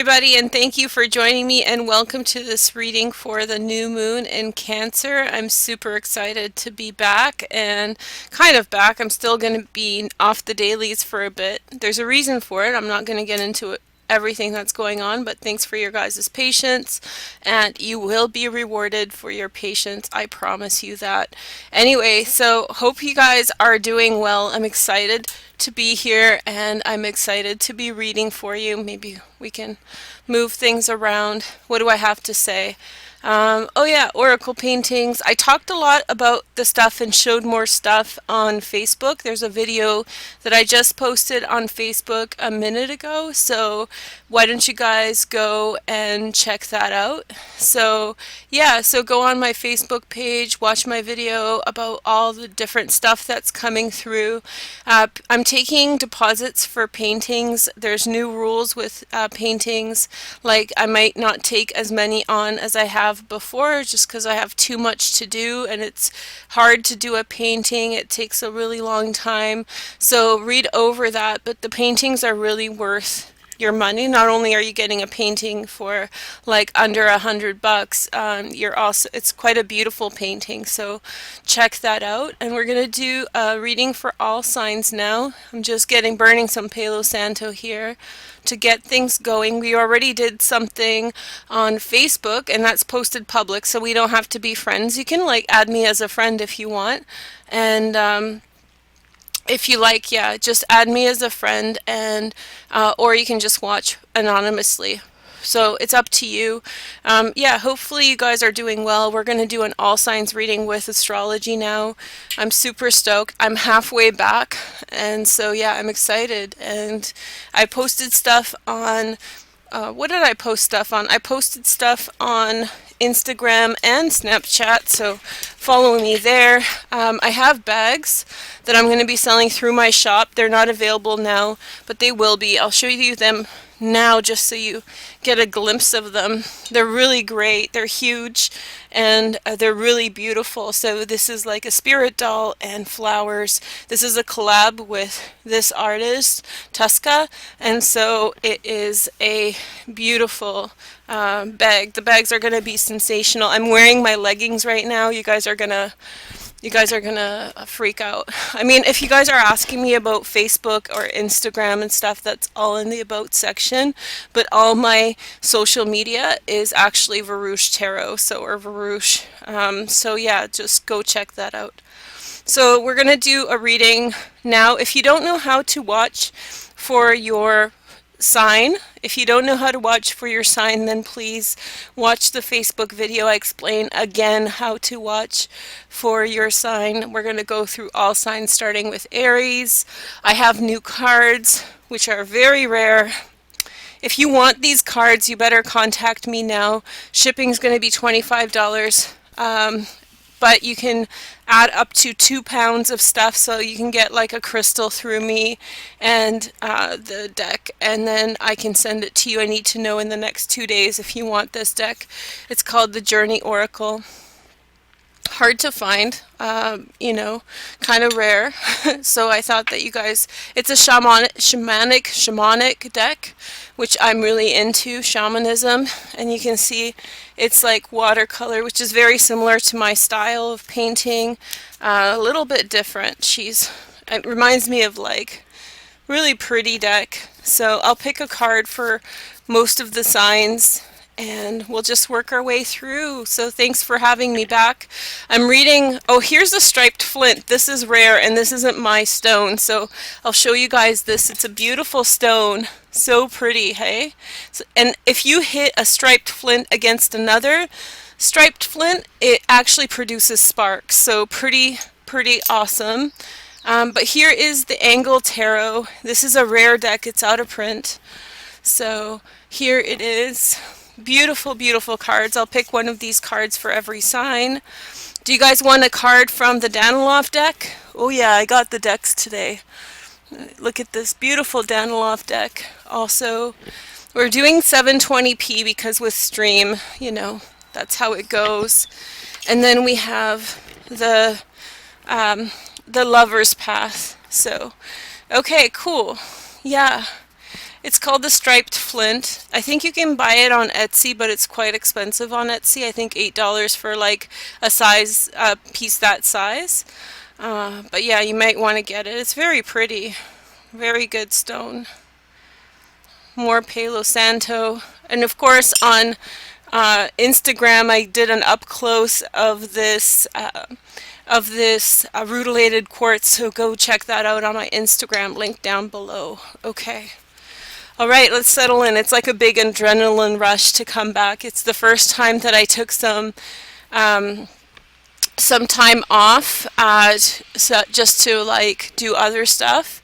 Everybody, and thank you for joining me, and welcome to this reading for the new moon in Cancer. I'm super excited to be back, and kind of back. I'm still going to be off the dailies for a bit. There's a reason for it. I'm not going to get into everything that's going on, but thanks for your guys' patience, and you will be rewarded for your patience. I promise you that. Anyway, so hope you guys are doing well. I'm excited to be here, and I'm excited to be reading for you. Maybe we can move things around. What do I have to say? Oh yeah, oracle paintings. I talked a lot about the stuff and showed more stuff on Facebook. There's a video that I just posted on Facebook a minute ago, so why don't you guys go and check that out? So yeah, so go on my Facebook page, watch my video about all the different stuff that's coming through. I'm taking deposits for paintings. There's new rules with paintings. Like, I might not take as many on as I have before, just because I have too much to do, and it's hard to do a painting. It takes a really long time. So read over that, but the paintings are really worth your money. Not only are you getting a painting for like under $100, you're also, it's quite a beautiful painting, so check that out. And we're gonna do a reading for all signs now. I'm just burning some Palo Santo here to get things going. We already did something on Facebook, and that's posted public, so we don't have to be friends. You can like add me as a friend if you want, and if you like, yeah, just add me as a friend, and or you can just watch anonymously. So it's up to you. Yeah, hopefully you guys are doing well. We're going to do an all signs reading with astrology now. I'm super stoked. I'm halfway back, and so yeah, I'm excited. And I posted stuff on what did I post stuff on? I posted stuff on Instagram and Snapchat, so follow me there. I have bags that I'm going to be selling through my shop. They're not available now, but they will be. I'll show you them now just so you get a glimpse of them. They're really great. They're huge, and they're really beautiful. So this is like a spirit doll and flowers. This is a collab with this artist, Tuska, and so it is a beautiful bag. The bags are going to be sensational. I'm wearing my leggings right now. You guys are gonna freak out. I mean, if you guys are asking me about Facebook or Instagram and stuff, that's all in the about section. But all my social media is actually Veroosh Tarot, or Veroosh. So yeah, just go check that out. So we're gonna do a reading now. If you don't know how to watch for your sign. If you don't know how to watch for your sign, then please watch the Facebook video. I explain again how to watch for your sign. We're going to go through all signs starting with Aries. I have new cards, which are very rare. If you want these cards, you better contact me now. Shipping's going to be $25. But you can add up to 2 pounds of stuff, so you can get like a crystal through me and the deck, and then I can send it to you. I need to know in the next 2 days if you want this deck. It's called the Journey Oracle. Hard to find, kind of rare. So I thought that you guys, it's a shamanic deck, which I'm really into, shamanism, and you can see it's like watercolor, which is very similar to my style of painting, a little bit different. It reminds me of like really pretty deck. So I'll pick a card for most of the signs, and we'll just work our way through. So thanks for having me back. I'm reading, oh, here's a striped flint. This is rare, and this isn't my stone, so I'll show you guys this. It's a beautiful stone. So pretty, hey? And if you hit a striped flint against another striped flint, it actually produces sparks. So pretty awesome. But here is the Angle Tarot. This is a rare deck. It's out of print. So here it is. Beautiful, beautiful cards. I'll pick one of these cards for every sign. Do you guys want a card from the Daniloff deck? Oh yeah, I got the decks today. Look at this beautiful Daniloff deck. Also, we're doing 720p because with stream, that's how it goes. And then we have the Lover's Path. So, okay, cool. Yeah. It's called the striped flint. I think you can buy it on Etsy, but it's quite expensive on Etsy. I think $8 for like a piece that size. But yeah, you might want to get it. It's very pretty. Very good stone. More Palo Santo. And of course on Instagram I did an up close of this rutilated quartz, so go check that out on my Instagram, link down below. Okay. All right, let's settle in. It's like a big adrenaline rush to come back. It's the first time that I took some time off just to like do other stuff.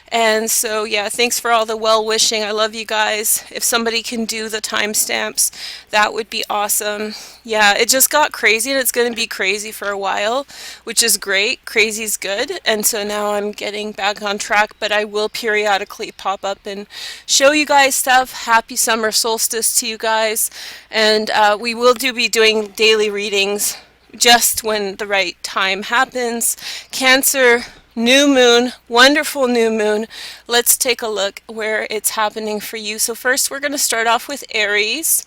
And so, yeah, thanks for all the well-wishing. I love you guys. If somebody can do the timestamps, that would be awesome. Yeah, it just got crazy, and it's going to be crazy for a while, which is great. Crazy's good. And so now I'm getting back on track, but I will periodically pop up and show you guys stuff. Happy summer solstice to you guys. And we will be doing daily readings just when the right time happens. Cancer, new moon, wonderful new moon. Let's take a look where it's happening for you. So first we're going to start off with Aries.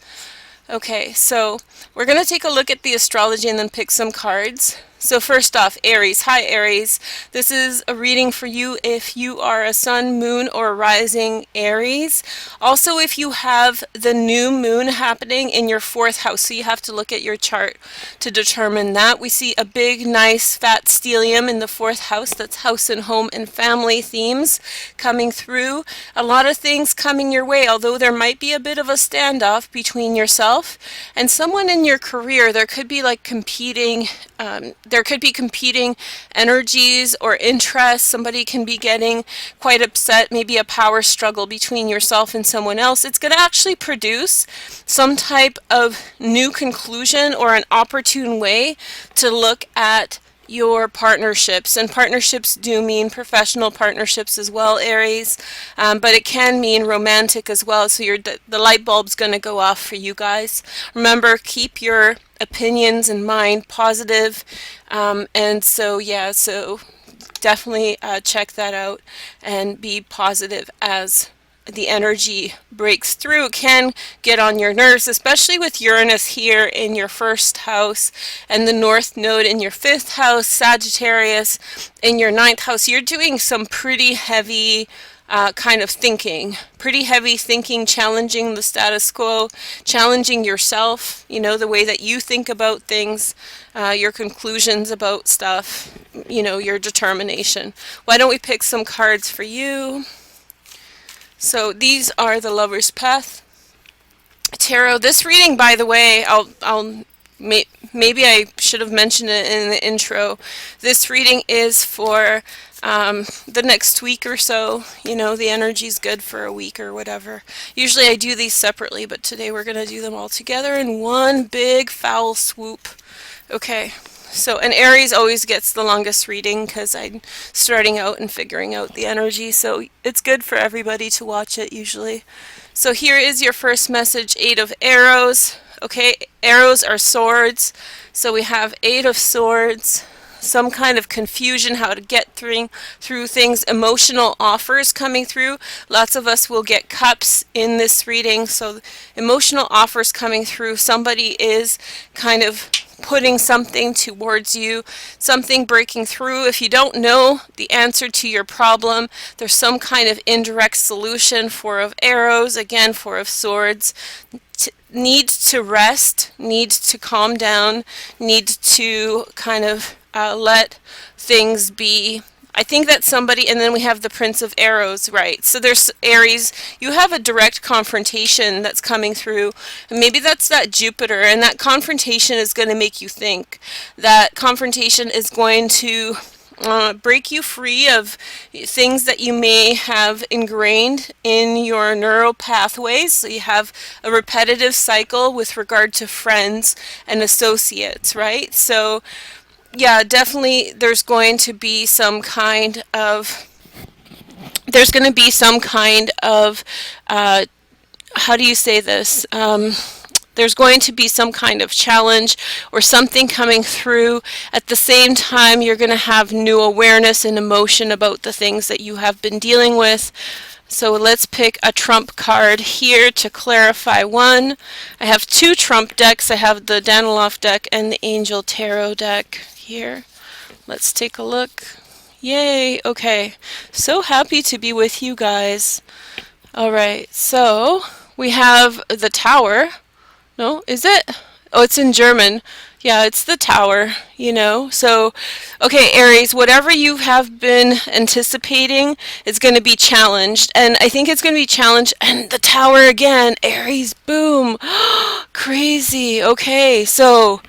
Okay, so we're going to take a look at the astrology and then pick some cards. So first off, Aries. Hi, Aries. This is a reading for you if you are a sun, moon, or rising Aries. Also, if you have the new moon happening in your 4th house, so you have to look at your chart to determine that. We see a big, nice, fat stellium in the 4th house. That's house and home and family themes coming through. A lot of things coming your way, although there might be a bit of a standoff between yourself and someone in your career. There could be like competing energies or interests. Somebody can be getting quite upset, maybe a power struggle between yourself and someone else. It's going to actually produce some type of new conclusion or an opportune way to look at your partnerships. And partnerships do mean professional partnerships as well, Aries, but it can mean romantic as well. So the light bulb's going to go off for you guys. Remember, keep your opinions in mind positive. And so, yeah, so definitely check that out and be positive as the energy breaks through. It can get on your nerves, especially with Uranus here in your 1st house and the North Node in your 5th house, Sagittarius in your 9th house. You're doing some pretty heavy kind of thinking, challenging the status quo, challenging yourself, you know, the way that you think about things, your conclusions about stuff, you know, your determination. Why don't we pick some cards for you? So these are the Lover's Path Tarot. This reading, by the way, maybe I should have mentioned it in the intro. This reading is for the next week or so. You know, the energy's good for a week or whatever. Usually I do these separately, but today we're going to do them all together in one big foul swoop. Okay. So, and Aries always gets the longest reading because I'm starting out and figuring out the energy, so it's good for everybody to watch it usually. So here is your first message, 8 of Arrows. Okay, arrows are swords, so we have 8 of Swords, some kind of confusion, how to get through things, emotional offers coming through. Lots of us will get cups in this reading, so emotional offers coming through. Somebody is kind of putting something towards you, something breaking through. If you don't know the answer to your problem, there's some kind of indirect solution. 4 of Arrows, again 4 of Swords. Need to rest, need to calm down, need to kind of let things be. I think that somebody, and then we have the Prince of Arrows, right? So there's Aries, you have a direct confrontation that's coming through, and maybe that's that Jupiter, and that confrontation is going to make you think. That confrontation is going to break you free of things that you may have ingrained in your neural pathways. So you have a repetitive cycle with regard to friends and associates, right? So yeah, definitely there's going to be some kind of how do you say this? There's going to be some kind of challenge or something coming through. At the same time, you're going to have new awareness and emotion about the things that you have been dealing with. So let's pick a trump card here to clarify one. I have two trump decks. I have the Daniloff deck and the Angel Tarot deck here. Let's take a look. Yay! Okay. So happy to be with you guys. Alright, so we have the Tower. No, is it? Oh, it's in German. Yeah, it's the Tower, you know. So, okay, Aries, whatever you have been anticipating is going to be challenged. And I think it's going to be challenged. And the Tower again. Aries, boom. Crazy. Okay, so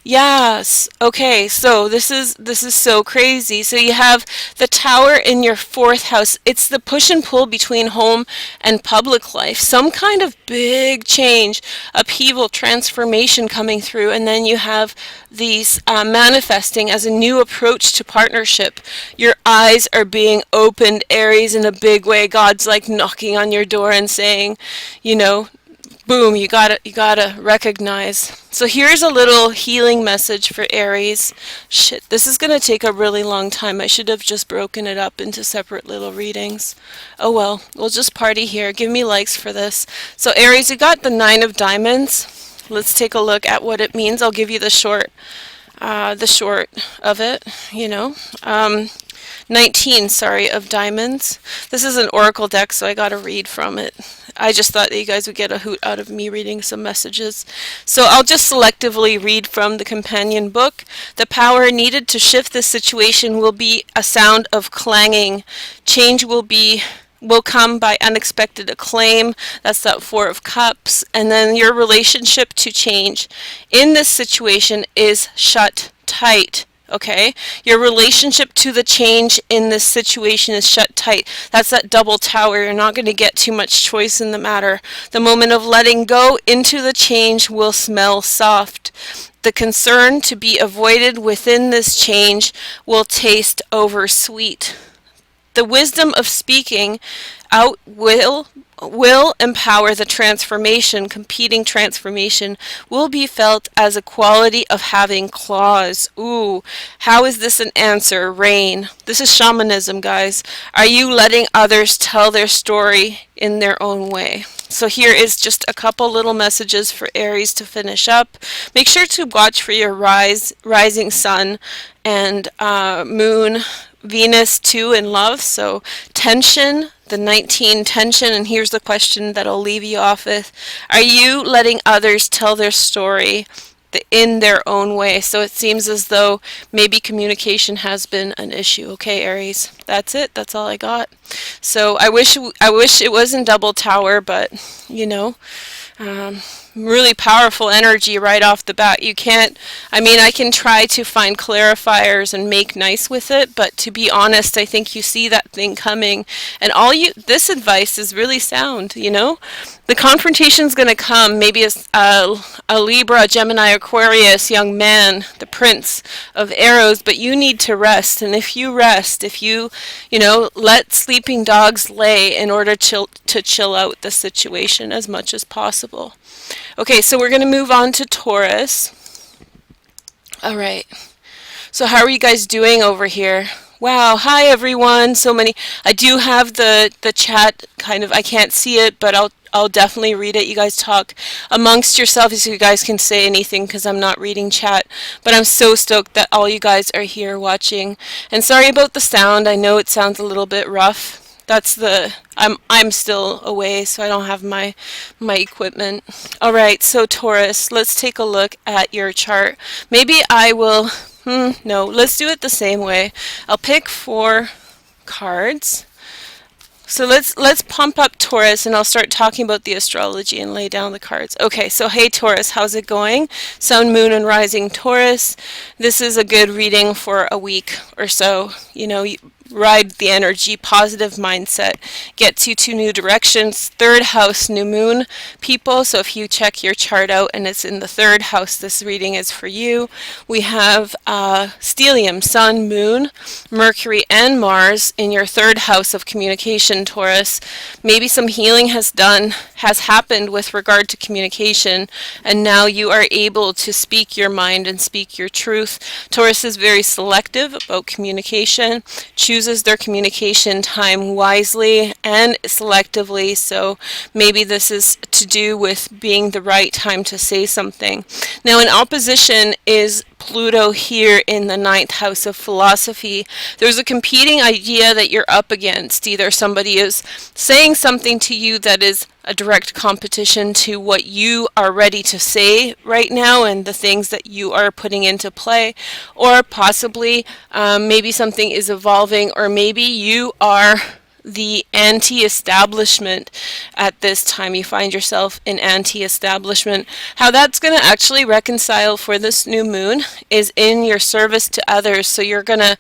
yes. Okay, so this is so crazy. So you have the Tower in your fourth house. It's the push and pull between home and public life. Some kind of big change, upheaval, transformation coming through, and then you have these manifesting as a new approach to partnership. Your eyes are being opened, Aries, in a big way. God's like knocking on your door and saying, you know, boom, you gotta recognize. So here's a little healing message for Aries. Shit, this is gonna take a really long time. I should have just broken it up into separate little readings. Oh well, we'll just party here. Give me likes for this. So Aries, you got the Nine of Diamonds. Let's take a look at what it means. I'll give you the short of it, you know. 19, sorry, of Diamonds. This is an oracle deck, so I gotta read from it. I just thought that you guys would get a hoot out of me reading some messages. So I'll just selectively read from the companion book. The power needed to shift this situation will be a sound of clanging. Change will come by unexpected acclaim. That's that Four of Cups. And then your relationship to change in this situation is shut tight. Okay, your relationship to the change in this situation is shut tight. That's that double tower. You're not going to get too much choice in the matter. The moment of letting go into the change will smell soft. The concern to be avoided within this change will taste oversweet. The wisdom of speaking out will empower the transformation. Competing transformation will be felt as a quality of having claws. Ooh, how is this an answer? Rain. This is shamanism, guys. Are you letting others tell their story in their own way? So here is just a couple little messages for Aries to finish up. Make sure to watch for your rising sun and moon, Venus too in love. So tension, the 19 tension, and here's the question that I'll leave you off with. Are you letting others tell their story in their own way? So it seems as though maybe communication has been an issue. Okay, Aries, that's it. That's all I got. So I wish it was in double tower, but you know, really powerful energy right off the bat. You can't, I mean, I can try to find clarifiers and make nice with it, but to be honest, I think you see that thing coming, and this advice is really sound, you know? The confrontation's going to come, maybe a Libra, Gemini, Aquarius young man, the Prince of Arrows, but you need to rest, and if you rest, if you know, let sleeping dogs lay in order to chill out the situation as much as possible. Okay, so we're going to move on to Taurus. All right. So how are you guys doing over here? Wow, hi everyone. So many. I do have the chat kind of, I can't see it, but I'll definitely read it. You guys talk amongst yourselves so you guys can say anything because I'm not reading chat. But I'm so stoked that all you guys are here watching. And sorry about the sound. I know it sounds a little bit rough. That's I'm still away, so I don't have my equipment. All right, so Taurus, let's take a look at your chart. Maybe I will, no, let's do it the same way. I'll pick 4 cards. So let's pump up Taurus, and I'll start talking about the astrology and lay down the cards. Okay, so hey Taurus, how's it going? Sun, Moon, and Rising Taurus. This is a good reading for a week or so. You know, ride the energy, positive mindset, gets you to new directions. 3rd house, new moon, people. So if you check your chart out and it's in the 3rd house, this reading is for you. We have stellium, sun, moon, Mercury, and Mars in your 3rd house of communication, Taurus. Maybe some healing has happened with regard to communication, and now you are able to speak your mind and speak your truth. Taurus is very selective about communication, choosing chooses their communication time wisely and selectively. So maybe this is to do with being the right time to say something. Now, in opposition is Pluto here in the ninth house of philosophy. There's a competing idea that you're up against. Either somebody is saying something to you that is a direct competition to what you are ready to say right now and the things that you are putting into play, or possibly maybe something is evolving, or maybe you are the anti-establishment at this time. You find yourself in anti-establishment. How that's going to actually reconcile for this new moon is in your service to others. So you're going to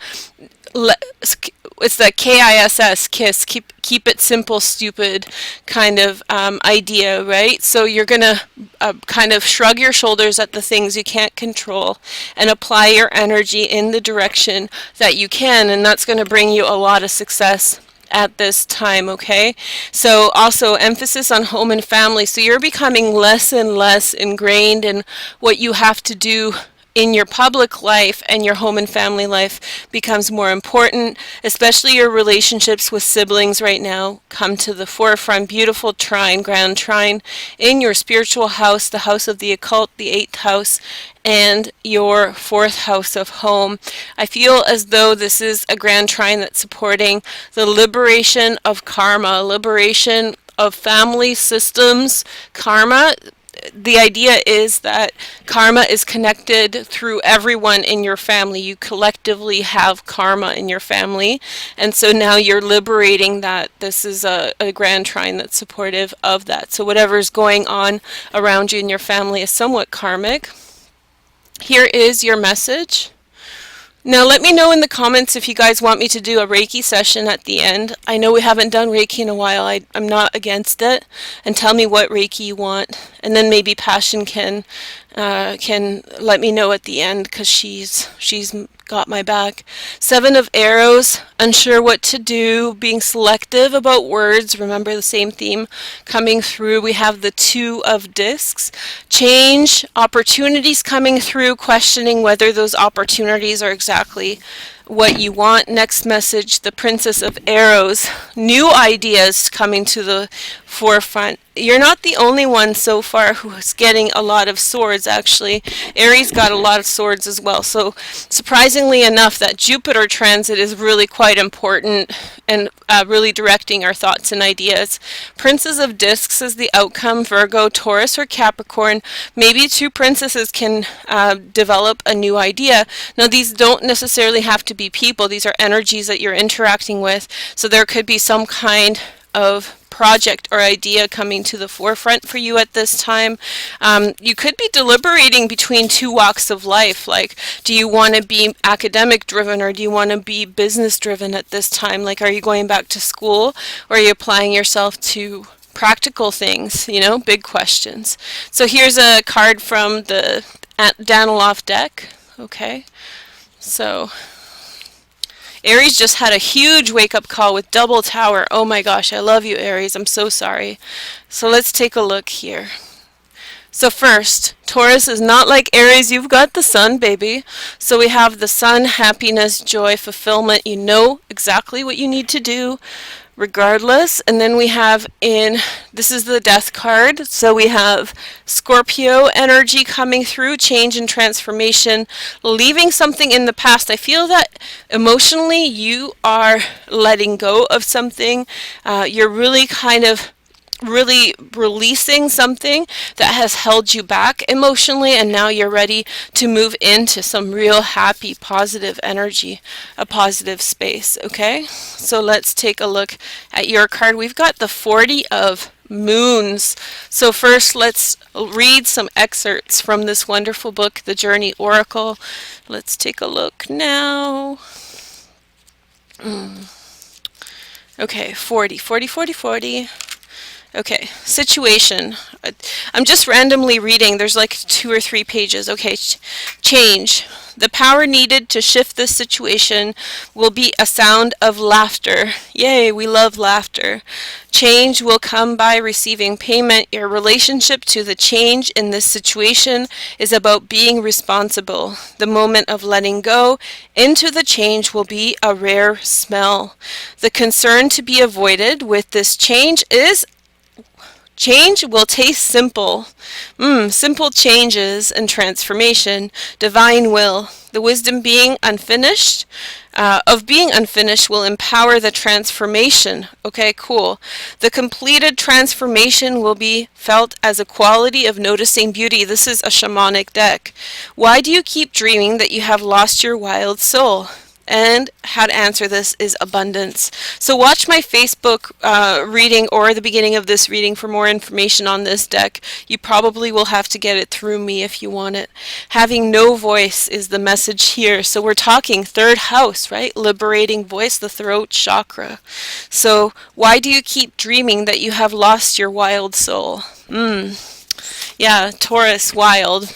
it's the KISS, KISS, keep it simple, stupid kind of idea, right? So you're going to kind of shrug your shoulders at the things you can't control and apply your energy in the direction that you can, and that's going to bring you a lot of success at this time, okay? So also emphasis on home and family. So you're becoming less and less ingrained in what you have to do in your public life, and your home and family life becomes more important. Especially your relationships with siblings right now come to the forefront. Beautiful trine, grand trine in your spiritual house, the house of the occult, the 8th house, and your 4th house of home. I feel as though this is a grand trine that's supporting the liberation of karma, liberation of family systems, karma. The idea is that karma is connected through everyone in your family. You collectively have karma in your family, and so now you're liberating that. This is a grand trine that's supportive of that. So whatever's going on around you in your family is somewhat karmic. Here is your message. Now let me know in the comments if you guys want me to do a Reiki session at the end. I know we haven't done Reiki in a while. I'm not against it. And tell me what Reiki you want. And then maybe Passion can let me know at the end, because she's got my back. 7 of Arrows, unsure what to do, being selective about words. Remember the same theme coming through. We have the 2 of Discs, change, opportunities coming through, questioning whether those opportunities are exactly what you want. Next message, the Princess of Arrows, new ideas coming to the forefront. You're not the only one so far who's getting a lot of swords, actually. Aries got a lot of swords as well. So surprisingly enough, that Jupiter transit is really quite important and really directing our thoughts and ideas. Princess of Discs is the outcome, Virgo, Taurus, or Capricorn. Maybe 2 princesses can develop a new idea. Now these don't necessarily have to be people. These are energies that you're interacting with. So there could be some kind of project or idea coming to the forefront for you at this time. You could be deliberating between 2 walks of life. Like, do you want to be academic driven, or do you want to be business driven at this time? Like, are you going back to school, or are you applying yourself to practical things? You know, big questions. So here's a card from the Daniloff deck. Okay, so Aries just had a huge wake-up call with double tower. Oh my gosh, I love you, Aries. I'm so sorry. So let's take a look here. So first, Taurus is not like Aries. You've got the sun, baby. So we have the sun, happiness, joy, fulfillment. You know exactly what you need to do regardless. And then we have this is the death card. So we have Scorpio energy coming through, change and transformation, leaving something in the past. I feel that emotionally you are letting go of something. You're really kind of releasing something that has held you back emotionally, and now you're ready to move into some real happy, positive energy, a positive space, okay? So let's take a look at your card. We've got the 40 of Moons. So first, let's read some excerpts from this wonderful book, The Journey Oracle. Let's take a look now. Okay, 40. Okay, situation. I'm just randomly reading. There's like 2 or 3 pages. Okay, change. The power needed to shift this situation will be a sound of laughter. Yay, we love laughter. Change will come by receiving payment. Your relationship to the change in this situation is about being responsible. The moment of letting go into the change will be a rare smell. The concern to be avoided with this change is change will taste simple. Simple changes and transformation. Divine will. The wisdom being unfinished, of being unfinished will empower the transformation. Okay, cool. The completed transformation will be felt as a quality of noticing beauty. This is a shamanic deck. Why do you keep dreaming that you have lost your wild soul? And how to answer this is abundance. So watch my Facebook reading or the beginning of this reading for more information on this deck. You probably will have to get it through me if you want it. Having no voice is the message here. So we're talking third house, right? Liberating voice, the throat chakra. So why do you keep dreaming that you have lost your wild soul? Yeah, Taurus, wild.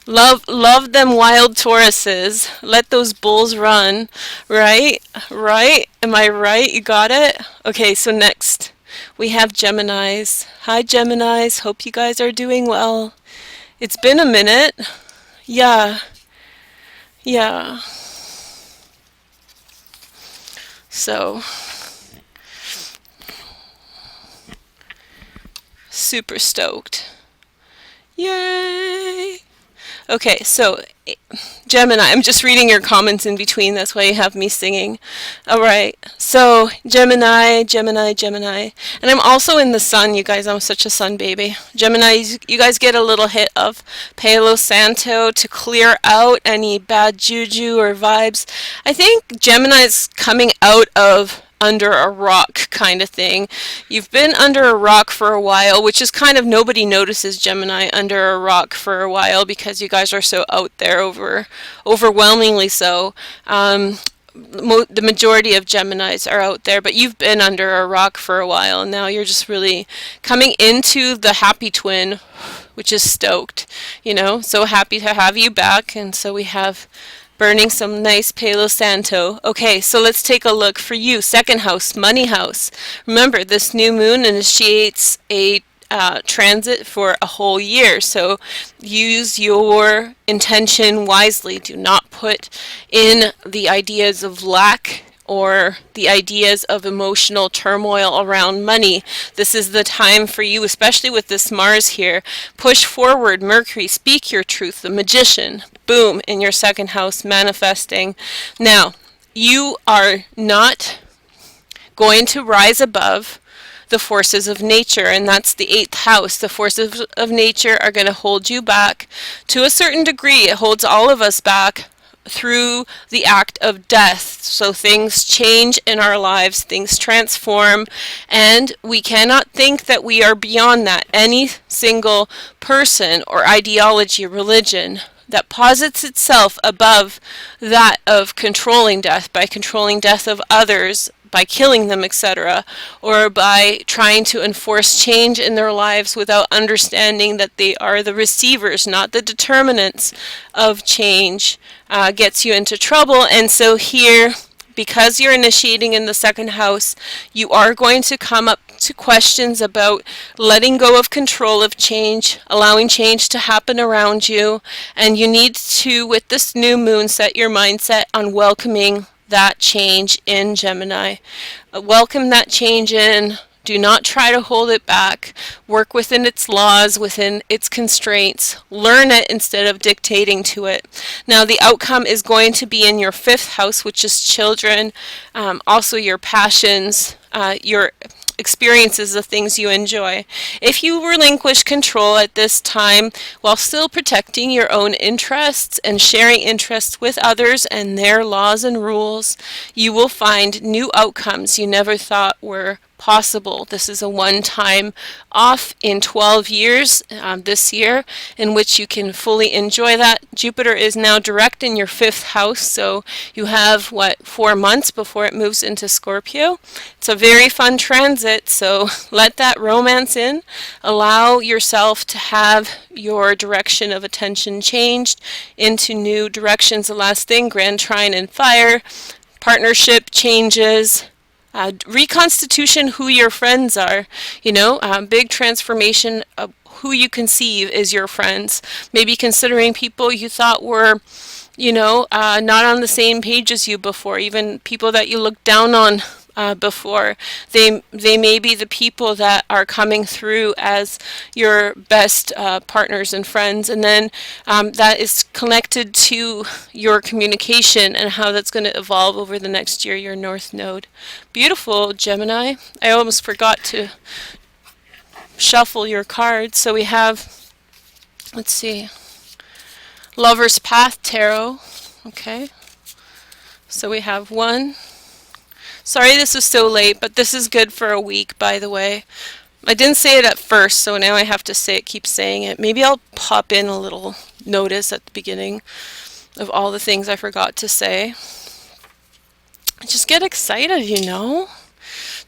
Love them wild Tauruses. Let those bulls run. Right? Right? Am I right? You got it? Okay, so next we have Geminis. Hi Geminis. Hope you guys are doing well. It's been a minute. Yeah. So super stoked. Yay! Okay, so Gemini, I'm just reading your comments in between, that's why you have me singing. Alright, so Gemini. And I'm also in the sun, you guys, I'm such a sun baby. Gemini, you guys get a little hit of Palo Santo to clear out any bad juju or vibes. I think Gemini's coming out of under a rock kind of thing. You've been under a rock for a while, which is kind of nobody notices Gemini under a rock for a while because you guys are so out there, overwhelmingly so. The majority of Geminis are out there, but you've been under a rock for a while, and now you're just really coming into the happy twin, which is stoked, you know, so happy to have you back. And so we have burning some nice Palo Santo. Okay, so let's take a look for you. Second house, money house. Remember, this new moon initiates a transit for a whole year, so use your intention wisely. Do not put in the ideas of lack or the ideas of emotional turmoil around money. This is the time for you, especially with this Mars here. Push forward, Mercury, speak your truth, the Magician. Boom, in your second house, manifesting. Now, you are not going to rise above the forces of nature, and that's the 8th house. The forces of nature are going to hold you back to a certain degree. It holds all of us back through the act of death. So things change in our lives, things transform, and we cannot think that we are beyond that. Any single person or ideology, religion, that posits itself above that of controlling death, by controlling death of others, by killing them, etc., or by trying to enforce change in their lives without understanding that they are the receivers, not the determinants of change, gets you into trouble. And so here, because you're initiating in the second house, you are going to come up to questions about letting go of control of change, allowing change to happen around you, and you need to, with this new moon, set your mindset on welcoming that change in, Gemini. Welcome that change in. Do not try to hold it back. Work within its laws, within its constraints. Learn it instead of dictating to it. Now, the outcome is going to be in your 5th house, which is children, also your passions, your experiences, the things you enjoy. If you relinquish control at this time while still protecting your own interests and sharing interests with others and their laws and rules, you will find new outcomes you never thought were possible. This is a one-time off in 12 years this year in which you can fully enjoy that. Jupiter is now direct in your 5th house, so you have, 4 months before it moves into Scorpio. It's a very fun transit, so let that romance in. Allow yourself to have your direction of attention changed into new directions. The last thing, Grand Trine and Fire, partnership changes, reconstitution who your friends are, big transformation of who you conceive is your friends. Maybe considering people you thought were, not on the same page as you before, even people that you looked down on before. They may be the people that are coming through as your best partners and friends, and then that is connected to your communication and how that's going to evolve over the next year, your North Node. Beautiful, Gemini. I almost forgot to shuffle your cards. So we have, let's see, Lover's Path Tarot. Okay. So we have one. Sorry this is so late, but this is good for a week, by the way. I didn't say it at first, so now I have to say it, keep saying it. Maybe I'll pop in a little notice at the beginning of all the things I forgot to say. Just get excited,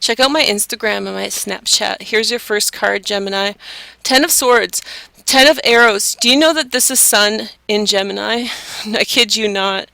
Check out my Instagram and my Snapchat. Here's your first card, Gemini. 10 of Swords. 10 of Arrows. Do you know that this is Sun in Gemini? I kid you not.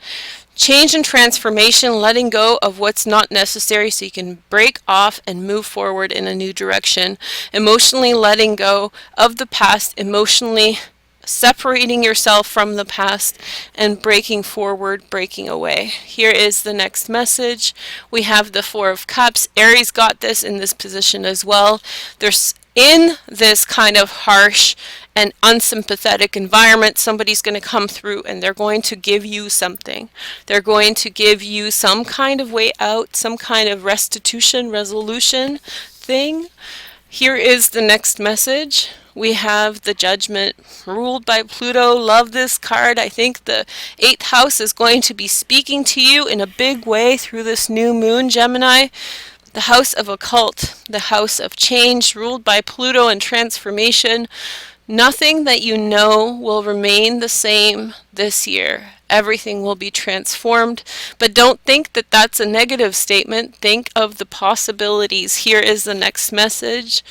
Change and transformation, letting go of what's not necessary so you can break off and move forward in a new direction. Emotionally letting go of the past, emotionally separating yourself from the past and breaking forward, breaking away. Here is the next message. We have the Four of Cups. Aries got this in this position as well. There's in this kind of harsh and unsympathetic environment, somebody's going to come through and they're going to give you something. They're going to give you some kind of way out, some kind of restitution, resolution thing. Here is the next message. We have the Judgment, ruled by Pluto. Love this card. I think the 8th house is going to be speaking to you in a big way through this new moon, Gemini. The house of occult, the house of change, ruled by Pluto and transformation. Nothing that you know will remain the same this year. Everything will be transformed. But don't think that that's a negative statement. Think of the possibilities. Here is the next message.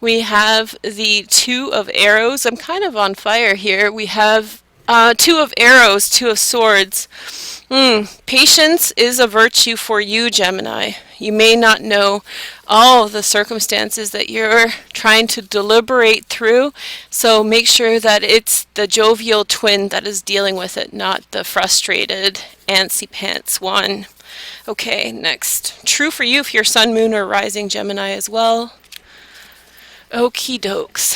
We have the Two of Arrows. I'm kind of on fire here. We have Two of Arrows, Two of Swords. Patience is a virtue for you, Gemini. You may not know all the circumstances that you're trying to deliberate through, so make sure that it's the jovial twin that is dealing with it, not the frustrated, antsy pants one. Okay, next. True for you if you're Sun, Moon, or Rising Gemini as well. Okie dokes.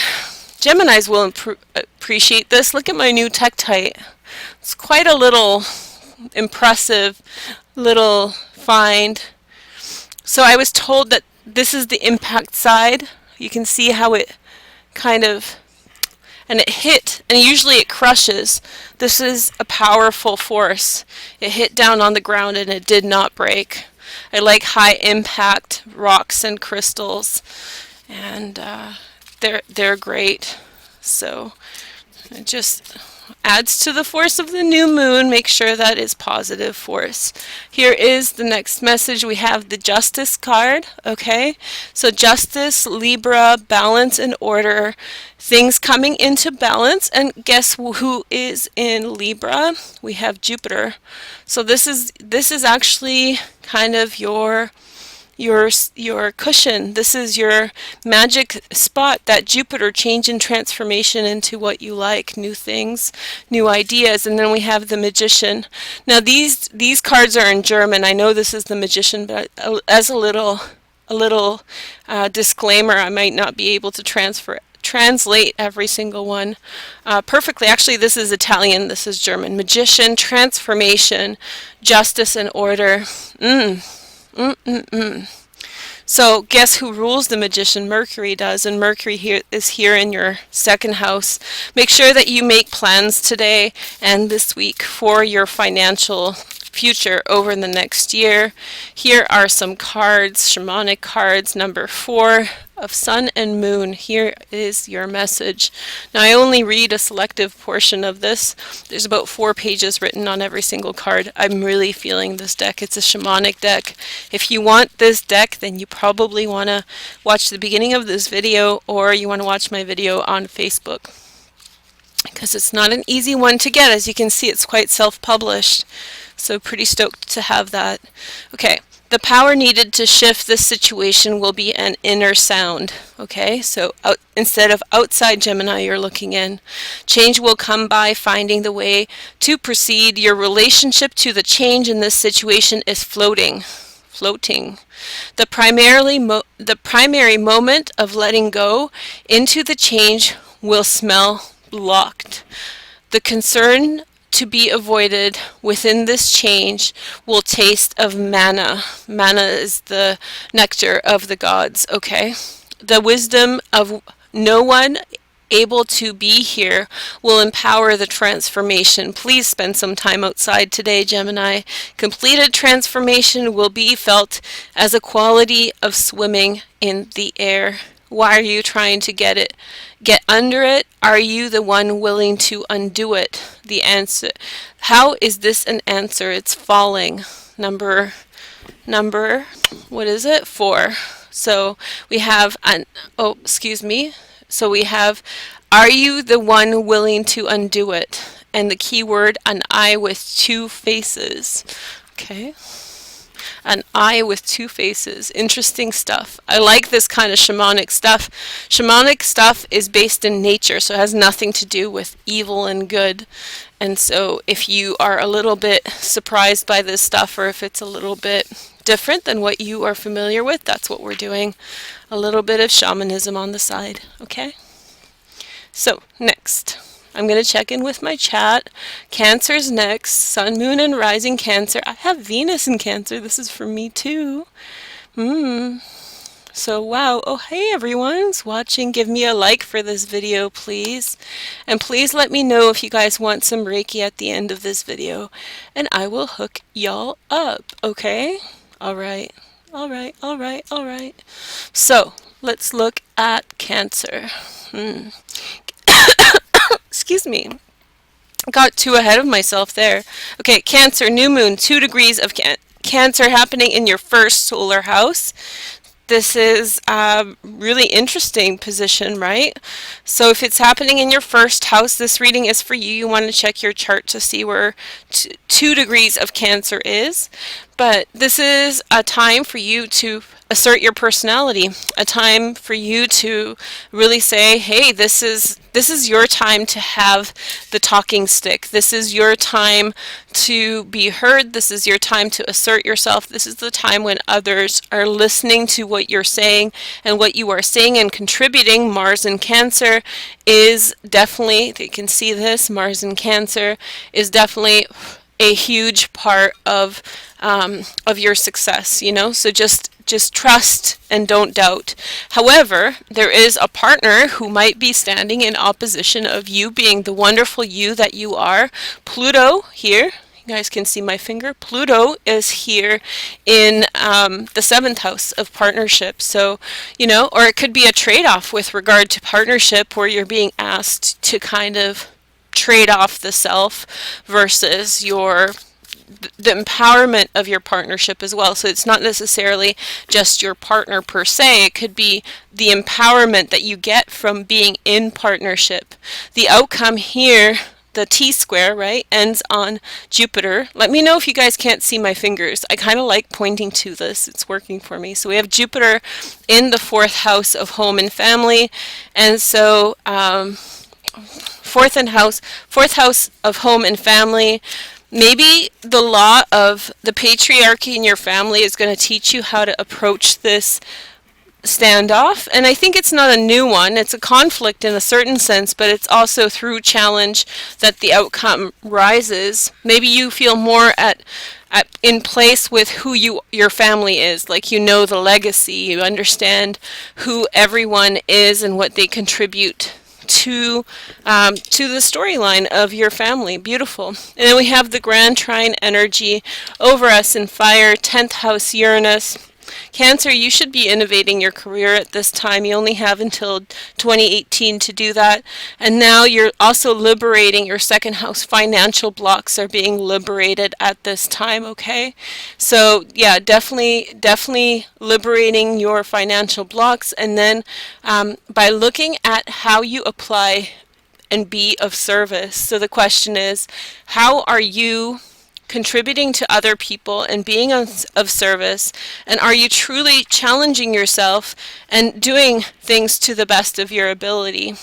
Geminis will appreciate this. Look at my new tektite. It's quite a little impressive little find. So I was told that this is the impact side. You can see how it kind of, and it hit, and usually it crushes. This is a powerful force. It hit down on the ground and it did not break. I like high impact rocks and crystals, and they're great. So it just adds to the force of the new moon. Make sure that is positive force. Here is the next message. We have the Justice card. Okay, so Justice, Libra, balance and order, things coming into balance. And guess who is in Libra? We have Jupiter. So this is actually kind of your cushion. This is your magic spot, that Jupiter change and transformation into what you like, new things, new ideas. And then we have the Magician. Now these cards are in German. I know this is the Magician, but as a little disclaimer, I might not be able to translate every single one perfectly. Actually, this is Italian, this is German. Magician, transformation, justice and order. So guess who rules the Magician? Mercury does, and Mercury is here in your 2nd house. Make sure that you make plans today and this week for your financial future over the next year. Here are some cards, shamanic cards, number 4 of Sun and Moon. Here is your message. Now I only read a selective portion of this. There's about 4 pages written on every single card. I'm really feeling this deck. It's a shamanic deck. If you want this deck, then you probably want to watch the beginning of this video, or you want to watch my video on Facebook, because it's not an easy one to get. As you can see, it's quite self-published, so pretty stoked to have that. Okay, the power needed to shift this situation will be an inner sound. Okay, so instead of outside Gemini, you're looking in. Change will come by finding the way to proceed. Your relationship to the change in this situation is floating. The primary moment of letting go into the change will smell blocked. The concern to be avoided within this change will taste of manna. Manna is the nectar of the gods, okay? The wisdom of no one able to be here will empower the transformation. Please spend some time outside today, Gemini. Completed transformation will be felt as a quality of swimming in the air. Why are you trying to get under it? Are you the one willing to undo it? The answer. How is this an answer? It's falling. Number, what is it? 4. So we have So we have, are you the one willing to undo it? And the key word, an eye with 2 faces. Okay. An eye with 2 faces. Interesting stuff. I like this kind of shamanic stuff. Shamanic stuff is based in nature, so it has nothing to do with evil and good. And so if you are a little bit surprised by this stuff, or if it's a little bit different than what you are familiar with, that's what we're doing. A little bit of shamanism on the side, okay? So, next. I'm going to check in with my chat. Cancer's next. Sun, Moon, and Rising Cancer. I have Venus in Cancer. This is for me too. So, wow. Oh, hey everyone's watching. Give me a like for this video, please. And please let me know if you guys want some Reiki at the end of this video. And I will hook y'all up, okay? Alright. So, let's look at Cancer. Excuse me. Got too ahead of myself there. Okay, Cancer, new moon, 2 degrees of Cancer happening in your first solar house. This is a really interesting position, right? So if it's happening in your first house, this reading is for you. You want to check your chart to see where 2 degrees of Cancer is. But this is a time for you to assert your personality, a time for you to really say, hey, this is your time to have the talking stick. This is your time to be heard. This is your time to assert yourself. This is the time when others are listening to what you're saying, and what you are saying and contributing. Mars in Cancer is definitely, you can see this, Mars in Cancer is definitely a huge part of your success, you know? So just trust and don't doubt. However, there is a partner who might be standing in opposition of you being the wonderful you that you are. Pluto here, you guys can see my finger. Pluto is here in the 7th house of partnership. So, you know, or it could be a trade-off with regard to partnership, where you're being asked to kind of trade off the self versus the empowerment of your partnership as well. So it's not necessarily just your partner per se. It could be the empowerment that you get from being in partnership. The outcome here, the T-square, right, ends on Jupiter. Let me know if you guys can't see my fingers. I kind of like pointing to this. It's working for me. So we have Jupiter in the 4th house of home and family. And so 4th house of home and family. Maybe the law of the patriarchy in your family is going to teach you how to approach this standoff. And I think it's not a new one. It's a conflict in a certain sense, but it's also through challenge that the outcome rises. Maybe you feel more in place with who your family is, like you know the legacy, you understand who everyone is and what they contribute the storyline of your family. Beautiful. And then we have the Grand Trine energy over us in fire, 10th house Uranus. Cancer, you should be innovating your career at this time. You only have until 2018 to do that. And now you're also liberating your second house. Financial blocks are being liberated at this time, okay? So, yeah, definitely liberating your financial blocks. And then by looking at how you apply and be of service. So the question is, how are you contributing to other people and being of service, and are you truly challenging yourself and doing things to the best of your ability?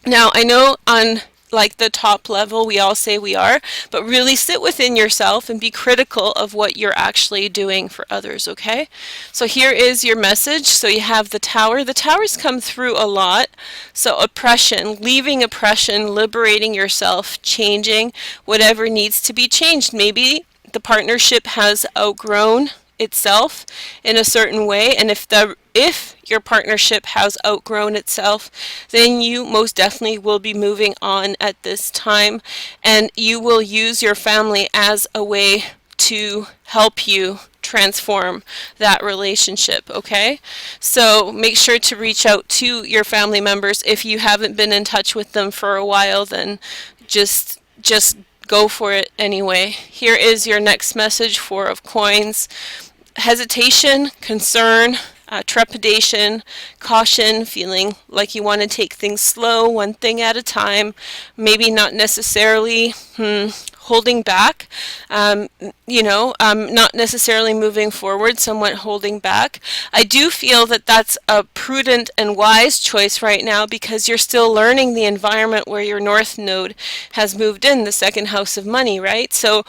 Now, I know on like the top level we all say we are, but really sit within yourself and be critical of what you're actually doing for others, okay? So here is your message. So you have the Tower. The Towers come through a lot. So oppression, leaving oppression, liberating yourself, changing whatever needs to be changed. Maybe the partnership has outgrown itself in a certain way, and if your partnership has outgrown itself, then you most definitely will be moving on at this time, and you will use your family as a way to help you transform that relationship, okay? So make sure to reach out to your family members. If you haven't been in touch with them for a while, then just go for it anyway. Here is your next message, Four of Coins. Hesitation, concern, trepidation, caution, feeling like you want to take things slow, one thing at a time, maybe not necessarily holding back, not necessarily moving forward, somewhat holding back. I do feel that that's a prudent and wise choice right now because you're still learning the environment where your North Node has moved in, the second house of money, right? So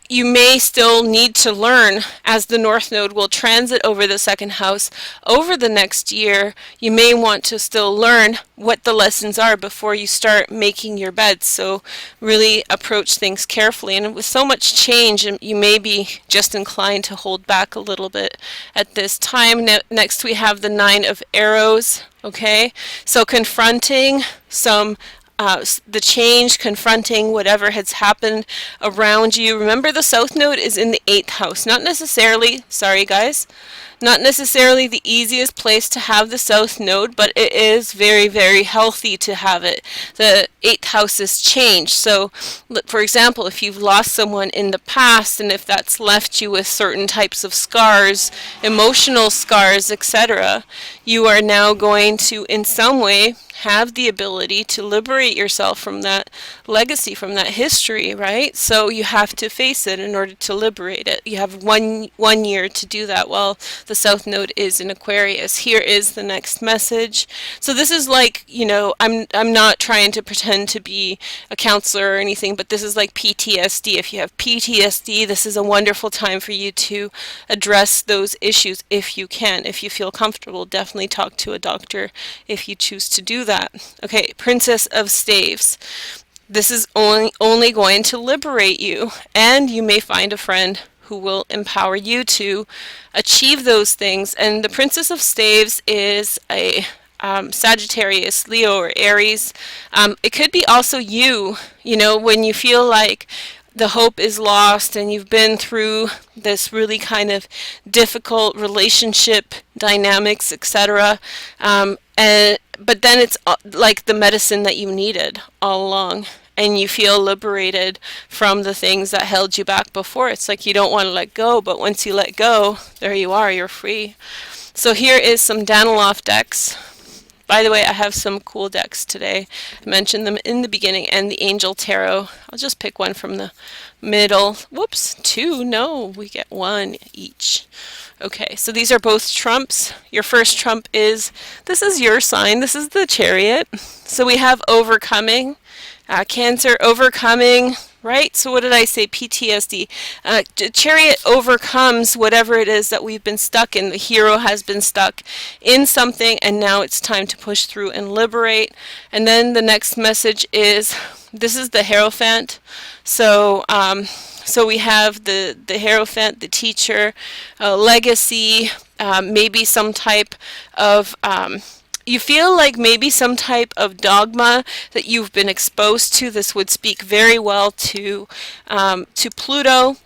you may still need to learn as the North Node will transit over the second house over the next year. You may want to still learn what the lessons are before you start making your beds. So really approach things carefully. And with so much change, you may be just inclined to hold back a little bit at this time. Next we have the Nine of Arrows. Okay, so confronting the change, confronting whatever has happened around you. Remember, the South Node is in the 8th house. Not necessarily, sorry guys, not necessarily the easiest place to have the South Node, but it is very, very healthy to have it. The 8th house is change. So, for example, if you've lost someone in the past, and if that's left you with certain types of scars, emotional scars, etc., you are now going to, in some way, have the ability to liberate yourself from that legacy, from that history, right? So you have to face it in order to liberate it. You have one year to do that while the South Node is in Aquarius. Here is the next message. So this is like, I'm not trying to pretend to be a counselor or anything, but this is like PTSD. If you have PTSD, this is a wonderful time for you to address those issues if you can. If you feel comfortable, definitely talk to a doctor if you choose to do that. Okay, Princess of Staves. This is only going to liberate you, and you may find a friend who will empower you to achieve those things. And the Princess of Staves is a Sagittarius, Leo, or Aries. It could be also you, when you feel like the hope is lost and you've been through this really kind of difficult relationship dynamics, etc. But then it's like the medicine that you needed all along, and you feel liberated from the things that held you back before. It's like you don't want to let go, but once you let go, there you are, you're free. So here is some Daniloff decks. By the way, I have some cool decks today. I mentioned them in the beginning, and the Angel Tarot. I'll just pick one from the middle. Whoops, two. No, we get one each. Okay, so these are both trumps. Your first trump this is your sign. This is the Chariot. So we have overcoming. Cancer, overcoming, right? So what did I say? PTSD. Chariot overcomes whatever it is that we've been stuck in. The hero has been stuck in something, and now it's time to push through and liberate. And then the next message is, this is the Hierophant. So we have the Hierophant, the teacher, legacy, maybe some type of you feel like maybe some type of dogma that you've been exposed to. This would speak very well to Pluto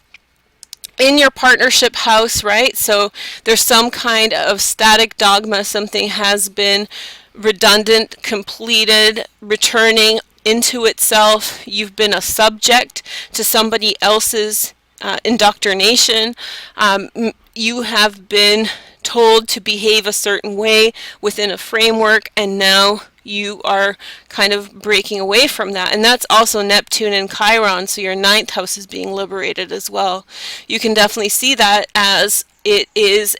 in your partnership house, right? So there's some kind of static dogma, something has been redundant, completed, returning into itself. You've been a subject to somebody else's indoctrination. You have been told to behave a certain way within a framework, and now you are kind of breaking away from that. And that's also Neptune and Chiron, so your ninth house is being liberated as well. You can definitely see that as it is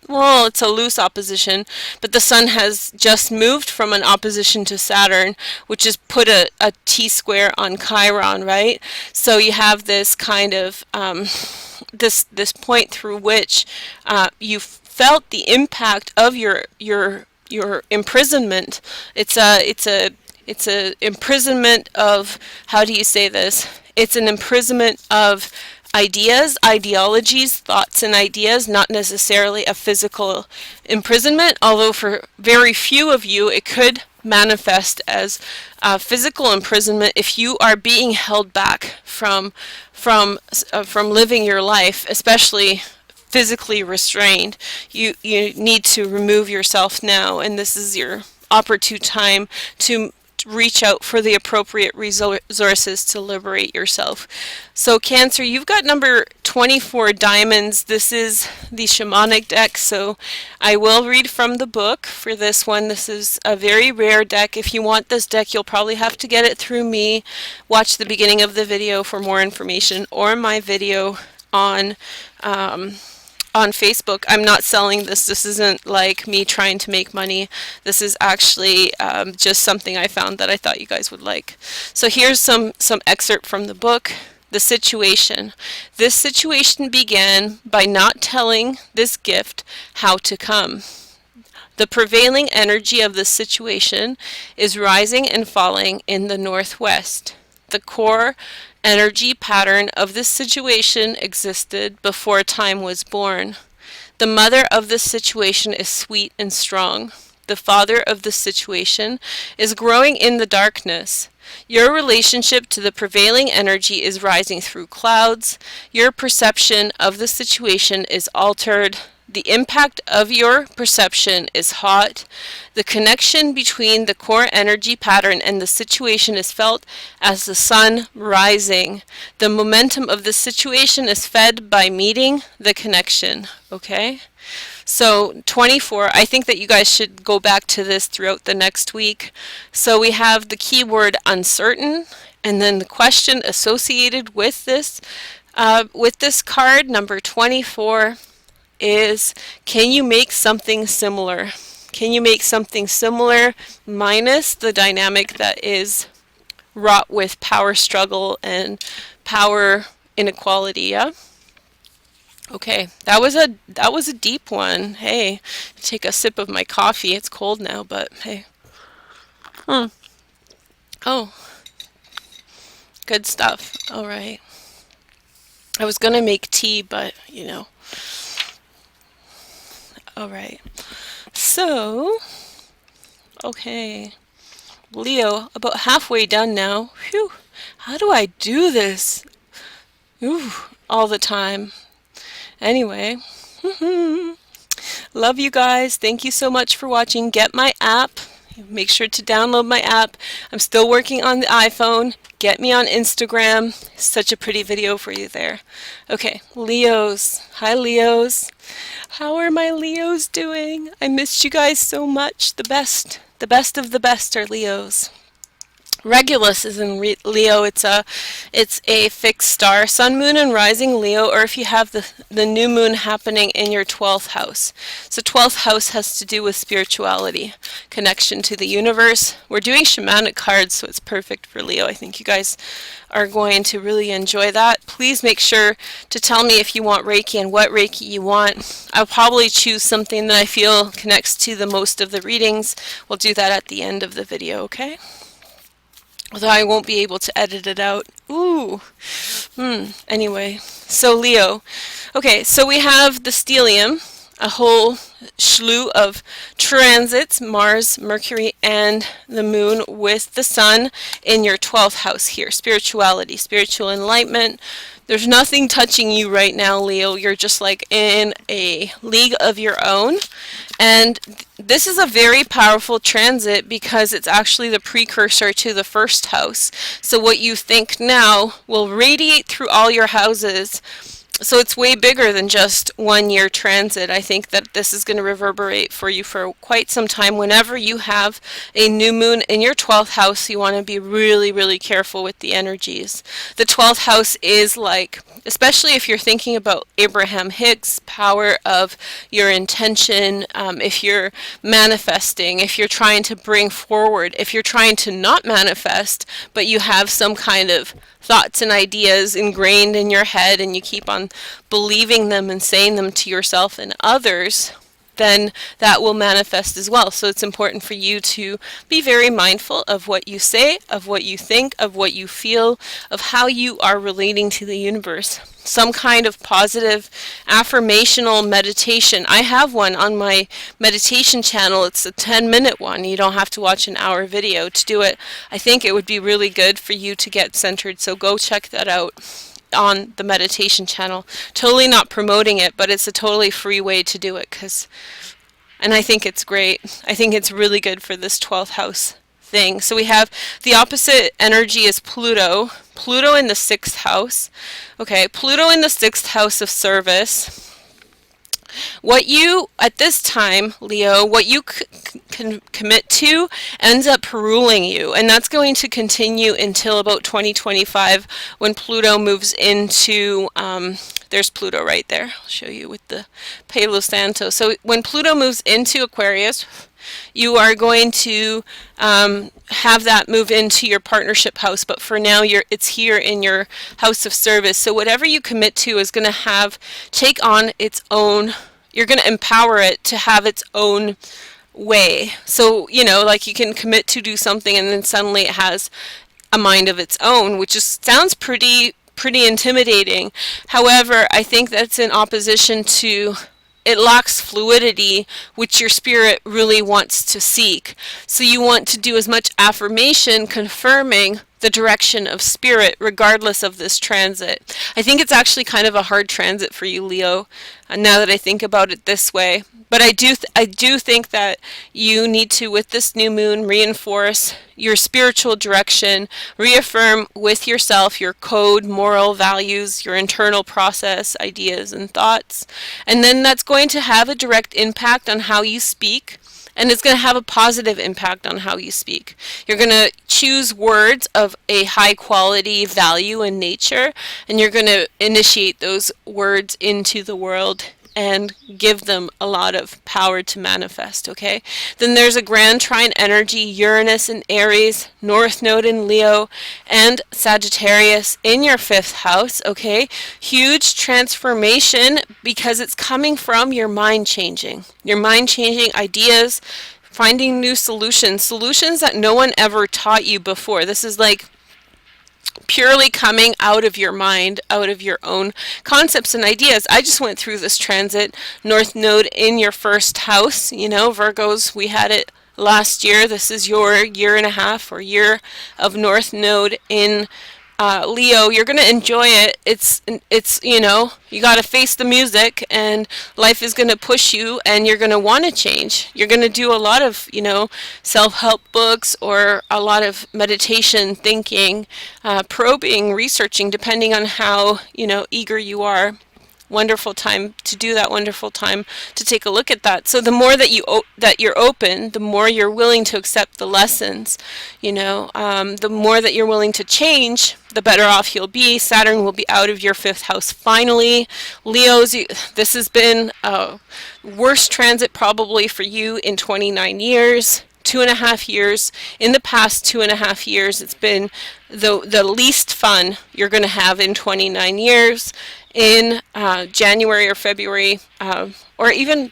well, it's a loose opposition, but the Sun has just moved from an opposition to Saturn, which has put a T-square on Chiron, right? So you have this kind of this point through which you felt the impact of your imprisonment. It's a imprisonment of, how do you say this? It's an imprisonment of ideas, ideologies, thoughts and ideas, not necessarily a physical imprisonment, although for very few of you it could manifest as physical imprisonment if you are being held back from living your life, especially physically restrained. You need to remove yourself now, and this is your opportune time to reach out for the appropriate resources to liberate yourself. So Cancer, you've got number 24 diamonds. This is the shamanic deck, so I will read from the book for this one. This is a very rare deck. If you want this deck, you'll probably have to get it through me. Watch the beginning of the video for more information, or my video on Facebook. I'm not selling this. This isn't like me trying to make money. This is actually just something I found that I thought you guys would like. So here's some excerpt from the book. The situation. This situation began by not telling this gift how to come. The prevailing energy of the situation is rising and falling in the northwest. The core energy pattern of this situation existed before time was born. The mother of this situation is sweet and strong. The father of the situation is growing in the darkness. Your relationship to the prevailing energy is rising through clouds. Your perception of the situation is altered. The impact of your perception is hot. The connection between the core energy pattern and the situation is felt as the sun rising. The momentum of the situation is fed by meeting the connection. Okay? So 24, I think that you guys should go back to this throughout the next week. So we have the keyword uncertain, and then the question associated with this card, number 24, is, can you make something similar? Can you make something similar minus the dynamic that is wrought with power struggle and power inequality? Yeah. Okay, that was a deep one. Hey, take a sip of my coffee. It's cold now, but hey. Oh, good stuff. All right. I was gonna make tea, but you know. All right, so, okay, Leo, about halfway done now. Phew, how do I do this? Ooh, all the time. Anyway, love you guys. Thank you so much for watching. Get my app. Make sure to download my app. I'm still working on the iPhone. Get me on Instagram. Such a pretty video for you there. Okay, Leos. Hi, Leos. How are my Leos doing? I missed you guys so much. The best of the best are Leos. Regulus is in Leo. It's a fixed star, sun, moon, and rising Leo, or if you have the new moon happening in your 12th house. So 12th house has to do with spirituality, connection to the universe. We're doing shamanic cards, so it's perfect for Leo. I think you guys are going to really enjoy that. Please make sure to tell me if you want Reiki and what Reiki you want. I'll probably choose something that I feel connects to the most of the readings. We'll do that at the end of the video, okay? Although I won't be able to edit it out. Ooh. Anyway, so Leo. Okay, so we have the stellium. a whole slew of transits, Mars, Mercury, and the moon with the sun in your 12th house here. Spirituality, spiritual enlightenment. There's nothing touching you right now, Leo. You're just like in a league of your own. And this is a very powerful transit because it's actually the precursor to the first house. So what you think now will radiate through all your houses. So it's way bigger than just 1 year transit. I think that this is going to reverberate for you for quite some time. Whenever you have a new moon in your 12th house, you want to be really, really careful with the energies. The 12th house is like, especially if you're thinking about Abraham Hicks, power of your intention, if you're manifesting, if you're trying to bring forward, if you're trying to not manifest, but you have some kind of thoughts and ideas ingrained in your head and you keep on believing them and saying them to yourself and others, then that will manifest as well. So it's important for you to be very mindful of what you say, of what you think, of what you feel, of how you are relating to the universe. Some kind of positive affirmational meditation. I have one on my meditation channel. It's a 10-minute one. You don't have to watch an hour video to do it. I think it would be really good for you to get centered. So go check that out on the meditation channel. Totally not promoting it, but it's a totally free way to do it, and I think it's great. I think it's really good for this 12th house thing. So we have the opposite energy is Pluto. Pluto in the 6th house. Okay, Pluto in the 6th house of service. What you, at this time, Leo, what you can commit to ends up ruling you. And that's going to continue until about 2025 when Pluto moves into, there's Pluto right there. I'll show you with the Palo Santo. So when Pluto moves into Aquarius, you are going to have that move into your partnership house, but for now it's here in your house of service. So whatever you commit to is going to take on its own, you're going to empower it to have its own way. So, like you can commit to do something and then suddenly it has a mind of its own, which just sounds pretty intimidating. However, I think that's in opposition to, it lacks fluidity, which your spirit really wants to seek. So you want to do as much affirmation confirming the direction of spirit regardless of this transit. I think it's actually kind of a hard transit for you, Leo, now that I think about it this way. But I do think that you need to, with this new moon, reinforce your spiritual direction, reaffirm with yourself your code, moral values, your internal process, ideas, and thoughts. And then that's going to have a direct impact on how you speak, and it's going to have a positive impact on how you speak. You're going to choose words of a high quality value and nature, and you're going to initiate those words into the world and give them a lot of power to manifest, okay? Then there's a grand trine energy, Uranus in Aries, North Node in Leo, and Sagittarius in your 5th house, okay? Huge transformation because it's coming from your mind changing. Your mind changing ideas, finding new solutions that no one ever taught you before. This is like purely coming out of your mind, out of your own concepts and ideas. I just went through this transit, North Node in your 1st house. Virgos, we had it last year. This is your year and a half or year of North Node in Leo. You're going to enjoy it. It's you got to face the music, and life is going to push you, and you're going to want to change. You're going to do a lot of, self-help books or a lot of meditation, thinking, probing, researching, depending on how, eager you are. Wonderful time to do that, wonderful time to take a look at that. So the more that you're open, the more you're willing to accept the lessons, the more that you're willing to change, the better off you'll be. Saturn will be out of your 5th house finally. Leos, this has been a worst transit probably for you in 29 years. 2.5 years. In the past 2.5 years, it's been the least fun you're going to have in 29 years. In January or February, or even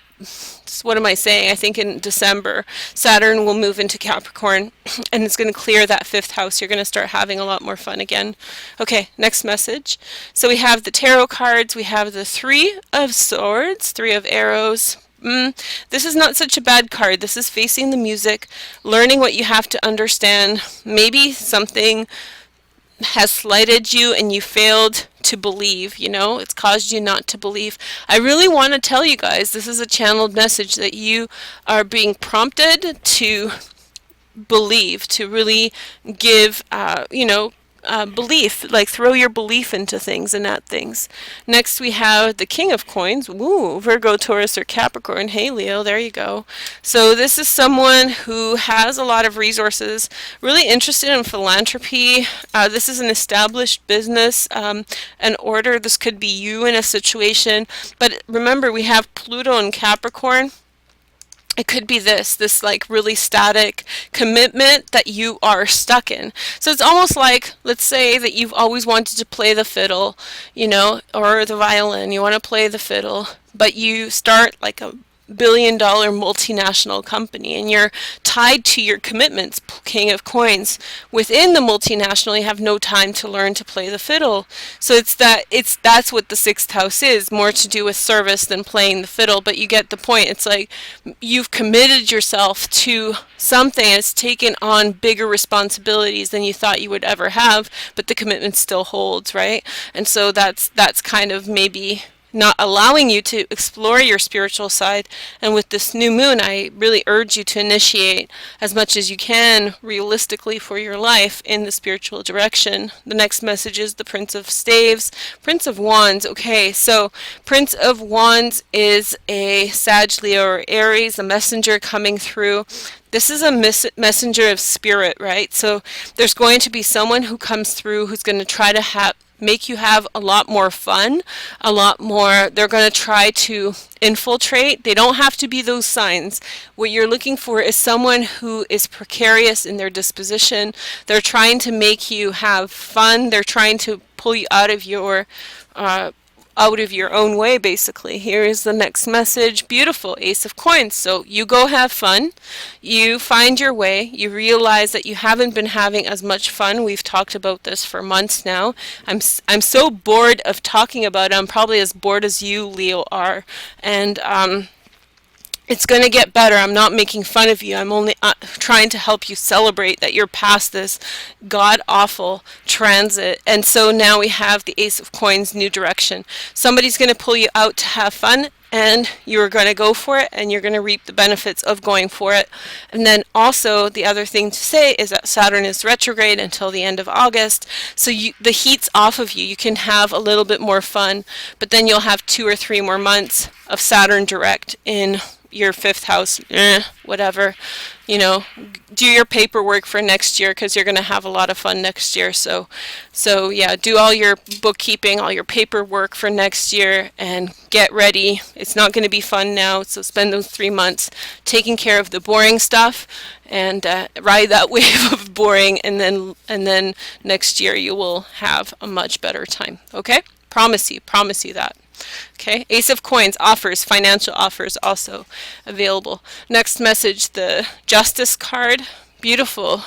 what am I saying? I think in December, Saturn will move into Capricorn and it's going to clear that 5th house. You're going to start having a lot more fun again. Okay, next message. So we have the tarot cards. We have the 3 of Swords, 3 of Arrows. This is not such a bad card. This is facing the music, learning what you have to understand. Maybe something has slighted you and you failed to believe, you know, it's caused you not to believe. I really want to tell you guys, this is a channeled message that you are being prompted to believe, to really give, belief, like throw your belief into things and at things. Next we have the King of Coins. Woo, Virgo, Taurus, or Capricorn. Hey Leo, there you go. So this is someone who has a lot of resources, really interested in philanthropy. This is an established business, an order. This could be you in a situation. But remember, we have Pluto and Capricorn. It could be this like really static commitment that you are stuck in. So it's almost like, let's say that you've always wanted to play the fiddle, you know, or the violin. You want to play the fiddle, but you start like a billion-dollar multinational company and you're tied to your commitments, King of Coins. Within the multinational, you have no time to learn to play the fiddle. So that's what the 6th house is, more to do with service than playing the fiddle, but you get the point. It's like you've committed yourself to something that's taken on bigger responsibilities than you thought you would ever have, but the commitment still holds, right? And so that's kind of maybe not allowing you to explore your spiritual side. And with this new moon, I really urge you to initiate as much as you can realistically for your life in the spiritual direction. The next message is the Prince of Staves, Prince of Wands. Okay, so Prince of Wands is a Sag, Leo, or Aries, a messenger coming through. This is a messenger of spirit, right? So there's going to be someone who comes through who's going to try to make you have a lot more fun, a lot more. They're going to try to infiltrate. They don't have to be those signs. What you're looking for is someone who is precarious in their disposition. They're trying to make you have fun. They're trying to pull you out of your own way, basically. Here is the next message. Beautiful, Ace of Coins. So you go have fun, you find your way, you realize that you haven't been having as much fun. We've talked about this for months now. I'm so bored of talking about it. I'm probably as bored as you, Leo, are. And it's going to get better. I'm not making fun of you. I'm only trying to help you celebrate that you're past this god-awful transit. And so now we have the Ace of Coins, new direction. Somebody's going to pull you out to have fun, and you're going to go for it, and you're going to reap the benefits of going for it. And then also the other thing to say is that Saturn is retrograde until the end of August, so the heat's off of you. You can have a little bit more fun, but then you'll have 2 or 3 more months of Saturn direct in your 5th house. Whatever, you know, do your paperwork for next year, because you're going to have a lot of fun next year. So yeah, do all your bookkeeping, all your paperwork for next year, and get ready. It's not going to be fun now, so spend those 3 months taking care of the boring stuff and ride that wave of boring, and then next year you will have a much better time. Okay, promise you that. Okay, Ace of Coins, offers, financial offers also available. Next message, the Justice card. Beautiful.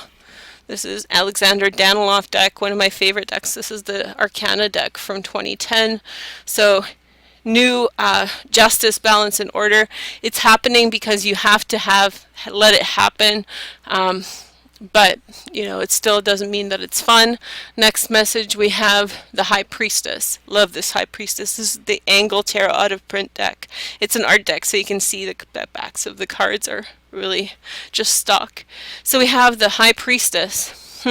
This is Alexander Daniloff deck, one of my favorite decks. This is the Arcana deck from 2010. So new justice, balance, and order. It's happening because you have to let it happen. But, you know, it still doesn't mean that it's fun. Next message, we have the High Priestess. Love this High Priestess. This is the Angle Tarot out of print deck. It's an art deck, so you can see the backs of the cards are really just stock. So we have the High Priestess.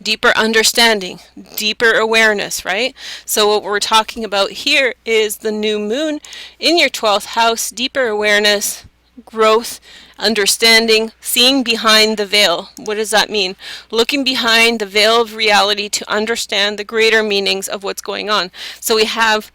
Deeper understanding, deeper awareness, right? So what we're talking about here is the new moon in your 12th house, deeper awareness, growth, understanding, seeing behind the veil. What does that mean? Looking behind the veil of reality to understand the greater meanings of what's going on. So we have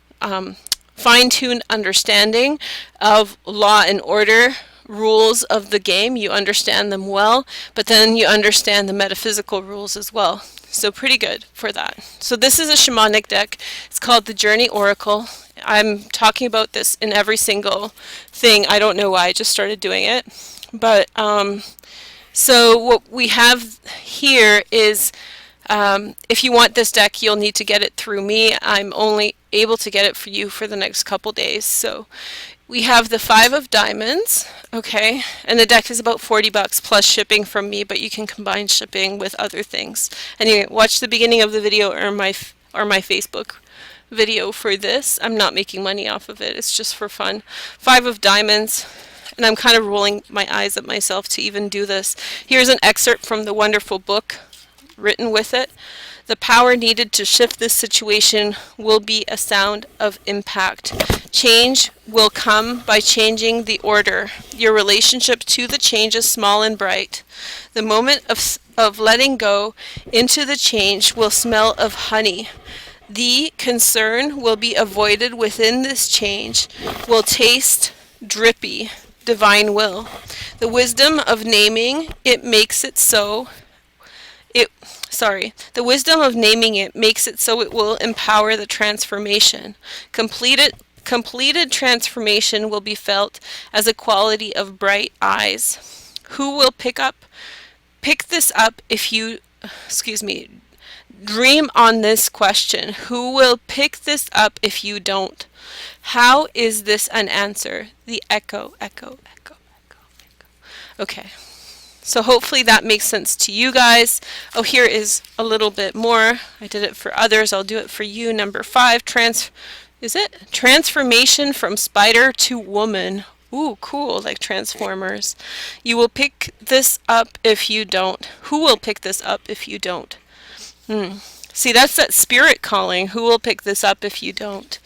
fine-tuned understanding of law and order, rules of the game, you understand them well, but then you understand the metaphysical rules as well. So pretty good for that. So this is a shamanic deck. It's called the Journey Oracle. I'm talking about this in every single thing. I don't know why I just started doing it. But so what we have here is, if you want this deck, you'll need to get it through me. I'm only able to get it for you for the next couple days. So we have the 5 of Diamonds, okay, and the deck is about 40 bucks plus shipping from me, but you can combine shipping with other things. Anyway, watch the beginning of the video or my Facebook video for this. I'm not making money off of it. It's just for fun. 5 of Diamonds, and I'm kind of rolling my eyes at myself to even do this. Here's an excerpt from the wonderful book written with it. The power needed to shift this situation will be a sound of impact. Change will come by changing the order. Your relationship to the change is small and bright. The moment of letting go into the change will smell of honey. The concern will be avoided within this change, will taste drippy, divine will. The wisdom of naming it makes it so. The wisdom of naming it makes it so it will empower the transformation. Completed transformation will be felt as a quality of bright eyes. Who will pick this up if you, dream on this question. Who will pick this up if you don't? How is this an answer? The echo, echo, echo, echo, echo. Okay. So hopefully that makes sense to you guys. Oh, here is a little bit more. I did it for others. I'll do it for you. Number 5, transformation from spider to woman. Ooh, cool, like Transformers. You will pick this up if you don't. Who will pick this up if you don't? See, that's that spirit calling. Who will pick this up if you don't?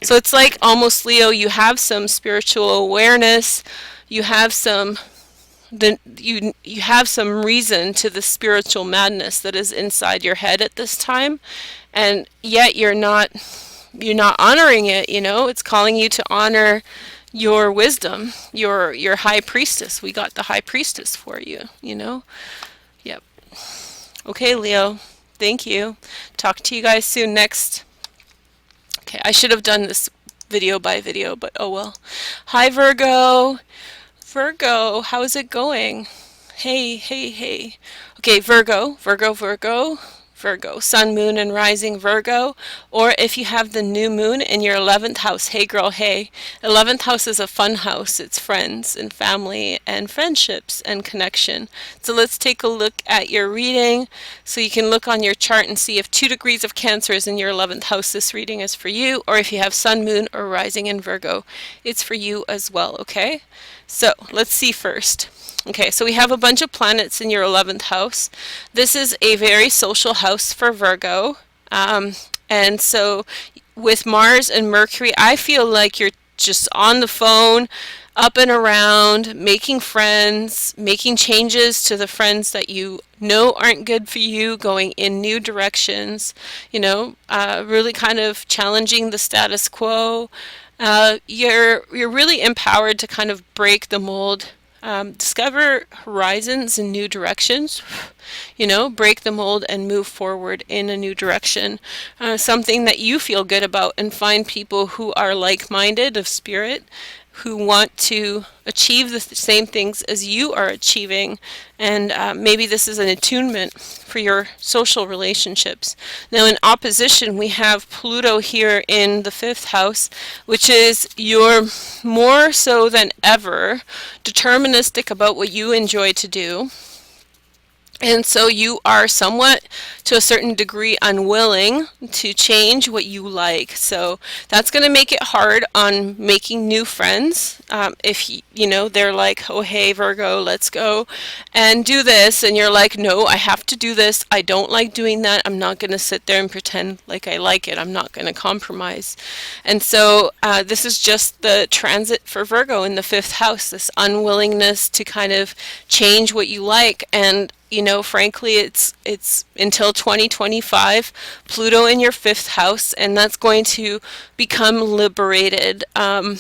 So it's like almost, Leo, you have some spiritual awareness. You have some you have some reason to the spiritual madness that is inside your head at this time, and yet you're not honoring it. It's calling you to honor your wisdom, your high priestess. We got the high priestess for you. Yep. Okay, Leo, thank you. Talk to you guys soon. Next. Okay, I should have done this video by video, but oh well. Hi, Virgo. Virgo, how is it going? Hey, hey, hey. Okay, Virgo, Sun, Moon, and Rising Virgo. Or if you have the new moon in your 11th house, hey girl, hey. 11th house is a fun house. It's friends and family and friendships and connection. So let's take a look at your reading. So you can look on your chart and see if 2 degrees of Cancer is in your 11th house, this reading is for you. Or if you have Sun, Moon, or Rising in Virgo, it's for you as well, okay? So let's see first. Okay, so we have a bunch of planets in your 11th house. This is a very social house for Virgo. And so with Mars and Mercury, I feel like you're just on the phone, up and around, making friends, making changes to the friends that you know aren't good for you, going in new directions, really kind of challenging the status quo. You're really empowered to kind of break the mold, discover horizons and new directions, break the mold and move forward in a new direction, something that you feel good about, and find people who are like-minded of spirit, who want to achieve the same things as you are achieving, and maybe this is an attunement for your social relationships. Now in opposition, we have Pluto here in the 5th house, which is you're more so than ever deterministic about what you enjoy to do. And so you are somewhat, to a certain degree, unwilling to change what you like. So that's going to make it hard on making new friends. If they're like, oh hey Virgo, let's go and do this, and you're like, no, I have to do this. I don't like doing that. I'm not going to sit there and pretend like I like it. I'm not going to compromise. And so this is just the transit for Virgo in the 5th house. This unwillingness to kind of change what you like. And frankly, it's until 2025, Pluto in your 5th house, and that's going to become liberated then.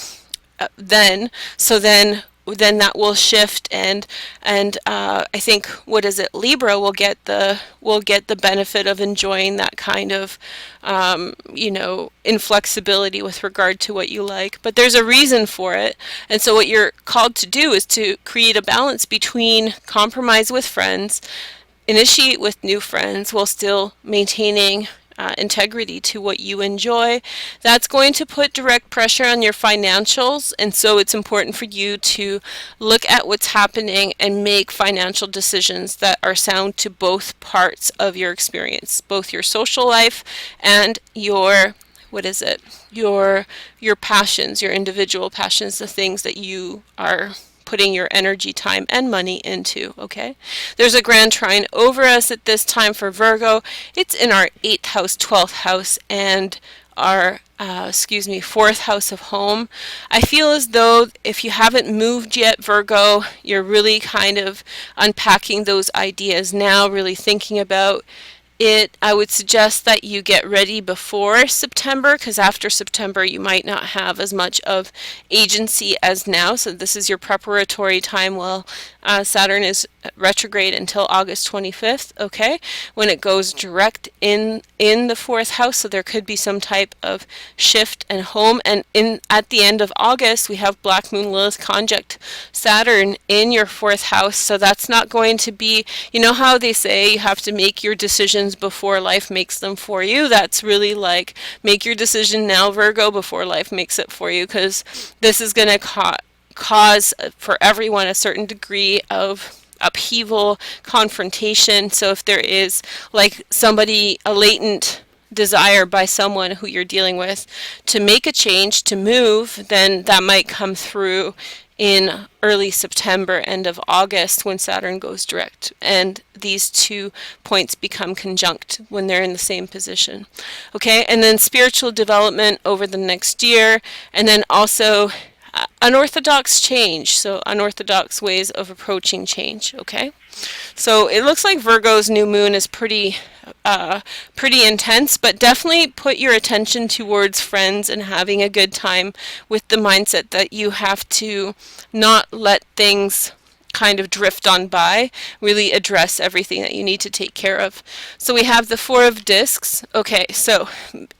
So then then that will shift, and I think, what is it, Libra will get the benefit of enjoying that kind of inflexibility with regard to what you like. But there's a reason for it, and so what you're called to do is to create a balance between compromise with friends, initiate with new friends, while still maintaining integrity to what you enjoy. That's going to put direct pressure on your financials, and so it's important for you to look at what's happening and make financial decisions that are sound to both parts of your experience, both your social life and your your passions, your individual passions, the things that you are putting your energy, time, and money into, okay? There's a grand trine over us at this time for Virgo. It's in our 8th house, 12th house, and our 4th house of home. I feel as though if you haven't moved yet, Virgo, you're really kind of unpacking those ideas now, really thinking about it. I would suggest that you get ready before September, because after September you might not have as much of agency as now. So this is your preparatory time while Saturn is retrograde until August 25th, okay? When it goes direct in the 4th house, so there could be some type of shift and home. And at the end of August, we have Black Moon Lilith conjunct Saturn in your 4th house, so that's not going to be, you know how they say you have to make your decisions before life makes them for you? That's really like, make your decision now, Virgo, before life makes it for you, because this is going to cause for everyone a certain degree of upheaval, confrontation. So if there is like a latent desire by someone who you're dealing with to make a change, to move, then that might come through in early September, end of August, when Saturn goes direct, and these 2 points become conjunct when they're in the same position. Okay, and then spiritual development over the next year, and then also unorthodox change, so unorthodox ways of approaching change, okay? So it looks like Virgo's new moon is pretty intense, but definitely put your attention towards friends and having a good time, with the mindset that you have to not let things kind of drift on by, really address everything that you need to take care of. So we have the 4 of discs. Okay, so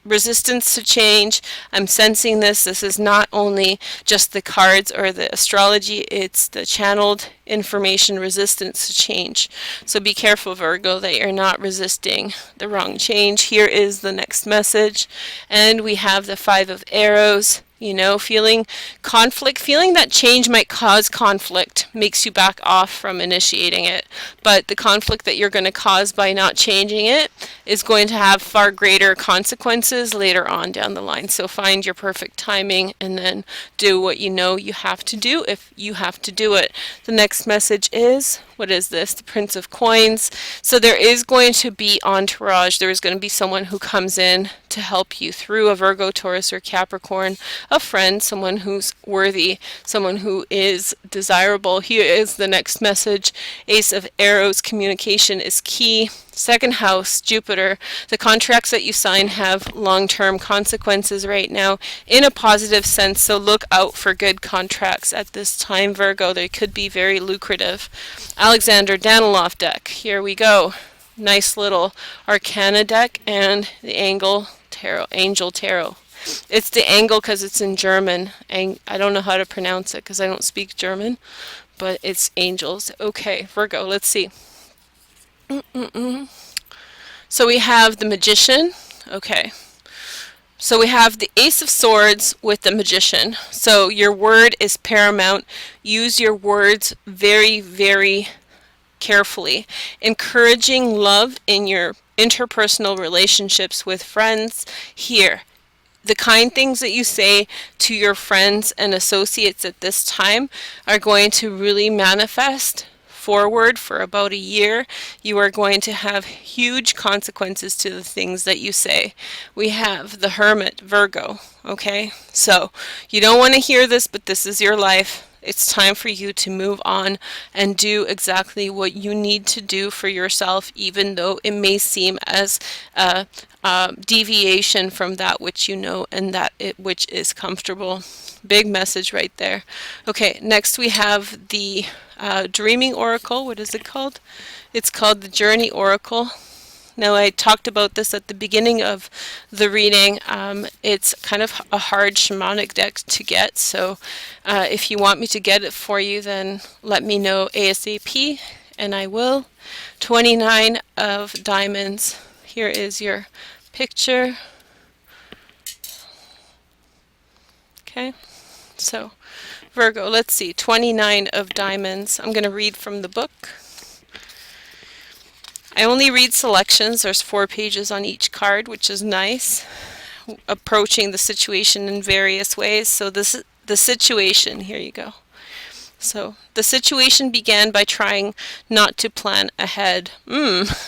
resistance to change. I'm sensing this. This is not only just the cards or the astrology, it's the channeled information, resistance to change. So be careful, Virgo, that you're not resisting the wrong change. Here is the next message, and we have the 5 of arrows. Feeling conflict, feeling that change might cause conflict makes you back off from initiating it. But the conflict that you're going to cause by not changing it is going to have far greater consequences later on down the line. So find your perfect timing and then do what you know you have to do if you have to do it. The next message is, what is this? The Prince of Coins. So there is going to be entourage. There is going to be someone who comes in to help you through, a Virgo, Taurus, or Capricorn, a friend, someone who's worthy, someone who is desirable. Here is the next message. Ace of Arrows, communication is key. 2nd house, Jupiter. The contracts that you sign have long-term consequences right now in a positive sense, so look out for good contracts at this time, Virgo. They could be very lucrative. Alexander Daniloff deck. Here we go. Nice little Arcana deck and the Angel Tarot. It's the angle because it's in German. I don't know how to pronounce it because I don't speak German, but it's angels. Okay, Virgo, let's see. So we have the Magician. Okay. So we have the Ace of Swords with the Magician. So your word is paramount. Use your words very, very carefully. Encouraging love in your interpersonal relationships with friends here. The kind things that you say to your friends and associates at this time are going to really manifest forward for about a year. You are going to have huge consequences to the things that you say. We have the Hermit, Virgo, okay? So you don't want to hear this, but this is your life. It's time for you to move on and do exactly what you need to do for yourself, even though it may seem as a deviation from that which you know and that which is comfortable. Big message right there. Okay, next we have the Dreaming Oracle. What is it called? It's called the Journey Oracle. Now, I talked about this at the beginning of the reading. It's kind of a hard shamanic deck to get, so if you want me to get it for you, then let me know ASAP, and I will. 29 of diamonds. Here is your picture. Okay, so Virgo, let's see, 29 of diamonds. I'm going to read from the book. I only read selections. There's 4 pages on each card, which is nice. Approaching the situation in various ways. So the situation, here you go. So the situation began by trying not to plan ahead.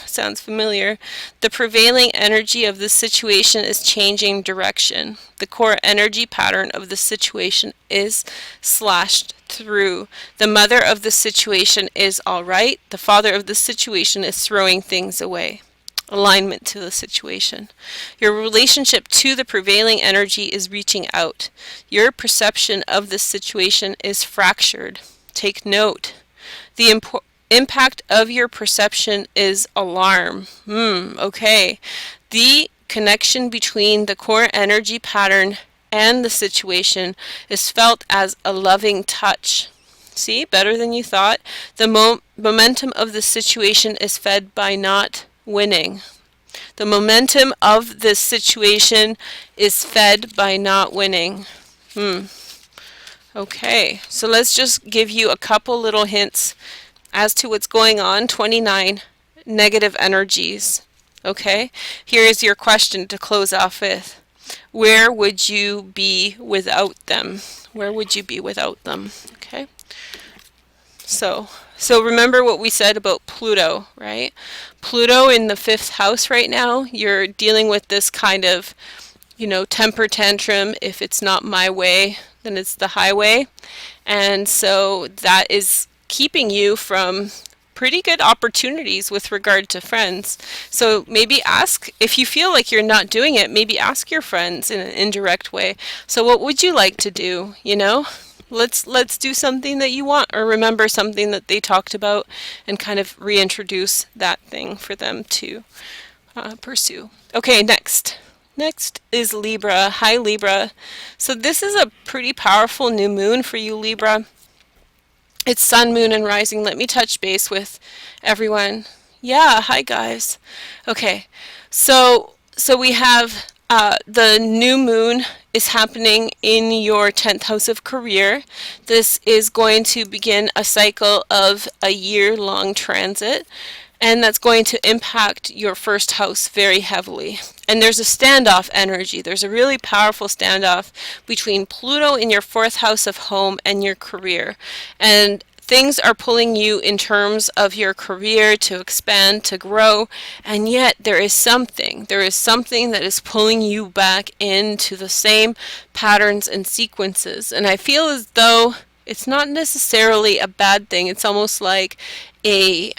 Sounds familiar. The prevailing energy of this situation is changing direction. The core energy pattern of the situation is slashed through. The mother of the situation is all right. The father of the situation is throwing things away. Alignment to the situation. Your relationship to the prevailing energy is reaching out. Your perception of this situation is fractured. Take note. The impact of your perception is alarm. Okay. The connection between the core energy pattern and the situation is felt as a loving touch. See, better than you thought. The momentum of the situation is fed by not winning. The momentum of this situation is fed by not winning. Okay, so let's just give you a couple little hints as to what's going on. 29 negative energies. Okay, here is your question to close off with. Where would you be without them? Where would you be without them? Okay. So remember what we said about Pluto, right? Pluto in the 5th house right now, you're dealing with this kind of, temper tantrum. If it's not my way, then it's the highway. And so that is keeping you from pretty good opportunities with regard to friends. So maybe ask, if you feel like you're not doing it, maybe ask your friends in an indirect way. So what would you like to do, Let's do something that you want, or remember something that they talked about and kind of reintroduce that thing for them to pursue. Okay, next is Libra. Hi, Libra. So this is a pretty powerful new moon for you, Libra. It's sun, moon, and rising. Let me touch base with everyone. Yeah, hi, guys. Okay, so we have the new moon is happening in your 10th house of career. This is going to begin a cycle of a year-long transit, and that's going to impact your 1st house very heavily. And there's a standoff energy. There's a really powerful standoff between Pluto in your 4th house of home and your career. And things are pulling you in terms of your career to expand, to grow, and yet there is something that is pulling you back into the same patterns and sequences. And I feel as though it's not necessarily a bad thing. It's almost like a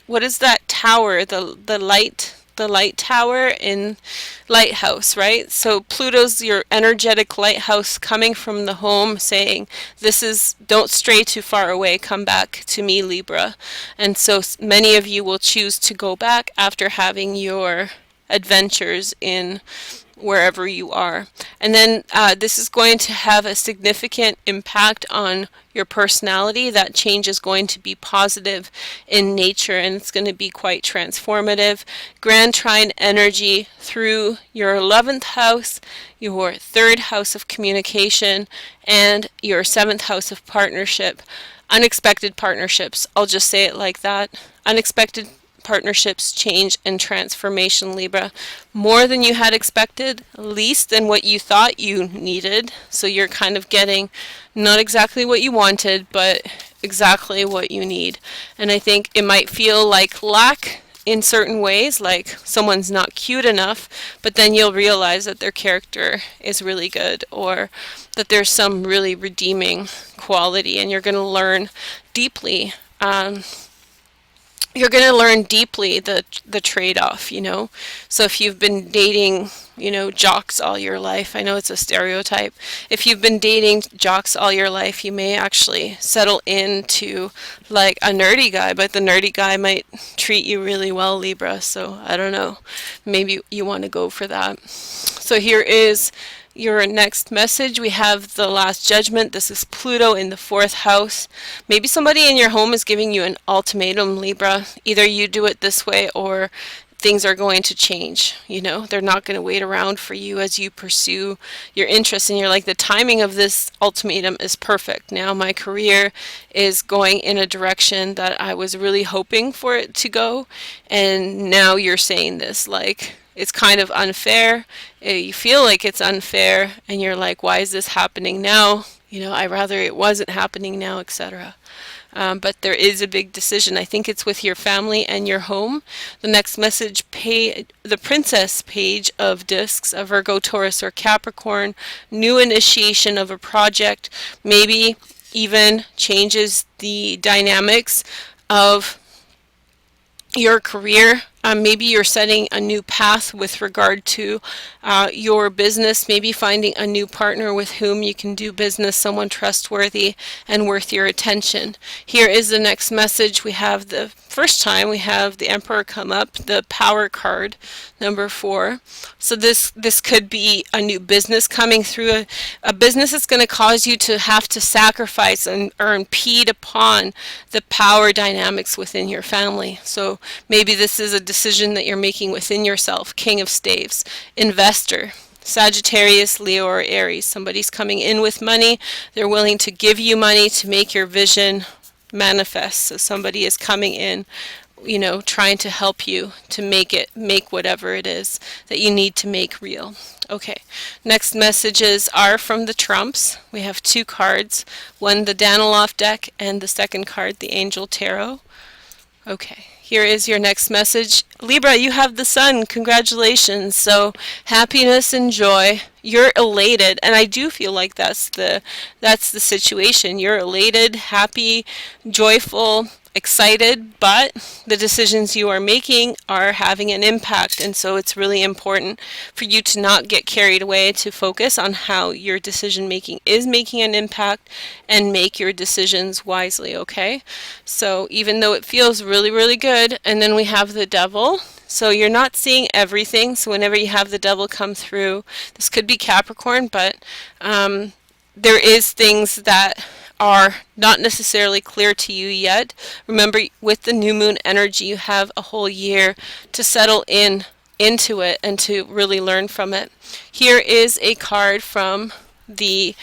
what is that tower, the light tower in Lighthouse, right? So Pluto's your energetic lighthouse coming from the home, saying don't stray too far away, come back to me, Libra. And so many of you will choose to go back after having your adventures in wherever you are. And then this is going to have a significant impact on your personality. That change is going to be positive in nature, and it's going to be quite transformative. Grand trine energy through your 11th house, your 3rd house of communication, and your 7th house of partnership. Unexpected partnerships, I'll just say it like that. Unexpected partnerships, change, and transformation, Libra. More than you had expected, least than what you thought you needed. So you're kind of getting not exactly what you wanted, but exactly what you need. And I think it might feel like lack in certain ways, like someone's not cute enough, but then you'll realize that their character is really good, or that there's some really redeeming quality, and you're going to learn deeply. You're going to learn deeply the trade-off, you know. So if you've been dating, you know, jocks all your life, I know it's a stereotype. If you've been dating jocks all your life, you may actually settle into like a nerdy guy, but the nerdy guy might treat you really well, Libra. So I don't know. Maybe you want to go for that. So here is your next message. We have the Last Judgment. This is Pluto in the 4th house. Maybe somebody in your home is giving you an ultimatum, Libra. Either you do it this way or things are going to change. You know, they're not going to wait around for you as you pursue your interests. And you're like, the timing of this ultimatum is perfect. Now my career is going in a direction that I was really hoping for it to go. And now you're saying this, like, it's kind of unfair. You feel like it's unfair, and you're like, why is this happening now? You know, I rather it wasn't happening now, etc. But there is a big decision. I think it's with your family and your home. The next message, the Princess Page of Discs, a Virgo, Taurus, or Capricorn. New initiation of a project, maybe even changes the dynamics of your career. Maybe you're setting a new path with regard to your business, maybe finding a new partner with whom you can do business, someone trustworthy and worth your attention. Here is the next message. We have the first time we have the Emperor come up, the Power card, number 4. So this could be a new business coming through, a business that's going to cause you to have to sacrifice or impede upon the power dynamics within your family. So maybe this is a decision that you're making within yourself. King of Staves, investor, Sagittarius, Leo, or Aries. Somebody's coming in with money. They're willing to give you money to make your vision manifest. So somebody is coming in, you know, trying to help you to make whatever it is that you need to make real. Okay, next messages are from the Trumps. We have 2 cards, one the Daniloff deck and the second card, the Angel Tarot. Okay, here is your next message. Libra, you have the Sun. Congratulations. So happiness and joy. You're elated, and I do feel like that's the situation. You're elated, happy, joyful, excited, but the decisions you are making are having an impact, and so it's really important for you to not get carried away, to focus on how your decision making is making an impact and make your decisions wisely, okay? So even though it feels really, really good, and then we have the Devil. So you're not seeing everything. So whenever you have the Devil come through, this could be Capricorn, but there is things that are not necessarily clear to you yet. Remember, with the new moon energy, you have a whole year to settle into it and to really learn from it. Here is a card from the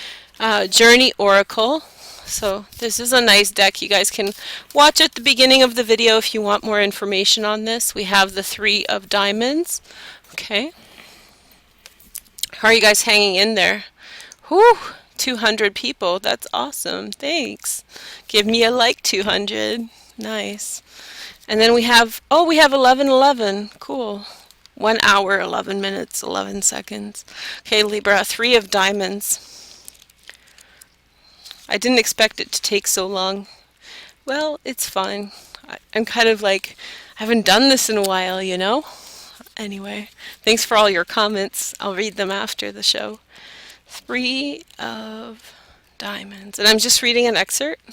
Journey Oracle. So this is a nice deck. You guys can watch at the beginning of the video if you want more information on this. We have the 3 of Diamonds. Okay. How are you guys hanging in there? Whew, 200 people. That's awesome. Thanks. Give me a like, 200. Nice. And then we have 11:11. Cool. 1 hour, 11 minutes, 11 seconds. Okay, Libra, 3 of Diamonds. I didn't expect it to take so long. Well, it's fine. I'm kind of like, I haven't done this in a while, you know? Anyway, thanks for all your comments. I'll read them after the show. 3 of Diamonds. And I'm just reading an excerpt.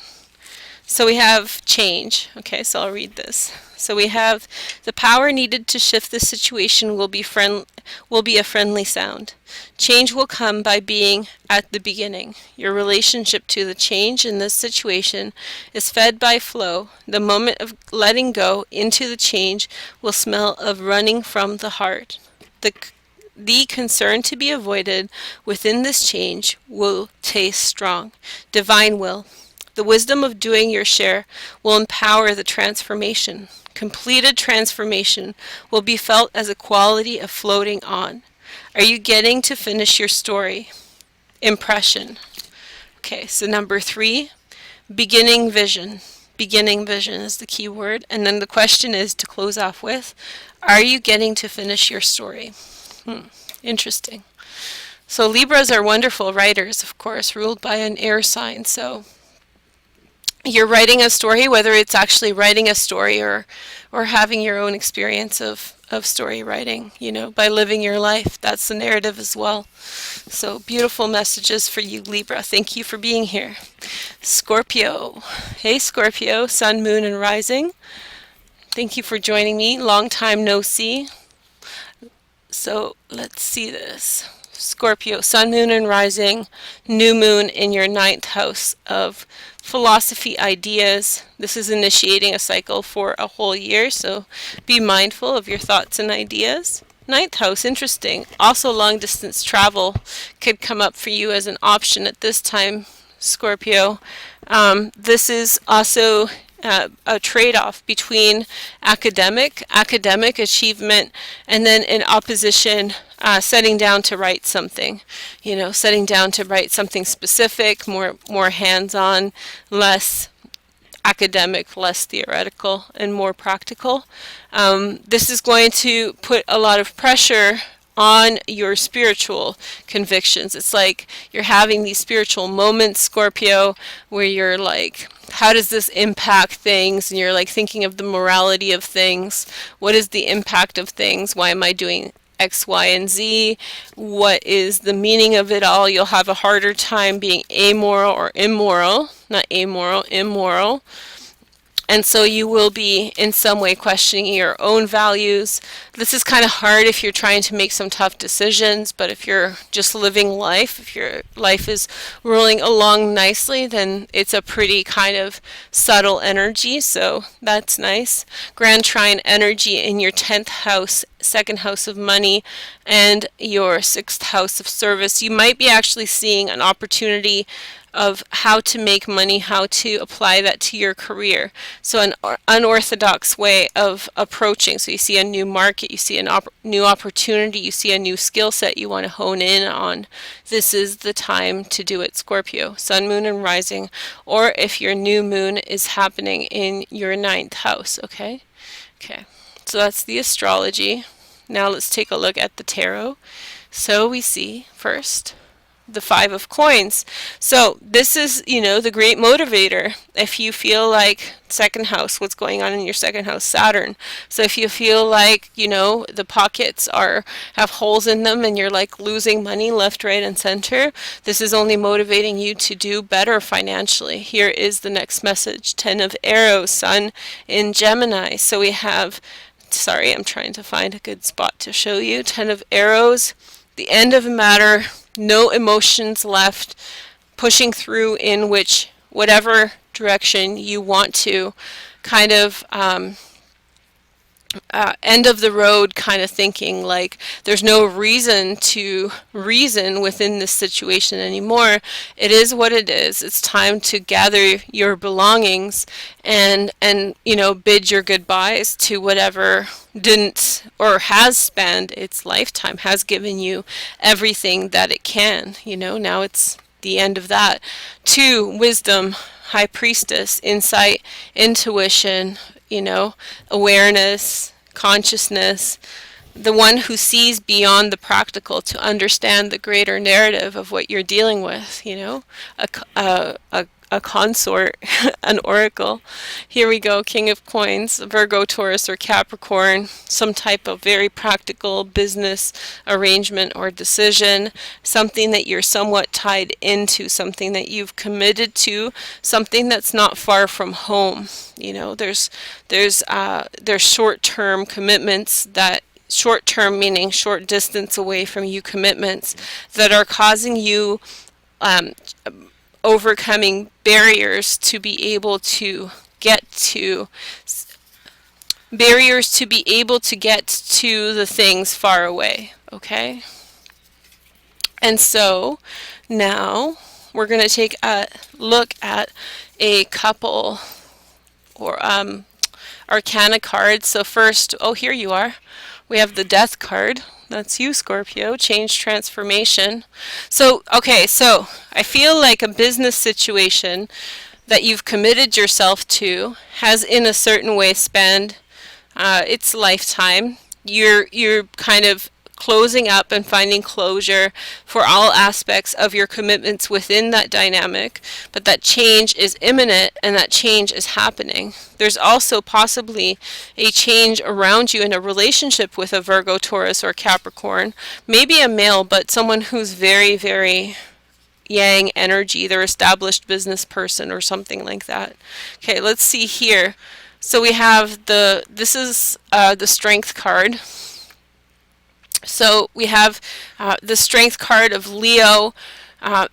So we have change. Okay, so I'll read this. So we have the power needed to shift the situation will be a friendly sound. Change will come by being at the beginning. Your relationship to the change in this situation is fed by flow. The moment of letting go into the change will smell of running from the heart. The concern to be avoided within this change will taste strong. Divine will. The wisdom of doing your share will empower the transformation. Completed transformation will be felt as a quality of floating on. Are you getting to finish your story? Impression. Okay, so number 3, beginning vision. Beginning vision is the key word. And then the question is, to close off with, are you getting to finish your story? Interesting. So Libras are wonderful writers, of course, ruled by an air sign. So you're writing a story, whether it's actually writing a story or having your own experience of story writing, by living your life. That's the narrative as well. So beautiful messages for you, Libra. Thank you for being here. Scorpio. Hey, Scorpio, sun, moon, and rising. Thank you for joining me. Long time no see. So let's see this. Scorpio, sun, moon, and rising, new moon in your 9th house of philosophy, ideas. This is initiating a cycle for a whole year, so be mindful of your thoughts and ideas. 9th house, interesting. Also, long distance travel could come up for you as an option at this time, Scorpio. This is also a trade-off between academic achievement, and then in opposition, setting down to write something, setting down to write something specific, more hands-on, less academic, less theoretical, and more practical. This is going to put a lot of pressure on your spiritual convictions. It's like you're having these spiritual moments, Scorpio, where you're like, how does this impact things? And you're like thinking of the morality of things. What is the impact of things? Why am I doing X, Y, and Z? What is the meaning of it all? You'll have a harder time being amoral or immoral, not amoral, immoral. And so you will be in some way questioning your own values. This is kind of hard if you're trying to make some tough decisions, but if you're just living life, if your life is rolling along nicely, then it's a pretty kind of subtle energy, so that's nice. Grand Trine energy in your 10th house, 2nd house of money, and your 6th house of service. You might be actually seeing an opportunity of how to make money, how to apply that to your career. So an unorthodox way of approaching. So you see a new market, you see a new opportunity, you see a new skill set you want to hone in on. This is the time to do it, Scorpio. Sun, moon, and rising. Or if your new moon is happening in your 9th house, okay? Okay, so that's the astrology. Now let's take a look at the tarot. So we see first the 5 of coins. So this is, the great motivator. If you feel like 2nd house, what's going on in your 2nd house, Saturn. So if you feel like, the pockets have holes in them and you're like losing money left, right, and center, this is only motivating you to do better financially. Here is the next message. 10 of arrows, sun in Gemini. So we have, sorry, I'm trying to find a good spot to show you. 10 of arrows, the end of a matter, no emotions left, pushing through in whatever direction you want to, kind of end of the road kind of thinking, like there's no reason to reason within this situation anymore. It is what it is. It's time to gather your belongings and bid your goodbyes to whatever didn't or has spanned its lifetime, has given you everything that it can. Now it's the end of that. 2, wisdom, high priestess, insight, intuition, awareness, consciousness, the one who sees beyond the practical to understand the greater narrative of what you're dealing with, a consort, an oracle. Here we go, King of Coins, Virgo, Taurus, or Capricorn, some type of very practical business arrangement or decision, something that you're somewhat tied into, something that you've committed to, something that's not far from home. There's short-term commitments that short-term meaning short distance away from you commitments that are causing you overcoming barriers to be able to get to the things far away, okay? And so now we're going to take a look at a couple or arcana cards. So first, here you are. We have the Death card. That's you, Scorpio. Change, transformation. So, okay, so I feel like a business situation that you've committed yourself to has in a certain way spanned its lifetime. You're kind of closing up and finding closure for all aspects of your commitments within that dynamic, but that change is imminent and that change is happening. There's also possibly a change around you in a relationship with a Virgo, Taurus, or Capricorn, maybe a male, but someone who's very, very yang energy, they're established business person or something like that. Okay, let's see here. So we have this is the Strength card. So we have the Strength card of Leo,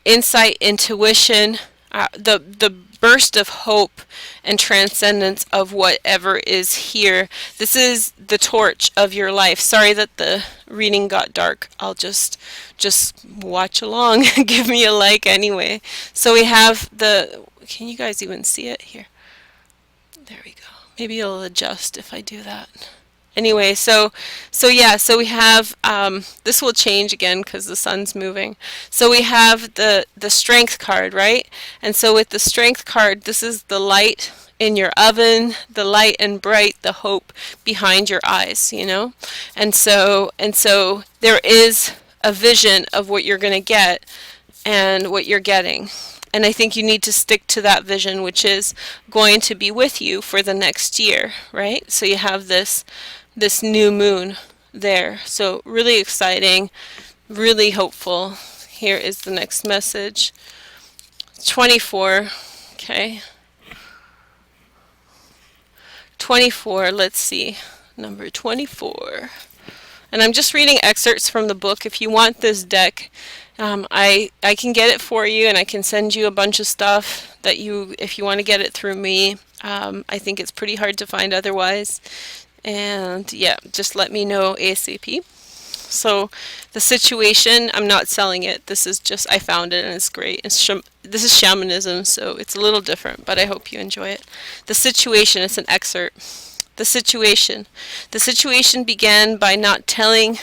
insight, intuition, the burst of hope and transcendence of whatever is here. This is the torch of your life. Sorry that the reading got dark. I'll just watch along. Give me a like anyway. So we have can you guys even see it here? There we go. Maybe it'll adjust if I do that. Anyway, so we have, this will change again because the sun's moving. So we have the Strength card, right? And so with the Strength card, this is the light in your oven, the light and bright, the hope behind your eyes, you know? And so there is a vision of what you're going to get and what you're getting. And I think you need to stick to that vision, which is going to be with you for the next year, right? So you have this new moon there. So really exciting, really hopeful. Here is the next message. 24, okay. 24, let's see. Number 24. And I'm just reading excerpts from the book. If you want this deck, I can get it for you, and I can send you a bunch of stuff that if you want to get it through me. I think it's pretty hard to find otherwise. And yeah, just let me know ASAP. So the situation, I'm not selling it. This is just, I found it and it's great. This is shamanism, so it's a little different, but I hope you enjoy it. The situation, it's an excerpt. The situation began by not telling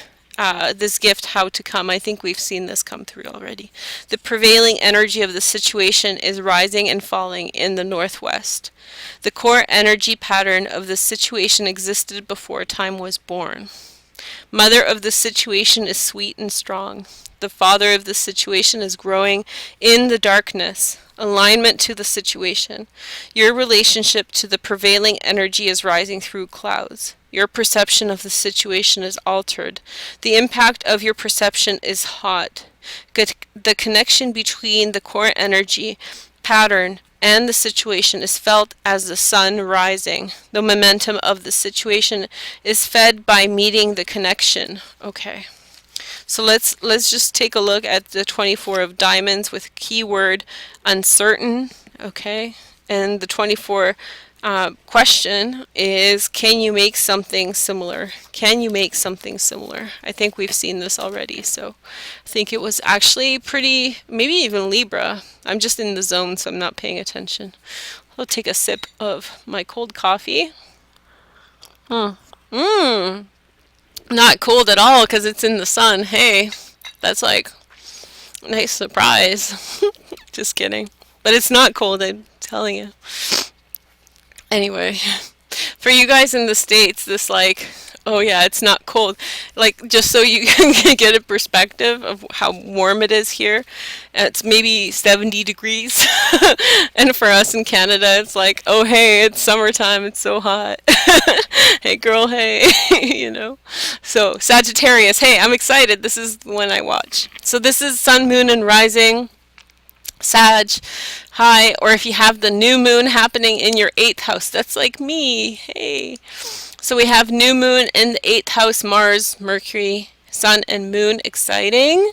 this gift how to come. I think we've seen this come through already. The prevailing energy of the situation is rising and falling in the northwest. The core energy pattern of the situation existed before time was born. Mother of the situation is sweet and strong. The father of the situation is growing in the darkness. Alignment to the situation. Your relationship to the prevailing energy is rising through clouds. Your perception of the situation is altered. The impact of your perception is hot. The connection between the core energy pattern and the situation is felt as the sun rising. The momentum of the situation is fed by meeting the connection. Okay. So let's just take a look at the 24 of diamonds with keyword uncertain. Okay. And the 24 question is, can you make something similar? Can you make something similar? I think we've seen this already, so I think it was actually pretty, maybe even Libra. I'm just in the zone, so I'm not paying attention. I'll take a sip of my cold coffee. Not cold at all because it's in the sun. Hey, that's like a nice surprise. Just kidding. But it's not cold, I'm telling you. Anyway, for you guys in the States, this like, oh yeah, it's not cold. Like, just so you can get a perspective of how warm it is here, it's maybe 70 degrees. And for us in Canada, it's like, oh hey, it's summertime, it's so hot. Hey girl, hey, you know. So, Sagittarius, hey, I'm excited. This is the one I watch. So this is Sun, Moon, and Rising. Sag, hi, or if you have the new moon happening in your 8th house, that's like me, hey. So we have new moon in the 8th house, Mars, Mercury, Sun, and Moon, exciting.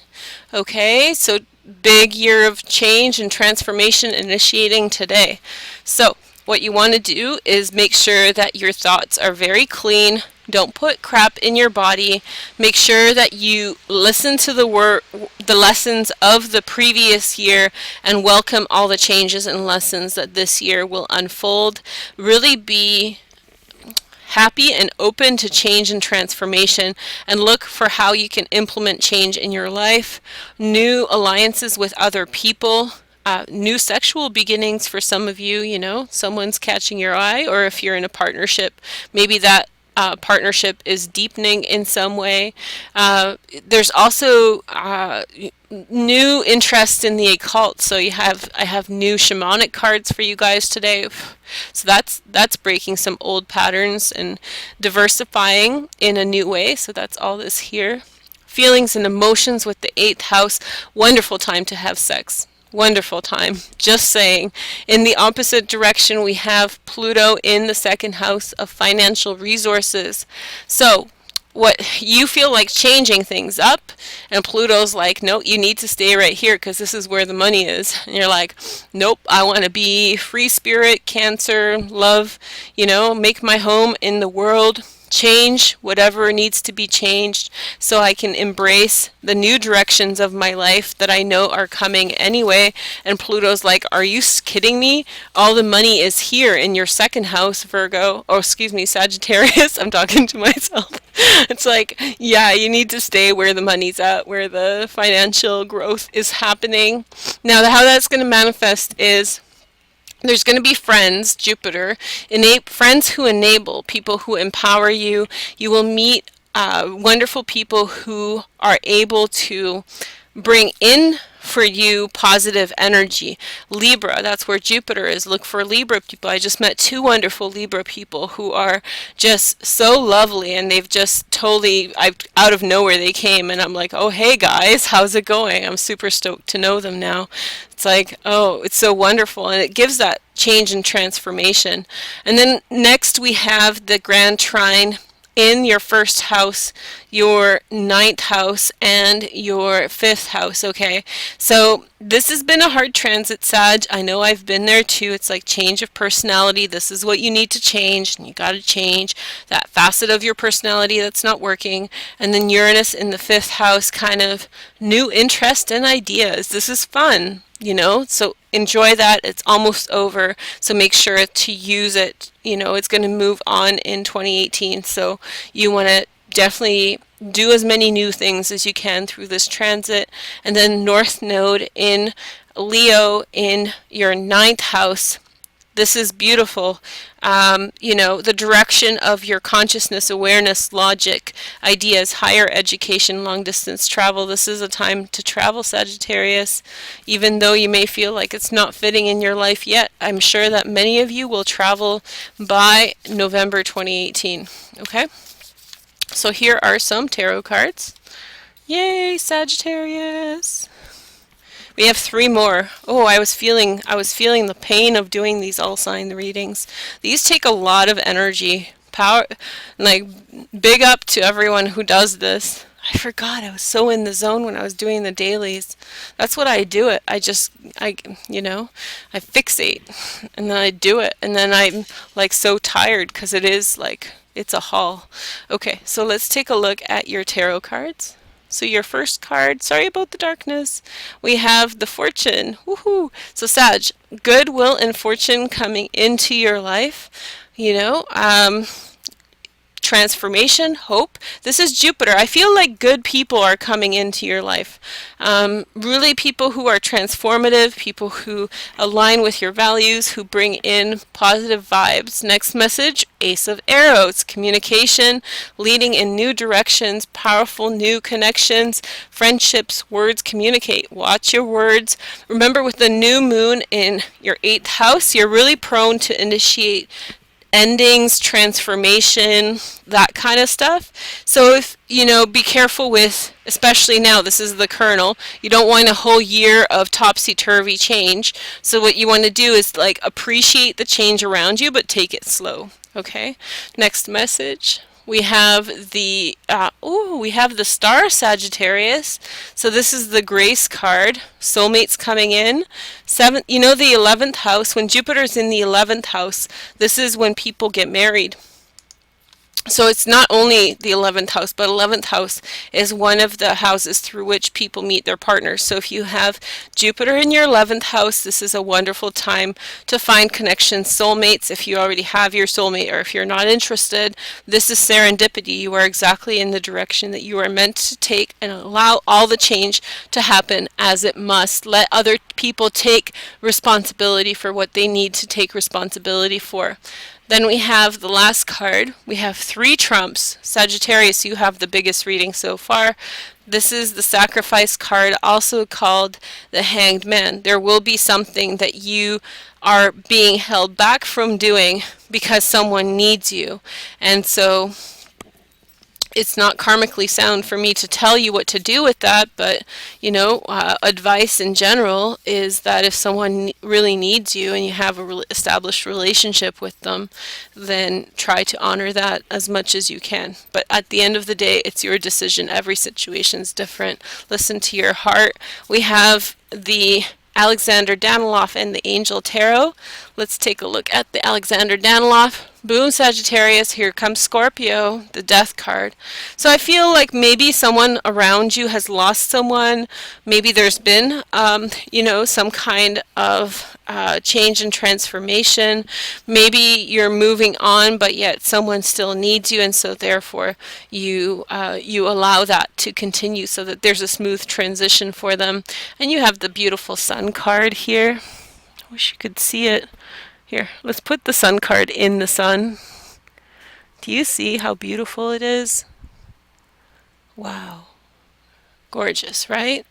Okay, so big year of change and transformation initiating today. So what you want to do is make sure that your thoughts are very clean. Don't put crap in your body. Make sure that you listen to the lessons of the previous year and welcome all the changes and lessons that this year will unfold. Really be happy and open to change and transformation, and look for how you can implement change in your life. New alliances with other people. new sexual beginnings for some of you, you know, someone's catching your eye, or if you're in a partnership, maybe that partnership is deepening in some way. There's also new interest in the occult. So I have new shamanic cards for you guys today. So that's breaking some old patterns and diversifying in a new way. So that's all this here. Feelings and emotions with the 8th house. Wonderful time to have sex. Wonderful time. Just saying. In the opposite direction, we have Pluto in the 2nd house of financial resources. So what you feel like changing things up, and Pluto's like, no, you need to stay right here because this is where the money is. And you're like, nope, I want to be free spirit, Cancer, love, you know, make my home in the world, change whatever needs to be changed so I can embrace the new directions of my life that I know are coming anyway. And Pluto's like, are you kidding me? All the money is here in your 2nd house, Virgo. Oh, excuse me, Sagittarius. I'm talking to myself. It's like, yeah, you need to stay where the money's at, where the financial growth is happening. Now, how that's going to manifest is there's going to be friends, Jupiter, friends who enable, people who empower you. You will meet wonderful people who are able to bring in for you positive energy. Libra, that's where Jupiter is. Look for Libra people. I just met 2 wonderful Libra people who are just so lovely, and they've just totally, out of nowhere they came, and I'm like, oh, hey guys, how's it going? I'm super stoked to know them now. It's like, oh, it's so wonderful, and it gives that change and transformation. And then next we have the Grand Trine in your 1st house, your 9th house, and your 5th house, okay? So this has been a hard transit, Sag. I know I've been there too. It's like change of personality. This is what you need to change, and you got to change that facet of your personality that's not working. And then Uranus in the 5th house, kind of new interest and ideas. This is fun, you know? So enjoy that. It's almost over, so make sure to use it. You know, it's going to move on in 2018, so you want to definitely do as many new things as you can through this transit. And then North Node in Leo in your 9th house. This is beautiful. You know, the direction of your consciousness, awareness, logic, ideas, higher education, long distance travel. This is a time to travel, Sagittarius. Even though you may feel like it's not fitting in your life yet, I'm sure that many of you will travel by November 2018. Okay? So here are some tarot cards. Yay, Sagittarius! We have 3 more. Oh, I was feeling the pain of doing these all sign readings. These take a lot of energy. Power, like, big up to everyone who does this. I forgot I was so in the zone when I was doing the dailies. That's what I do it. You know, I fixate and then I do it, and then I'm like so tired because it is like it's a haul. Okay, so let's take a look at your tarot cards. So your first card, sorry about the darkness, we have the Fortune. Woohoo! So Sag, goodwill and fortune coming into your life. You know, transformation, hope. This is Jupiter. I feel like good people are coming into your life. Really people who are transformative, people who align with your values, who bring in positive vibes. Next message, Ace of Arrows. Communication, leading in new directions, powerful new connections, friendships, words communicate. Watch your words. Remember, with the new moon in your 8th house, you're really prone to initiate endings, transformation, that kind of stuff. So if, you know, be careful with, especially now, this is the kernel, you don't want a whole year of topsy-turvy change. So what you want to do is like appreciate the change around you, but take it slow. Okay, next message. We have the star, Sagittarius. So this is the grace card. Soulmates coming in. You know, the 11th house, when Jupiter's in the 11th house, this is when people get married. So it's not only the 11th house, but 11th house is one of the houses through which people meet their partners. So if you have Jupiter in your 11th house, this is a wonderful time to find connections, soulmates. If you already have your soulmate, or if you're not interested, this is serendipity. You are exactly in the direction that you are meant to take, and allow all the change to happen as it must. Let other people take responsibility for what they need to take responsibility for. Then we have the last card. We have 3 trumps. Sagittarius, you have the biggest reading so far. This is the sacrifice card, also called the Hanged Man. There will be something that you are being held back from doing because someone needs you. And so it's not karmically sound for me to tell you what to do with that, but advice in general is that if someone really needs you and you have a established relationship with them, then try to honor that as much as you can. But at the end of the day, it's your decision. Every situation is different. Listen to your heart. We have the Alexander Daniloff and the Angel Tarot. Let's take a look at the Alexander Daniloff. Boom, Sagittarius, here comes Scorpio, the Death card. So I feel like maybe someone around you has lost someone. Maybe there's been, some kind of change and transformation. Maybe you're moving on, but yet someone still needs you, and so therefore you allow that to continue so that there's a smooth transition for them. And you have the beautiful Sun card here. I wish you could see it. Here, let's put the Sun card in the sun. Do you see how beautiful it is? Wow. Gorgeous, right?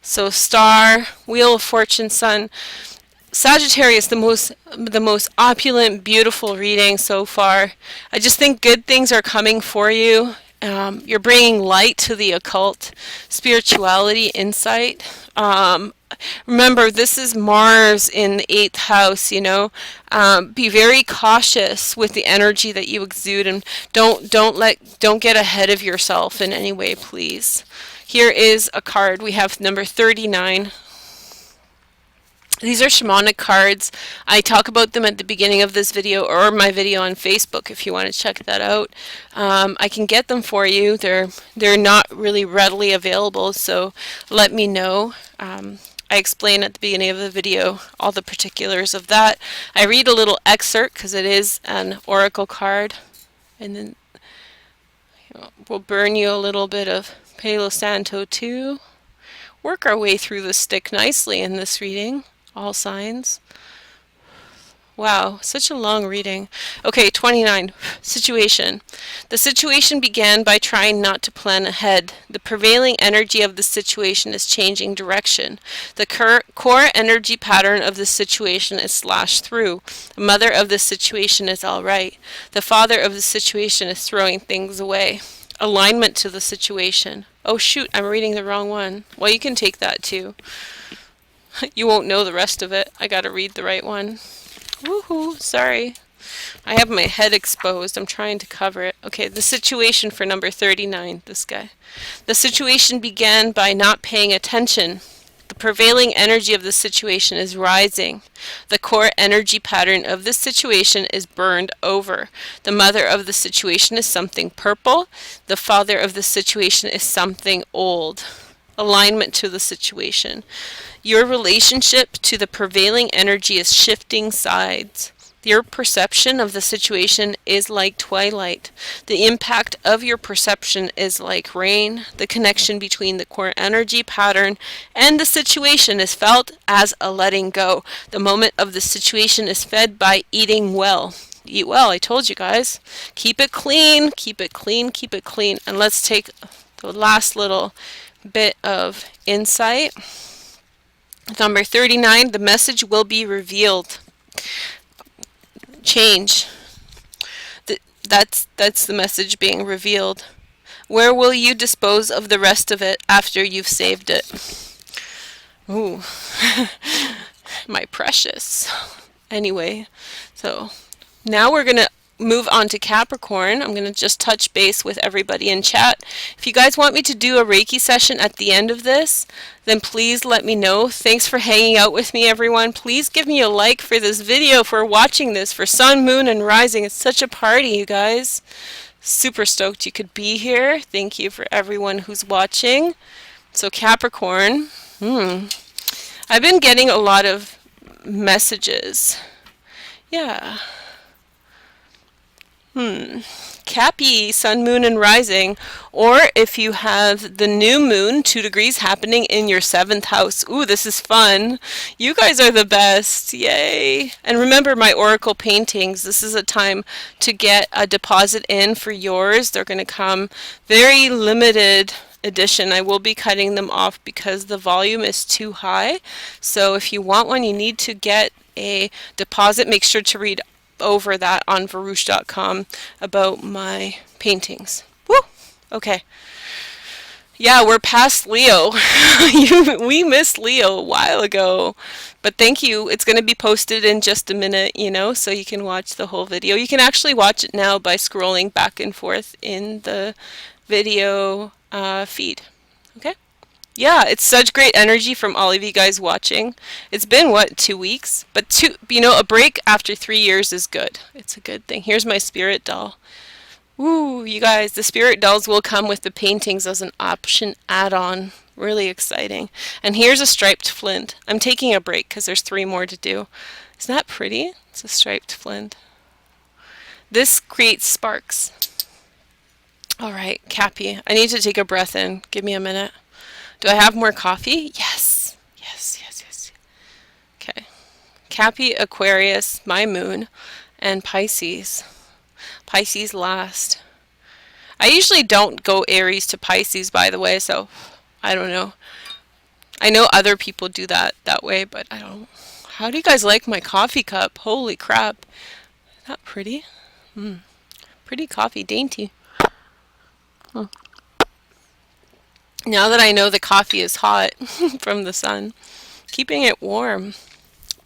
So Star, Wheel of Fortune, Sun. Sagittarius, the most opulent, beautiful reading so far. I just think good things are coming for you. You're bringing light to the occult, spirituality, insight. Remember, this is Mars in the 8th house, be very cautious with the energy that you exude, and don't get ahead of yourself in any way, please. Here is a card. We have number 39. These are shamanic cards. I talk about them at the beginning of this video, or my video on Facebook if you want to check that out. I can get them for you. They're not really readily available, so let me know. I explain at the beginning of the video all the particulars of that. I read a little excerpt because it is an oracle card, and then we'll burn you a little bit of Palo Santo too. Work our way through the stick nicely in this reading. All signs. Wow, such a long reading. Okay, 29. Situation. The situation began by trying not to plan ahead. The prevailing energy of the situation is changing direction. The core energy pattern of the situation is slashed through. The mother of the situation is all right. The father of the situation is throwing things away. Alignment to the situation. Oh shoot, I'm reading the wrong one. Well, you can take that too. You won't know the rest of it. I gotta read the right one. Woohoo, sorry. I have my head exposed. I'm trying to cover it. Okay, the situation for number 39, this guy. The situation began by not paying attention. The prevailing energy of the situation is rising. The core energy pattern of this situation is burned over. The mother of the situation is something purple. The father of the situation is something old. Alignment to the situation. Your relationship to the prevailing energy is shifting sides. Your perception of the situation is like twilight. The impact of your perception is like rain. The connection between the core energy pattern and the situation is felt as a letting go. The moment of the situation is fed by eating well. Eat well, I told you guys. Keep it clean, keep it clean, keep it clean. And let's take the last little bit of insight. Number 39, the message will be revealed. Change. That's the message being revealed. Where will you dispose of the rest of it after you've saved it? Ooh, my precious. Anyway, so now we're going to move on to Capricorn. I'm going to just touch base with everybody in chat. If you guys want me to do a Reiki session at the end of this, then please let me know. Thanks for hanging out with me, everyone. Please give me a like for this video, for watching this, for sun, moon, and rising. It's such a party, you guys. Super stoked you could be here. Thank you for everyone who's watching. So Capricorn, I've been getting a lot of messages. Yeah. Cappy, sun, moon, and rising. Or if you have the new moon, 2 degrees, happening in your 7th house. Ooh, this is fun. You guys are the best. Yay. And remember my oracle paintings. This is a time to get a deposit in for yours. They're going to come very limited edition. I will be cutting them off because the volume is too high. So if you want one, you need to get a deposit. Make sure to read over that on Veroosh.com about my paintings. Woo! Okay. Yeah, we're past Leo. We missed Leo a while ago. But thank you. It's going to be posted in just a minute, you know, so you can watch the whole video. You can actually watch it now by scrolling back and forth in the video feed. Okay? Yeah, it's such great energy from all of you guys watching. It's been, what, 2 weeks? But a break after 3 years is good. It's a good thing. Here's my spirit doll. Ooh, you guys, the spirit dolls will come with the paintings as an option add-on. Really exciting. And here's a striped flint. I'm taking a break because there's 3 more to do. Isn't that pretty? It's a striped flint. This creates sparks. All right, Cappy, I need to take a breath in. Give me a minute. Do I have more coffee? Yes. Yes. Okay. Cappy, Aquarius, my moon, and Pisces. Pisces last. I usually don't go Aries to Pisces, by the way, so I don't know. I know other people do that way, but I don't. How do you guys like my coffee cup? Holy crap. Isn't that pretty? Pretty coffee, dainty. Huh. Now that I know the coffee is hot from the sun, keeping it warm.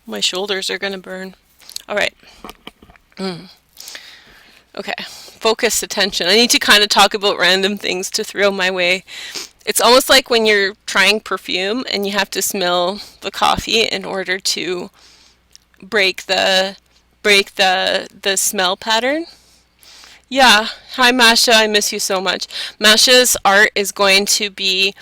My shoulders are going to burn. All right. Okay. Focus attention. I need to kind of talk about random things to throw my way. It's almost like when you're trying perfume and you have to smell the coffee in order to break the smell pattern. Yeah. Hi, Masha. I miss you so much. Masha's art is going to be,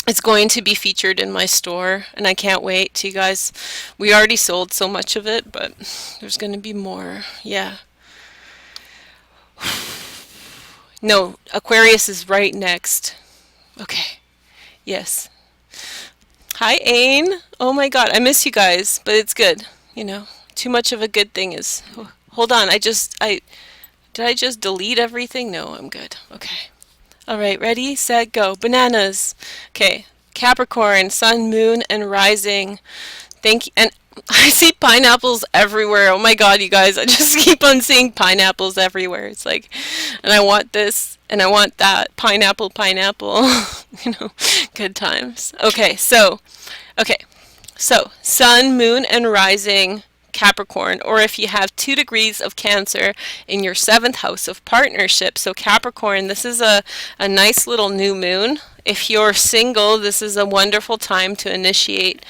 it's going to be featured in my store, and I can't wait to you guys. We already sold so much of it, but there's going to be more. Yeah. No, Aquarius is right next. Okay. Yes. Hi, Ain. Oh my God, I miss you guys, but it's good. You know, too much of a good thing is. Hold on, did I just delete everything? No, I'm good. Okay. All right, ready, set, go. Bananas. Okay. Capricorn, sun, moon, and rising. Thank you. And I see pineapples everywhere. Oh my God, you guys, I just keep on seeing pineapples everywhere. It's like, and I want this, and I want that. Pineapple. You know, good times. Okay, so, sun, moon, and rising. Capricorn, or if you have 2 degrees of Cancer in your 7th house of partnership. So Capricorn, this is a nice little new moon. If you're single, this is a wonderful time to initiate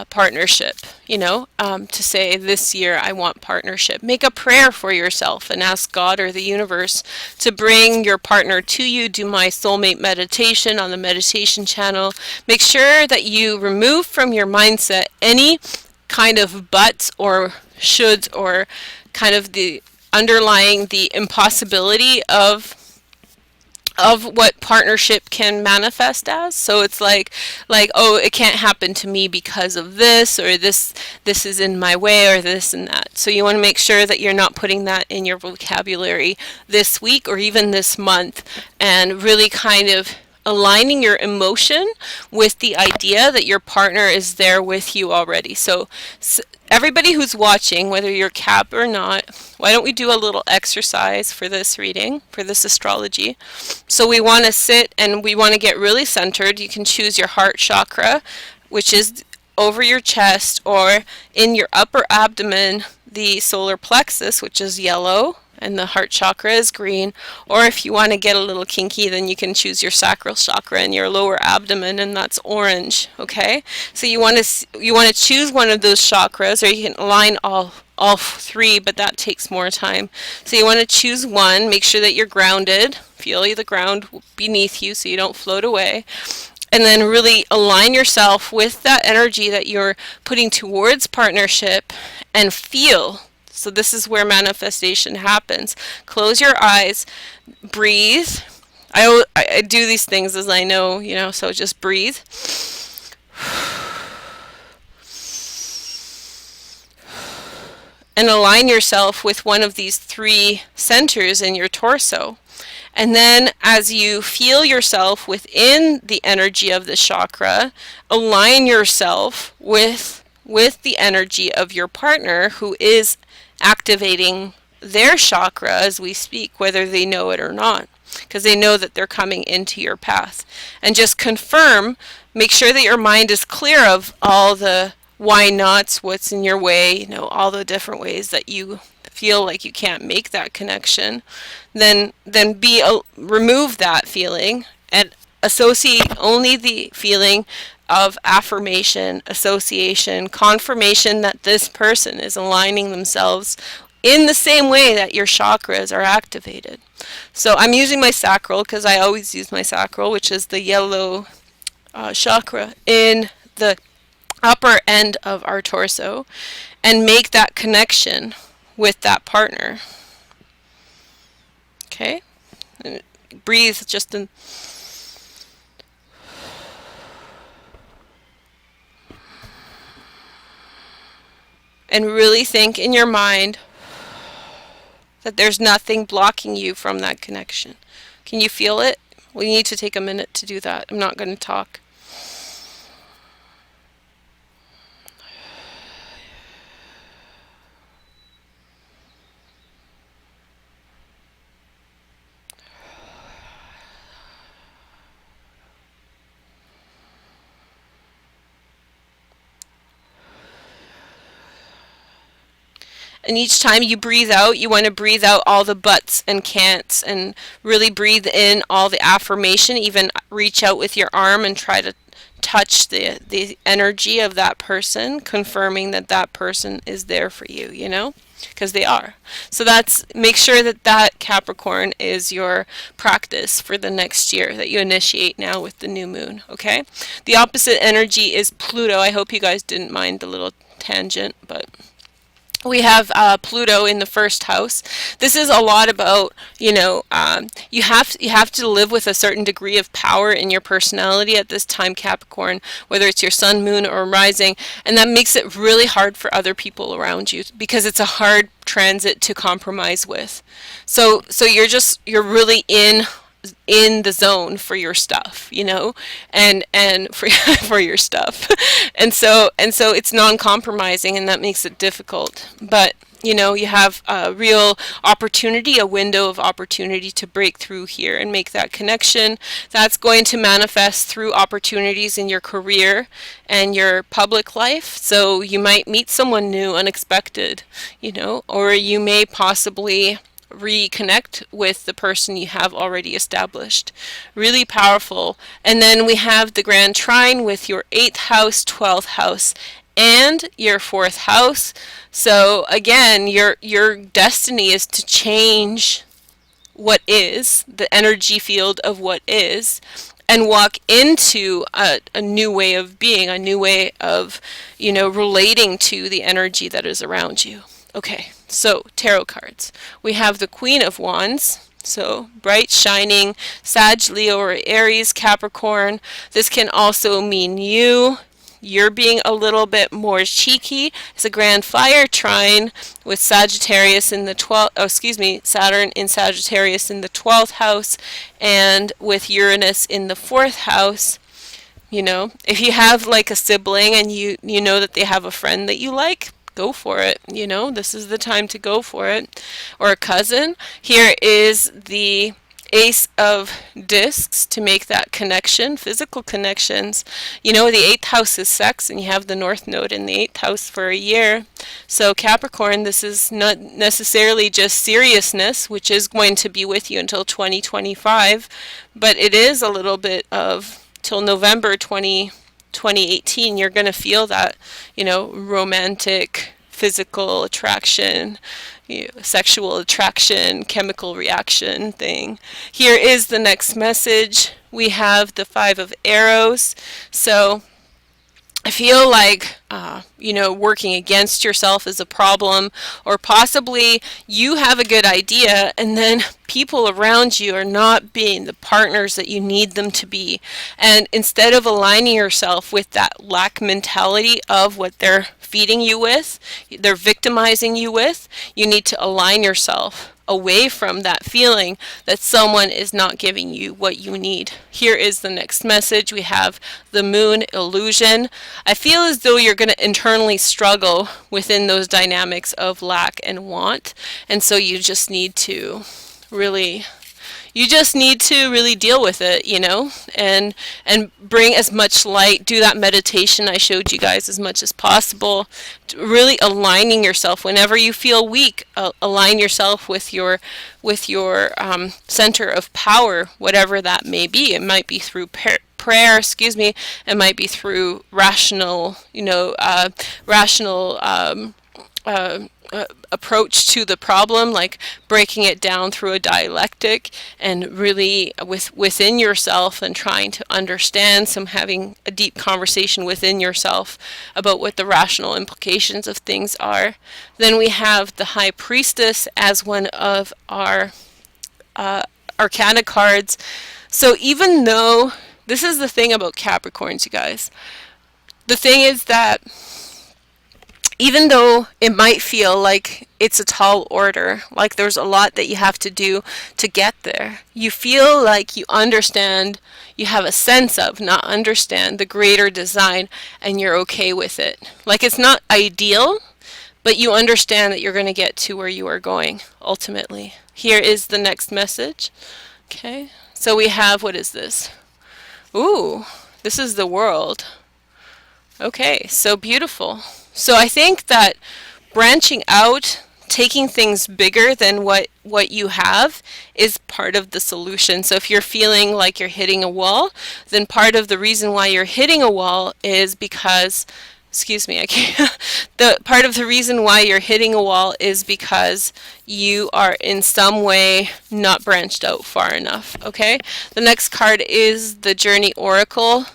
partnership, you know, to say this year I want partnership. Make a prayer for yourself and ask God or the universe to bring your partner to you. Do my soulmate meditation on the meditation channel. Make sure that you remove from your mindset any kind of buts or shoulds or kind of the underlying the impossibility of what partnership can manifest as. So it's like oh, it can't happen to me because of this, or this is in my way, or this and that. So you want to make sure that you're not putting that in your vocabulary this week or even this month, and really kind of aligning your emotion with the idea that your partner is there with you already. So everybody who's watching, whether you're Cap or not, why don't we do a little exercise for this reading, for this astrology? So we want to sit and we want to get really centered. You can choose your heart chakra, which is over your chest, or in your upper abdomen, the solar plexus, which is yellow, and the heart chakra is green. Or if you want to get a little kinky, then you can choose your sacral chakra in your lower abdomen, and that's orange. Okay, so you want to choose one of those chakras, or you can align all all three, but that takes more time. So you want to choose one, make sure that you're grounded, feel the ground beneath you so you don't float away, and then really align yourself with that energy that you're putting towards partnership and feel. So this is where manifestation happens. Close your eyes, breathe. I do these things as I know, so just breathe. And align yourself with one of these three centers in your torso. And then as you feel yourself within the energy of the chakra, align yourself with the energy of your partner who is activating their chakra as we speak, whether they know it or not, because they know that they're coming into your path. And just confirm, make sure that your mind is clear of all the why nots, what's in your way, all the different ways that you feel like you can't make that connection. Then remove that feeling and associate only the feeling of affirmation, association, confirmation that this person is aligning themselves in the same way that your chakras are activated. So I'm using my sacral because I always use my sacral, which is the yellow chakra in the upper end of our torso, and make that connection with that partner. Okay? And breathe just in. And really think in your mind that there's nothing blocking you from that connection. Can you feel it? We need to take a minute to do that. I'm not going to talk. And each time you breathe out, you want to breathe out all the buts and can'ts, and really breathe in all the affirmation. Even reach out with your arm and try to touch the energy of that person, confirming that that person is there for you, because they are. So make sure that Capricorn is your practice for the next year that you initiate now with the new moon, okay? The opposite energy is Pluto. I hope you guys didn't mind the little tangent, but we have Pluto in the first house. This is a lot about, you have to live with a certain degree of power in your personality at this time, Capricorn, whether it's your sun, moon, or rising, and that makes it really hard for other people around you because it's a hard transit to compromise with. So you're really in the zone for your stuff, and for your stuff. and so it's non-compromising, and that makes it difficult. But you have a real opportunity, a window of opportunity to break through here and make that connection. That's going to manifest through opportunities in your career and your public life. So you might meet someone new, unexpected, or you may possibly reconnect with the person you have already established. Really powerful. And then we have the grand trine with your 8th house, 12th house, and your 4th house. So again, your destiny is to change what is, the energy field of what is, and walk into a new way of being, a new way of, relating to the energy that is around you. Okay, so tarot cards. We have the Queen of Wands. So bright, shining, Sag, Leo, or Aries, Capricorn. This can also mean you're being a little bit more cheeky. It's a grand fire trine with Sagittarius in the Saturn in Sagittarius in the 12th house, and with Uranus in the 4th house. If you have like a sibling and you know that they have a friend that you like, go for it. This is the time to go for it. Or a cousin. Here is the Ace of Discs to make that connection, physical connections. The 8th house is sex, and you have the North Node in the 8th house for a year. So Capricorn, this is not necessarily just seriousness, which is going to be with you until 2025, but it is a little bit of till November 2018, you're going to feel that, romantic physical attraction, sexual attraction, chemical reaction thing. Here is the next message. We have the 5 of arrows. So I feel like, working against yourself is a problem, or possibly you have a good idea and then people around you are not being the partners that you need them to be. And instead of aligning yourself with that lack mentality of what they're feeding you with, they're victimizing you with, you need to align yourself away from that feeling that someone is not giving you what you need. Here is the next message. We have the moon illusion. I feel as though you're going to internally struggle within those dynamics of lack and want, and so you just need to really deal with it, and bring as much light. Do that meditation I showed you guys as much as possible. Really aligning yourself whenever you feel weak. Align yourself with your center of power, whatever that may be. It might be through prayer, it might be through rational approach to the problem, like breaking it down through a dialectic and really within yourself and trying to understand, having a deep conversation within yourself about what the rational implications of things are. Then we have the High Priestess as one of our Arcana cards. So even though, this is the thing about Capricorns, you guys, the thing is that even though it might feel like it's a tall order, like there's a lot that you have to do to get there, you feel like you understand, you have a sense of, not understand, the greater design, and you're okay with it. Like it's not ideal, but you understand that you're going to get to where you are going, ultimately. Here is the next message. Okay, so we have, what is this? Ooh, this is the World. Okay, so beautiful. So I think that branching out, taking things bigger than what you have is part of the solution. So if you're feeling like you're hitting a wall, then part of the reason why you're hitting a wall is because, part of the reason why you're hitting a wall is because you are in some way not branched out far enough, okay? The next card is the Journey Oracle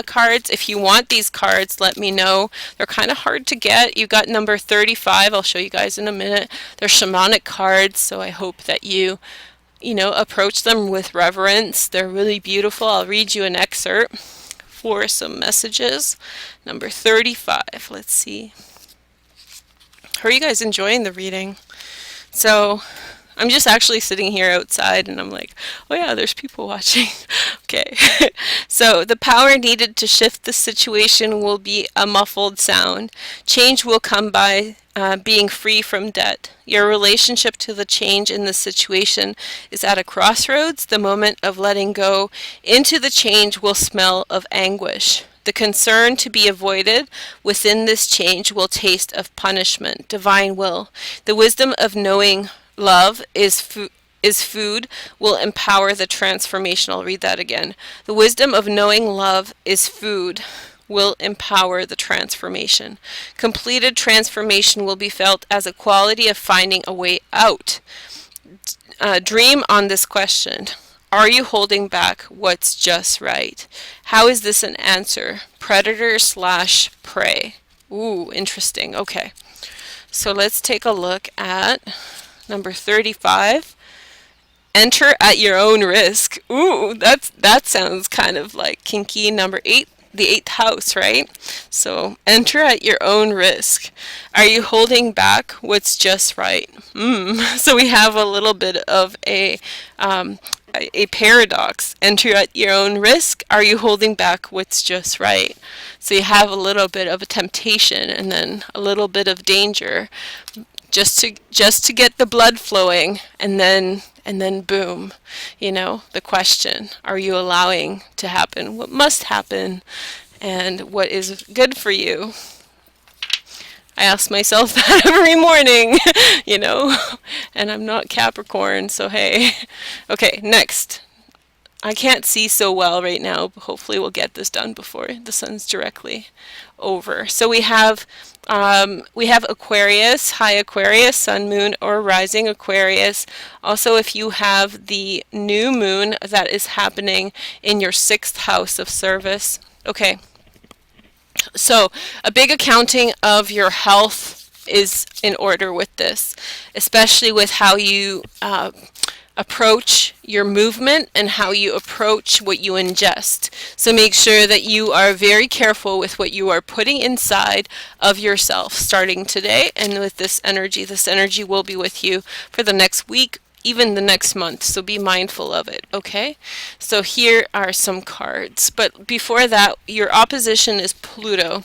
cards. If you want these cards, let me know. They're kind of hard to get. You got number 35. I'll show you guys in a minute. They're shamanic cards, so I hope that you approach them with reverence. They're really beautiful. I'll read you an excerpt for some messages. Number 35. Let's see. How are you guys enjoying the reading? So I'm just actually sitting here outside and I'm like, oh yeah, there's people watching. Okay. So the power needed to shift the situation will be a muffled sound. Change will come by being free from debt. Your relationship to the change in the situation is at a crossroads. The moment of letting go into the change will smell of anguish. The concern to be avoided within this change will taste of punishment, divine will. The wisdom of knowing love is food will empower the transformation. I'll read that again. The wisdom of knowing love is food will empower the transformation. Completed transformation will be felt as a quality of finding a way out. Dream on this question. Are you holding back what's just right? How is this an answer? Predator/prey. Ooh, interesting. Okay. So let's take a look at number 35. Enter at your own risk. Ooh, that sounds kind of like kinky. Number 8, the 8th house, right? So enter at your own risk. Are you holding back what's just right? So we have a little bit of a paradox. Enter at your own risk. Are you holding back what's just right? So you have a little bit of a temptation and then a little bit of danger, just to get the blood flowing, and then boom, the question, are you allowing to happen what must happen and what is good for you? I ask myself that every morning, and I'm not Capricorn, so hey. Okay, next. I can't see so well right now, but hopefully we'll get this done before the sun's directly over. So we have Aquarius, high Aquarius, sun, moon, or rising Aquarius. Also, if you have the new moon that is happening in your 6th house of service. Okay, so a big accounting of your health is in order with this, especially with how you approach your movement and how you approach what you ingest. So make sure that you are very careful with what you are putting inside of yourself starting today. And with this energy will be with you for the next week, even the next month. So be mindful of it, okay? So here are some cards. But before that, your opposition is Pluto.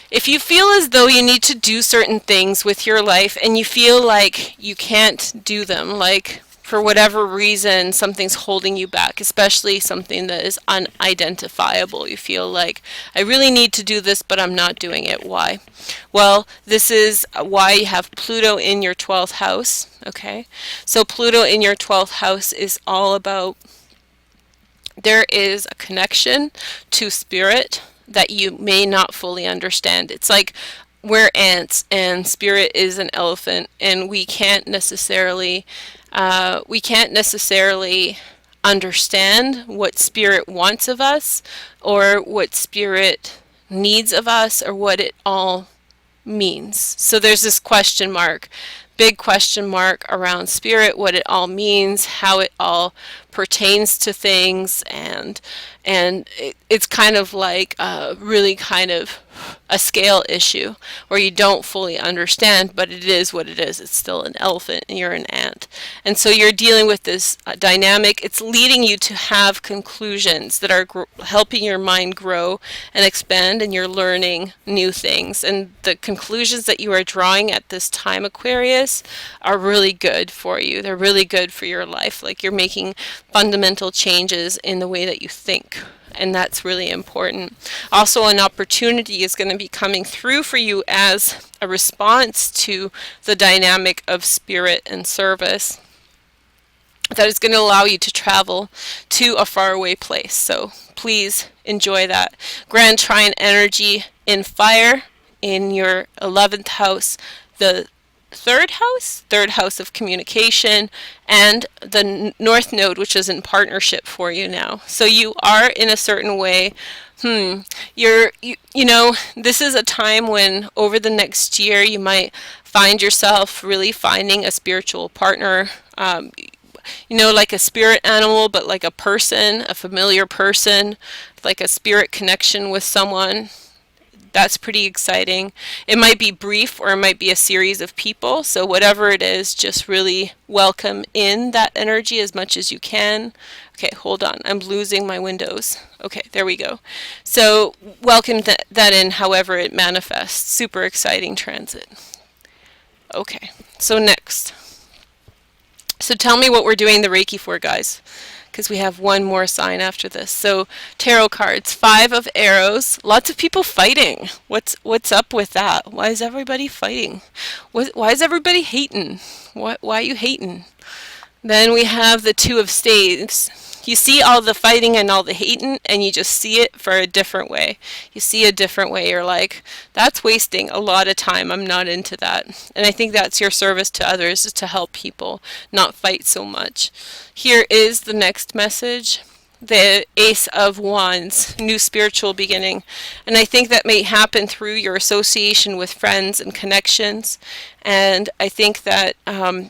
If you feel as though you need to do certain things with your life and you feel like you can't do them, like for whatever reason something's holding you back, especially something that is unidentifiable, you feel like, I really need to do this, but I'm not doing it. Why? Well, this is why you have Pluto in your 12th house, okay? So Pluto in your 12th house is all about, there is a connection to spirit that you may not fully understand. It's like we're ants and spirit is an elephant, and we can't necessarily understand what spirit wants of us or what spirit needs of us or what it all means. So there's this question mark, big question mark around spirit, what it all means, how it all pertains to things, and it's kind of like really kind of a scale issue where you don't fully understand, but it is what it is. It's still an elephant and you're an ant. And so you're dealing with this dynamic. It's leading you to have conclusions that are helping your mind grow and expand, and you're learning new things. And the conclusions that you are drawing at this time, Aquarius, are really good for you. They're really good for your life. Like you're making fundamental changes in the way that you think. And that's really important. Also, an opportunity is going to be coming through for you as a response to the dynamic of spirit and service that is going to allow you to travel to a faraway place. So please enjoy that. Grand Trine energy in fire in your 11th house, the third house of communication, and the North Node, which is in partnership for you now. So you are in a certain way, you know, this is a time when over the next year you might find yourself really finding a spiritual partner, you know, like a spirit animal, but like a person, a familiar person, like a spirit connection with someone. That's pretty exciting. It might be brief or it might be a series of people. So whatever it is, just really welcome in that energy as much as you can. Okay, hold on. I'm losing my windows. Okay, there we go. So welcome that in however it manifests. Super exciting transit. Okay, so next. So tell me what we're doing the Reiki for, guys, because we have one more sign after this. So tarot cards, 5 of arrows. Lots of people fighting. What's up with that? Why is everybody fighting? Why is everybody hating? Why are you hating? Then we have the 2 of staves. You see all the fighting and all the hating, and you just see it for a different way. You see a different way. You're like, that's wasting a lot of time. I'm not into that. And I think that's your service to others, is to help people not fight so much. Here is the next message. The Ace of Wands, new spiritual beginning. And I think that may happen through your association with friends and connections. And I think that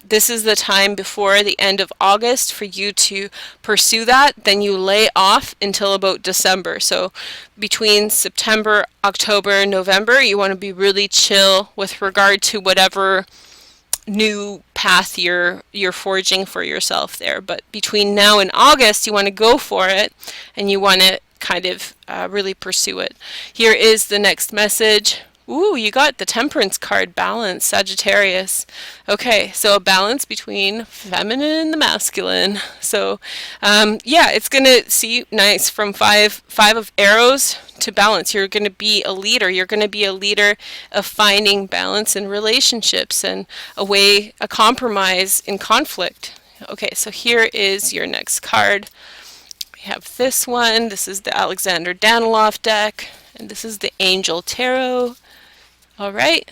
this is the time before the end of August for you to pursue that. Then you lay off until about December. So between September, October, and November, you want to be really chill with regard to whatever new path you're forging for yourself there. But between now and August, you want to go for it, and you want to kind of really pursue it. Here is the next message. Ooh, you got the Temperance card, balance, Sagittarius. Okay, so a balance between feminine and the masculine. So, yeah, it's going to see nice from five of arrows to balance. You're going to be a leader. You're going to be a leader of finding balance in relationships and a compromise in conflict. Okay, so here is your next card. We have this one. This is the Alexander Daniloff deck, and this is the Angel Tarot. All right.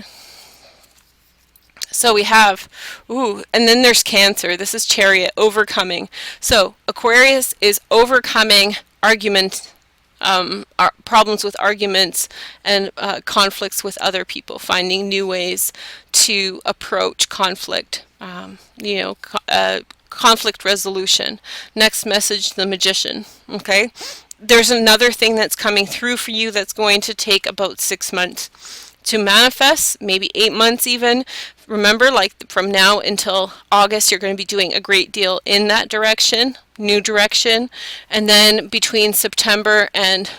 So we have, and then there's Cancer. This is Chariot, overcoming. So Aquarius is overcoming problems with arguments and conflicts with other people, finding new ways to approach conflict, conflict resolution. Next message, the Magician. Okay, there's another thing that's coming through for you that's going to take about 6 months to manifest, maybe 8 months even. Remember, like from now until August, you're going to be doing a great deal in that direction, new direction. And then between September and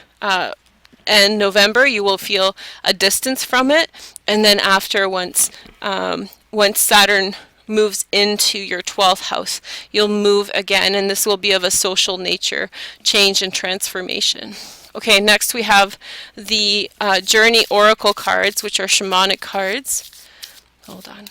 November, you will feel a distance from it. And then after, once Saturn moves into your 12th house, you'll move again, and this will be of a social nature, change and transformation. Okay, next we have the Journey Oracle cards, which are shamanic cards. Hold on.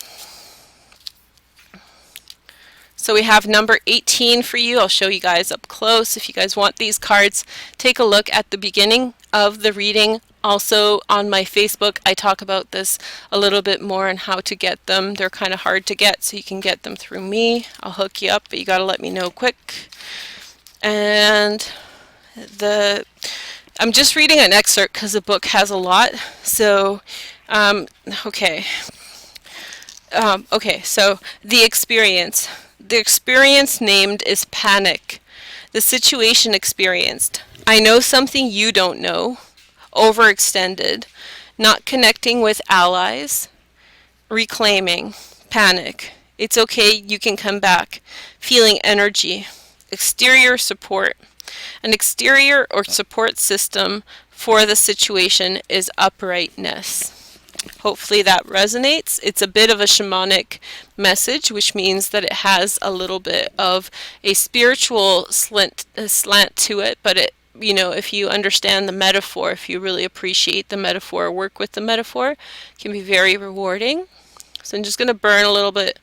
So we have number 18 for you. I'll show you guys up close. If you guys want these cards, take a look at the beginning of the reading. Also on my Facebook, I talk about this a little bit more and how to get them. They're kind of hard to get, so you can get them through me. I'll hook you up, but you got to let me know quick. And I'm just reading an excerpt because the book has a lot. So, okay. So the experience. The experience named is panic. The situation experienced. I know something you don't know. Overextended. Not connecting with allies. Reclaiming. Panic. It's okay, you can come back. Feeling energy. Exterior support. An exterior or support system for the situation is uprightness. Hopefully that resonates. It's a bit of a shamanic message, which means that it has a little bit of a spiritual slant to it, but it, if you understand the metaphor, if you really appreciate the metaphor, work with the metaphor, it can be very rewarding. So I'm just going to burn a little bit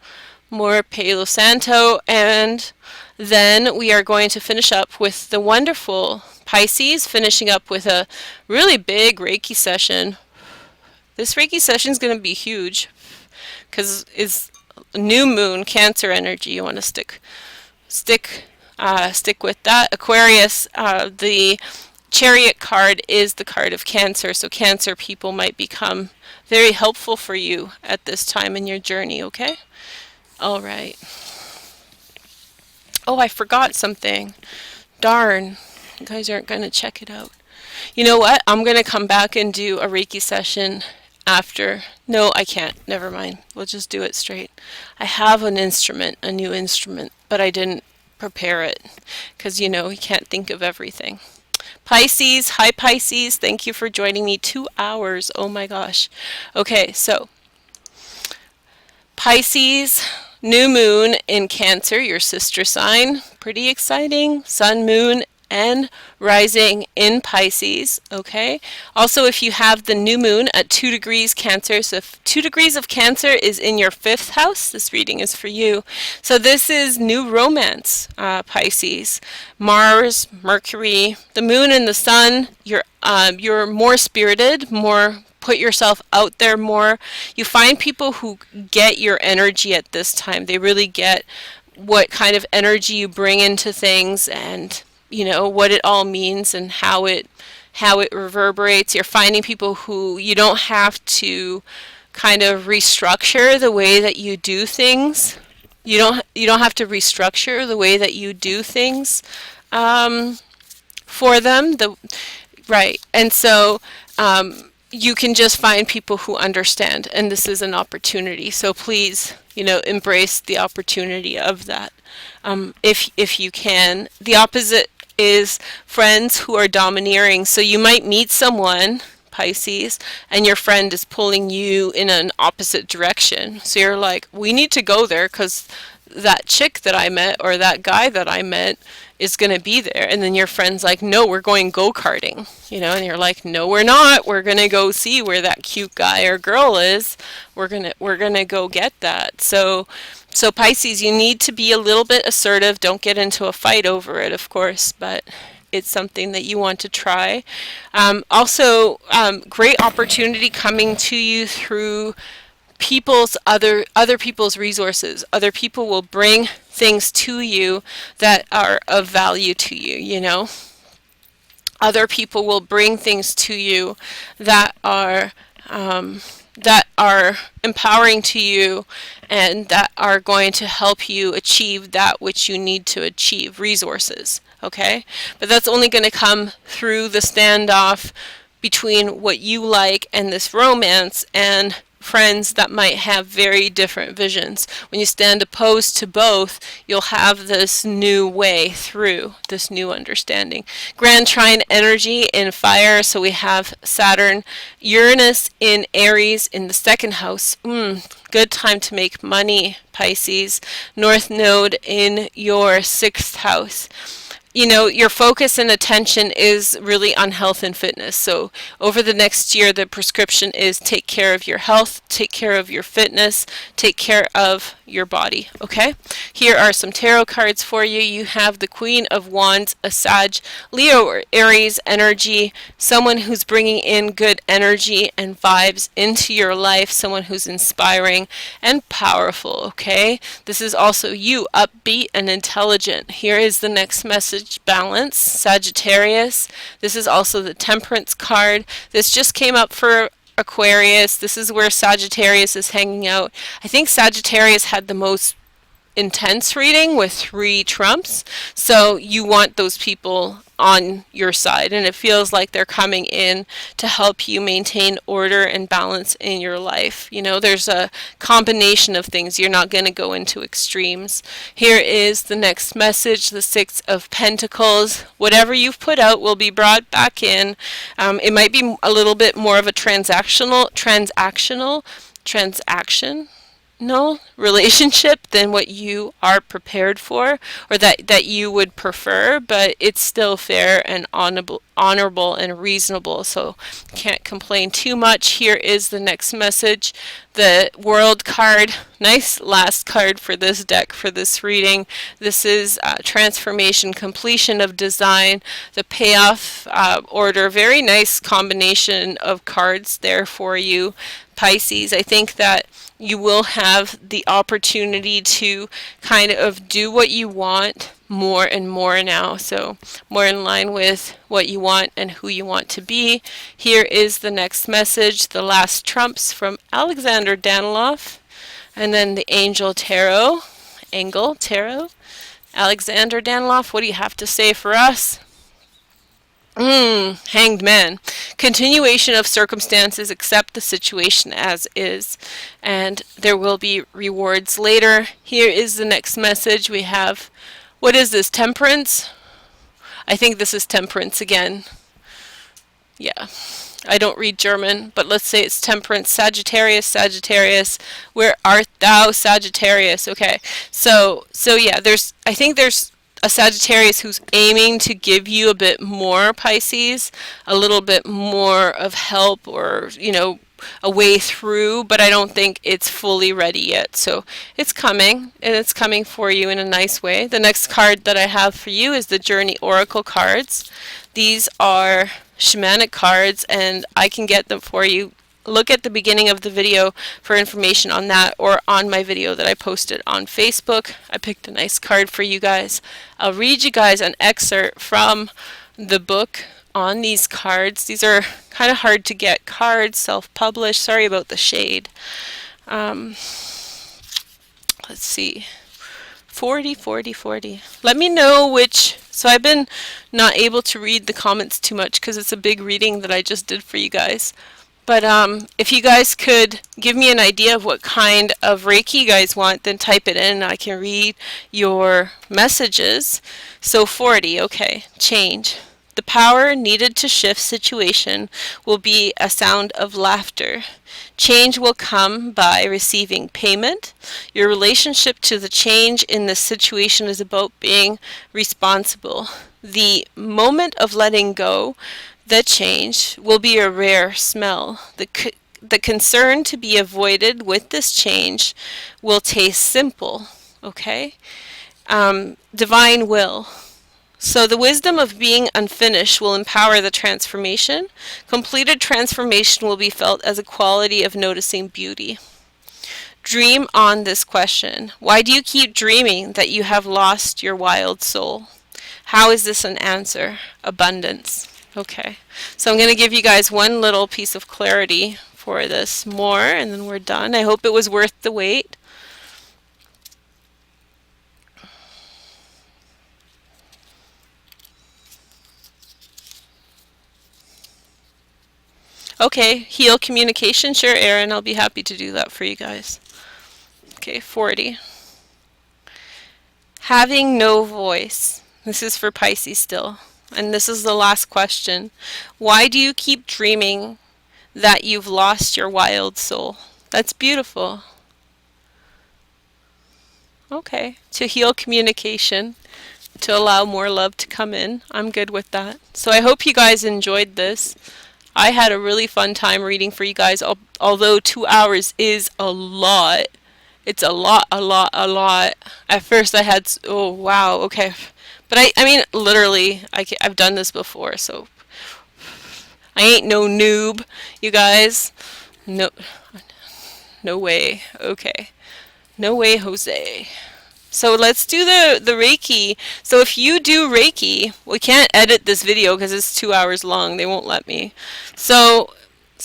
more Palo Santo, and then we are going to finish up with the wonderful Pisces, finishing up with a really big Reiki session. This Reiki session is going to be huge because it's new moon, Cancer energy. You want to stick with that. Aquarius, the Chariot card is the card of Cancer, so Cancer people might become very helpful for you at this time in your journey, okay? All right. Oh, I forgot something. Darn. You guys aren't going to check it out. You know what? I'm going to come back and do a Reiki session after. No, I can't. Never mind. We'll just do it straight. I have an instrument, a new instrument, but I didn't prepare it because, you can't think of everything. Pisces. Hi, Pisces. Thank you for joining me. 2 hours. Oh, my gosh. Okay, so Pisces, new moon in Cancer, your sister sign. Pretty exciting. Sun, moon, and rising in Pisces. Okay. Also, if you have the new moon at 2 degrees Cancer, so if 2 degrees of Cancer is in your 5th house, this reading is for you. So this is new romance, Pisces. Mars, Mercury, the moon and the sun. You're more spirited, more put yourself out there more. You find people who get your energy at this time. They really get what kind of energy you bring into things, and what it all means and how it reverberates. You're finding people who you don't have to kind of restructure the way that you do things. You don't have to restructure the way that you do things for them. Right. And so you can just find people who understand, and this is an opportunity. So please, embrace the opportunity of that. If you can. The opposite is friends who are domineering. So you might meet someone, Pisces, and your friend is pulling you in an opposite direction. So you're like, we need to go there because that chick that I met or that guy that I met is going to be there. And then your friend's like, no, we're going go-karting, you know, and you're like, no, we're not. We're going to go see where that cute guy or girl is. We're going to go get that. So Pisces, you need to be a little bit assertive. Don't get into a fight over it, of course, but it's something that you want to try. Also, great opportunity coming to you through people's other people's resources. Other people will bring things to you that are of value to you, you know. Other people will bring things to you that are empowering to you and that are going to help you achieve that which you need to achieve, resources, okay? But that's only going to come through the standoff between what you like and this romance and friends that might have very different visions. When you stand opposed to both, you'll have this new way through, this new understanding. Grand trine energy in fire, so we have Saturn, Uranus in Aries in the second house. Good time to make money, Pisces. North node in your sixth house. You know, your focus and attention is really on health and fitness. So over the next year, the prescription is take care of your health, take care of your fitness, take care of your body, okay? Here are some tarot cards for you. You have the Queen of Wands, a Sag, Leo or Aries energy, someone who's bringing in good energy and vibes into your life, someone who's inspiring and powerful, okay? This is also you, upbeat and intelligent. Here is the next message. Balance, Sagittarius. This is also the Temperance card. This just came up for Aquarius. This is where Sagittarius is hanging out. I think Sagittarius had the most intense reading with 3 trumps. So you want those people on your side, and it feels like they're coming in to help you maintain order and balance in your life. You know, there's a combination of things. You're not going to go into extremes. Here is the next message, the Six of Pentacles. Whatever you've put out will be brought back in. It might be a little bit more of a transaction relationship than what you are prepared for, or that you would prefer, but it's still fair and honorable and reasonable, so can't complain too much. Here is the next message, the World card. Nice last card for this deck, for this reading. This is transformation, completion of design, the payoff order. Very nice combination of cards there for you, Pisces. I think that you will have the opportunity to kind of do what you want more and more now, so more in line with what you want and who you want to be. Here is the next message, the last trumps from Alexander Daniloff, and then the Angel Tarot, Alexander Daniloff, what do you have to say for us? Hanged Man. Continuation of circumstances, accept the situation as is, and there will be rewards later. Here is the next message. We have, what is this, Temperance? I think this is Temperance again. Yeah. I don't read German, but let's say it's Temperance. Sagittarius, where art thou, Sagittarius? Okay. So yeah, I think there's a Sagittarius who's aiming to give you a bit more, Pisces, a little bit more of help, or, you know, a way through, but I don't think it's fully ready yet. So it's coming, and it's coming for you in a nice way. The next card that I have for you is the Journey Oracle cards. These are shamanic cards, and I can get them for you. Look at the beginning of the video for information on that, or on my video that I posted on Facebook. I picked a nice card for you guys. I'll read you guys an excerpt from the book on these cards. These are kind of hard to get cards, self-published. Sorry about the shade. Let's see. 40. Let me know which. So I've been not able to read the comments too much because it's a big reading that I just did for you guys. But if you guys could give me an idea of what kind of Reiki you guys want, then type it in and I can read your messages. So 40, okay, change. The power needed to shift situation will be a sound of laughter. Change will come by receiving payment. Your relationship to the change in this situation is about being responsible. The moment of letting go, the change, will be a rare smell. The concern to be avoided with this change will taste simple. Okay? Divine will. So the wisdom of being unfinished will empower the transformation. Completed transformation will be felt as a quality of noticing beauty. Dream on this question. Why do you keep dreaming that you have lost your wild soul? How is this an answer? Abundance. Okay. So I'm going to give you guys one little piece of clarity for this more, and then we're done. I hope it was worth the wait. Okay, heal communication. Sure, Aaron, I'll be happy to do that for you guys. Okay, 40. Having no voice. This is for Pisces still. And this is the last question. Why do you keep dreaming that you've lost your wild soul? That's beautiful. Okay, to heal communication, to allow more love to come in. I'm good with that. So I hope you guys enjoyed this. I had a really fun time reading for you guys, although 2 hours is a lot. It's a lot. At first I had, oh wow, okay. But I mean, literally, I've done this before, so I ain't no noob, you guys. No, no way. Okay. No way, Jose. So let's do the Reiki. So if you do Reiki, we can't edit this video because it's 2 hours long. They won't let me. So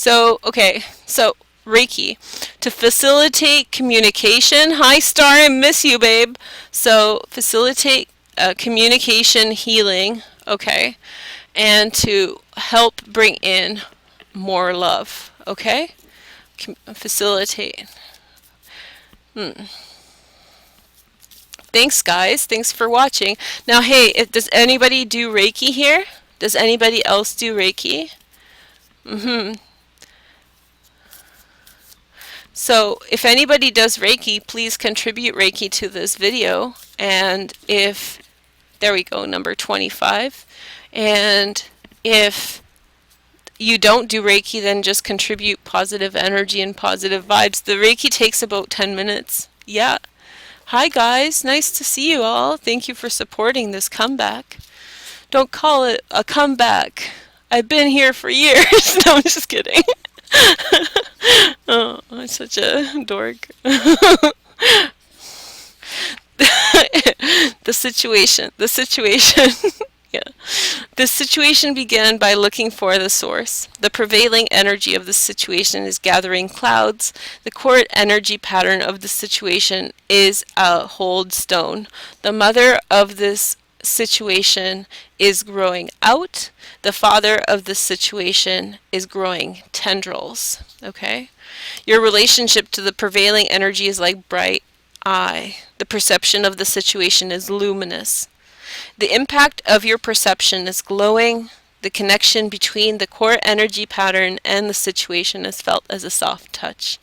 okay. So Reiki to facilitate communication. Hi Star, I miss you, babe. So facilitate communication healing. Okay, and to help bring in more love. Okay, facilitate. Thanks, guys. Thanks for watching. Now, hey, does anybody do Reiki here? Does anybody else do Reiki? So, if anybody does Reiki, please contribute Reiki to this video. And if, there we go, number 25. And if you don't do Reiki, then just contribute positive energy and positive vibes. The Reiki takes about 10 minutes. Yeah. Hi guys, nice to see you all. Thank you for supporting this comeback. Don't call it a comeback. I've been here for years. No, I'm just kidding. Oh, I'm such a dork. The situation. Yeah. This situation began by looking for the source. The prevailing energy of the situation is gathering clouds. The core energy pattern of the situation is a hold stone. The mother of this situation is growing out. The father of the situation is growing tendrils. Okay? Your relationship to the prevailing energy is like bright eye. The perception of the situation is luminous. The impact of your perception is glowing. The connection between the core energy pattern and the situation is felt as a soft touch.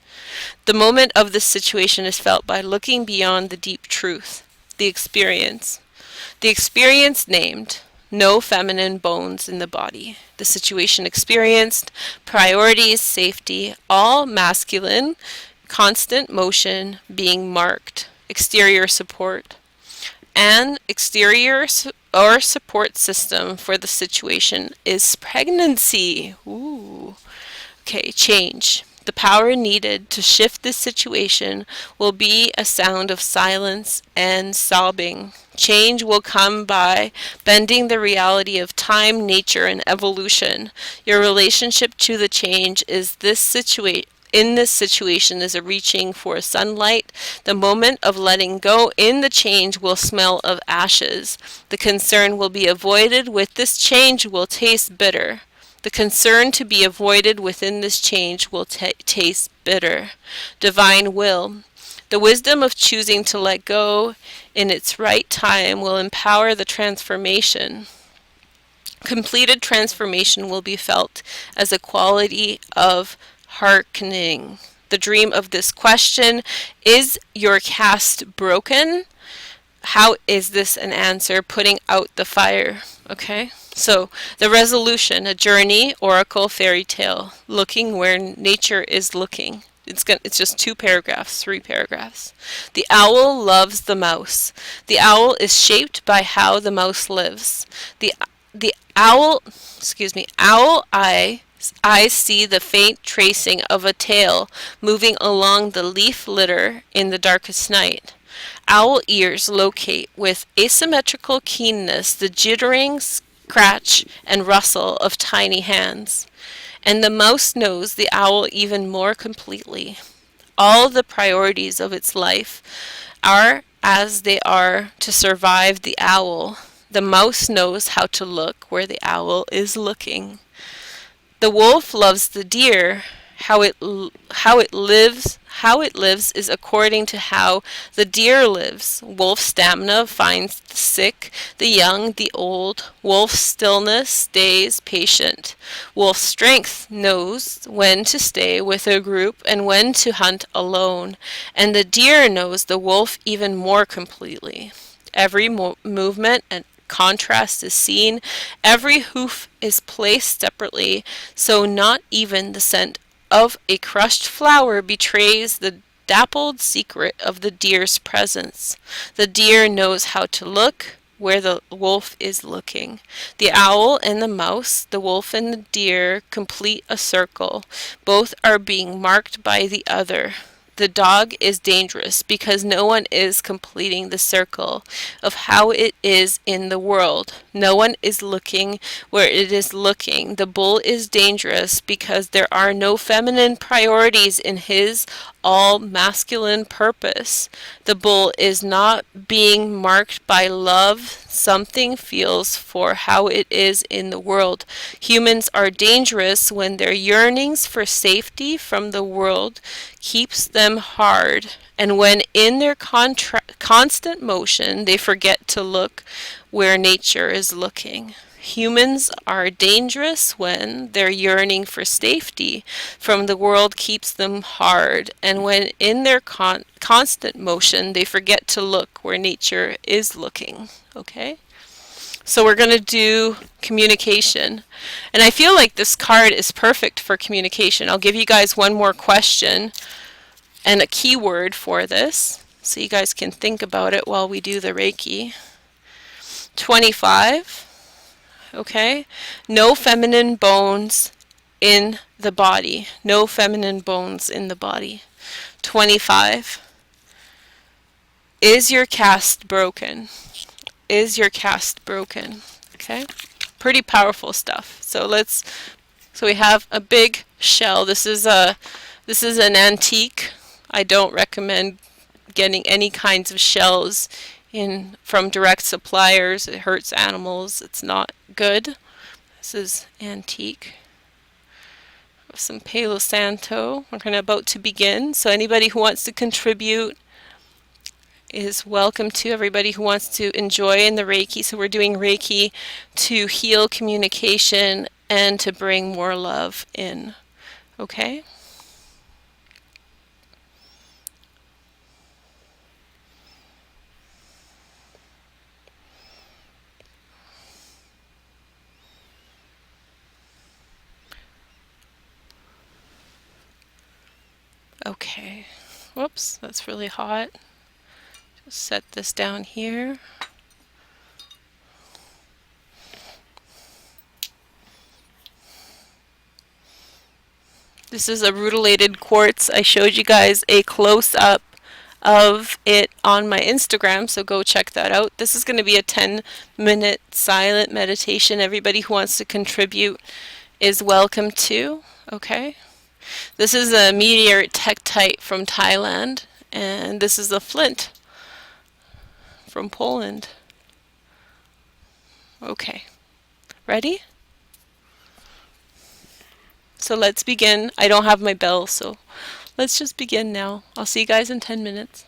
The moment of this situation is felt by looking beyond the deep truth. The experience. The experience named. No feminine bones in the body. The situation experienced. Priorities, safety, all masculine. Constant motion, being marked. Exterior support. An exterior or support system for the situation is pregnancy. Ooh. Okay, change. The power needed to shift this situation will be a sound of silence and sobbing. Change will come by bending the reality of time, nature, and evolution. Your relationship to the change is in this situation is a reaching for sunlight. The moment of letting go in the change will smell of ashes. The concern will be avoided with this change will taste bitter. The concern to be avoided within this change will taste bitter. Divine will. The wisdom of choosing to let go in its right time will empower the transformation. Completed transformation will be felt as a quality of hearkening. The dream of this question: is your caste broken? How is this an answer? Putting out the fire. Okay? So, the resolution: a journey, oracle, fairy tale, looking where nature is looking. It's just 2 paragraphs, 3 paragraphs. The owl loves the mouse. The owl is shaped by how the mouse lives. The owl, owl eyes see the faint tracing of a tail moving along the leaf litter in the darkest night. Owl ears locate with asymmetrical keenness the jittering scratch and rustle of tiny hands. And the mouse knows the owl even more completely. All the priorities of its life are as they are to survive the owl. The mouse knows how to look where the owl is looking. The wolf loves the deer. How it lives is according to how the deer lives. Wolf stamina finds the sick, the young, the old. Wolf stillness stays patient. Wolf strength knows when to stay with a group and when to hunt alone. And the deer knows the wolf even more completely. Every movement and contrast is seen. Every hoof is placed separately, so not even the scent of a crushed flower betrays the dappled secret of the deer's presence. The deer knows how to look where the wolf is looking. The owl and the mouse, the wolf and the deer complete a circle. Both are being marked by the other. The dog is dangerous because no one is completing the circle of how it is in the world. No one is looking where it is looking. The bull is dangerous because there are no feminine priorities in his all masculine purpose. The bull is not being marked by love. Something feels for how it is in the world. Humans are dangerous when their yearnings for safety from the world keeps them hard, and when in their constant motion they forget to look where nature is looking. Humans are dangerous when their yearning for safety from the world keeps them hard, and when in their constant motion they forget to look where nature is looking. Okay? So we're going to do communication. And I feel like this card is perfect for communication. I'll give you guys one more question and a keyword for this, so you guys can think about it while we do the Reiki. 25. Okay? No feminine bones in the body. No feminine bones in the body. 25. Is your caste broken? Is your caste broken? Okay? Pretty powerful stuff. So we have a big shell. This is an antique. I don't recommend getting any kinds of shells from direct suppliers. It hurts animals. It's not good. This is antique. Some Palo Santo. We're about to begin. So anybody who wants to contribute is welcome to. Everybody who wants to enjoy in the Reiki. So we're doing Reiki to heal communication and to bring more love in. Okay? Okay. Whoops, that's really hot. Just set this down here. This is a rutilated quartz. I showed you guys a close-up of it on my Instagram, so go check that out. This is going to be a 10-minute silent meditation. Everybody who wants to contribute is welcome to. Okay? This is a meteorite tektite from Thailand, and this is a flint from Poland. Okay. Ready? So let's begin. I don't have my bell, so let's just begin now. I'll see you guys in 10 minutes.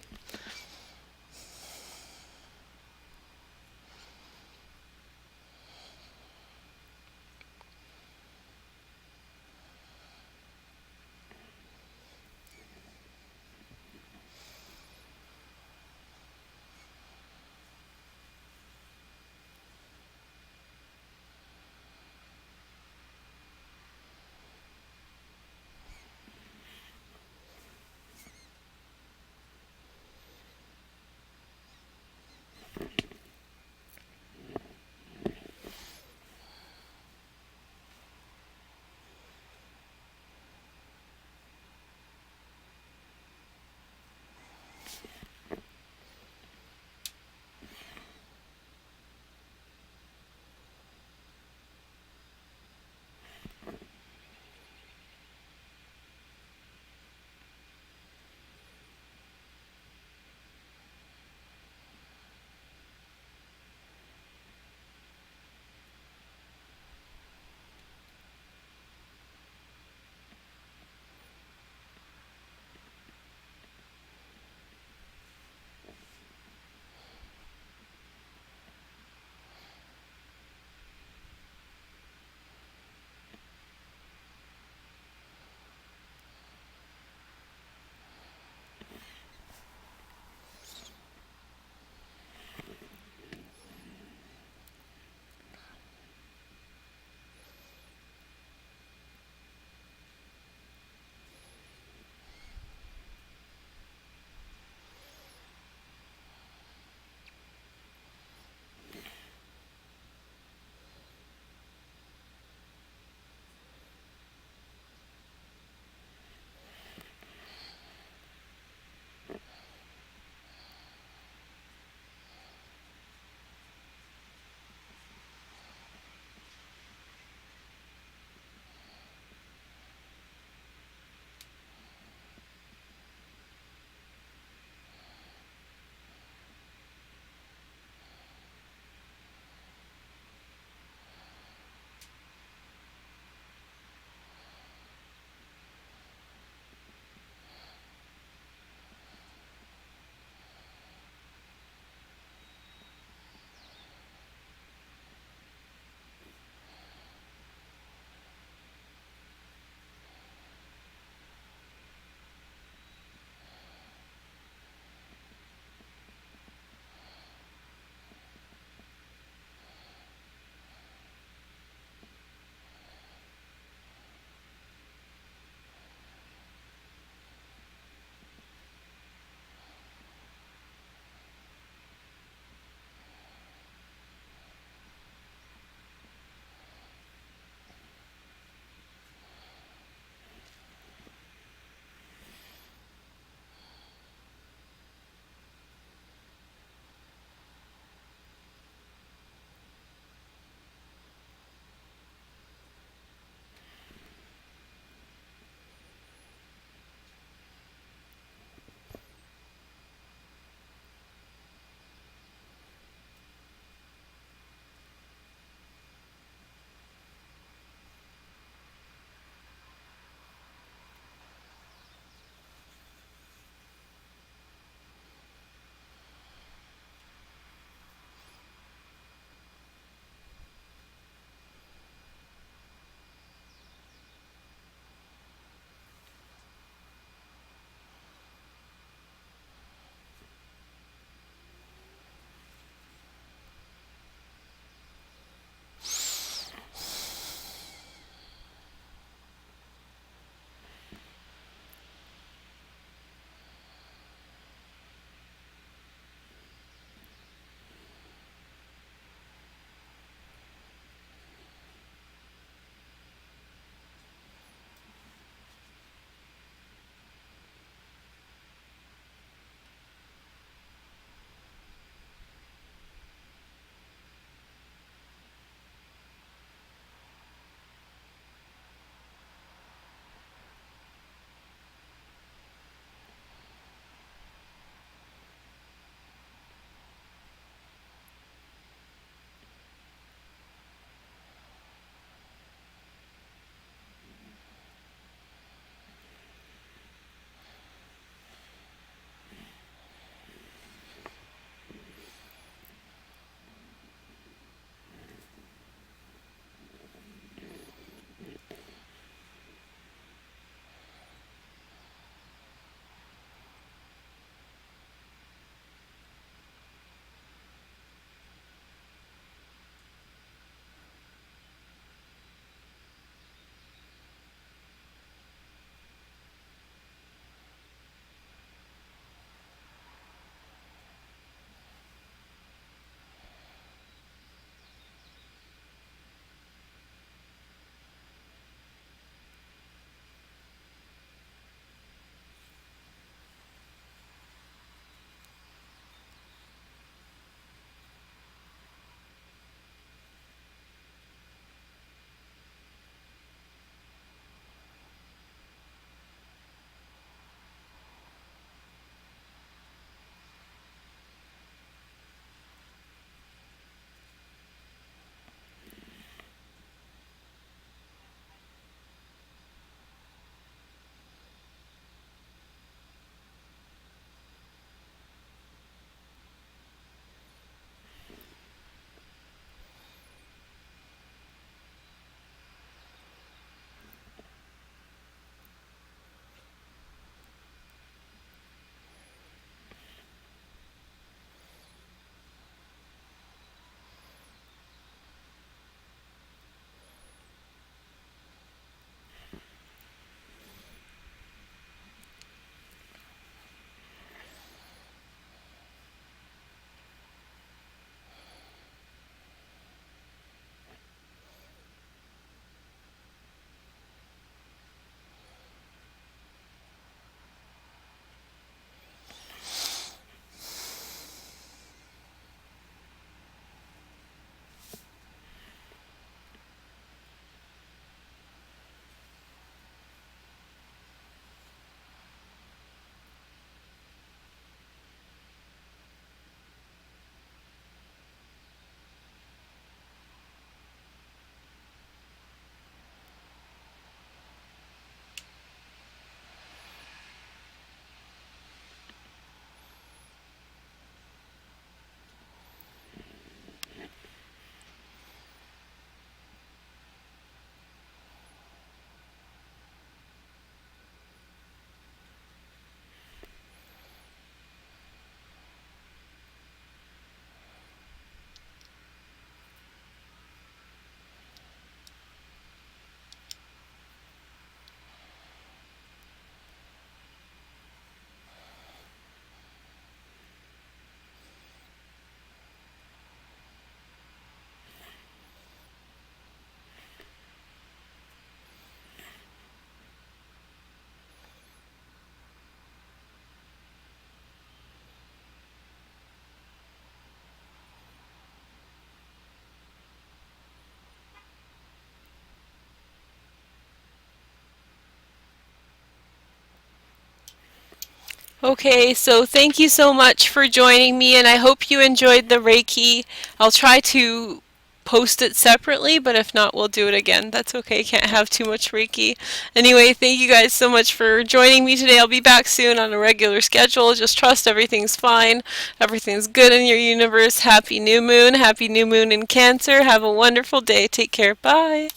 Okay, so thank you so much for joining me, and I hope you enjoyed the Reiki. I'll try to post it separately, but if not, we'll do it again. That's okay, can't have too much Reiki. Anyway, thank you guys so much for joining me today. I'll be back soon on a regular schedule. Just trust everything's fine, everything's good in your universe. Happy new moon in Cancer. Have a wonderful day. Take care. Bye.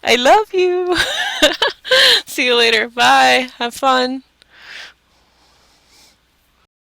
I love you. See you later. Bye. Have fun.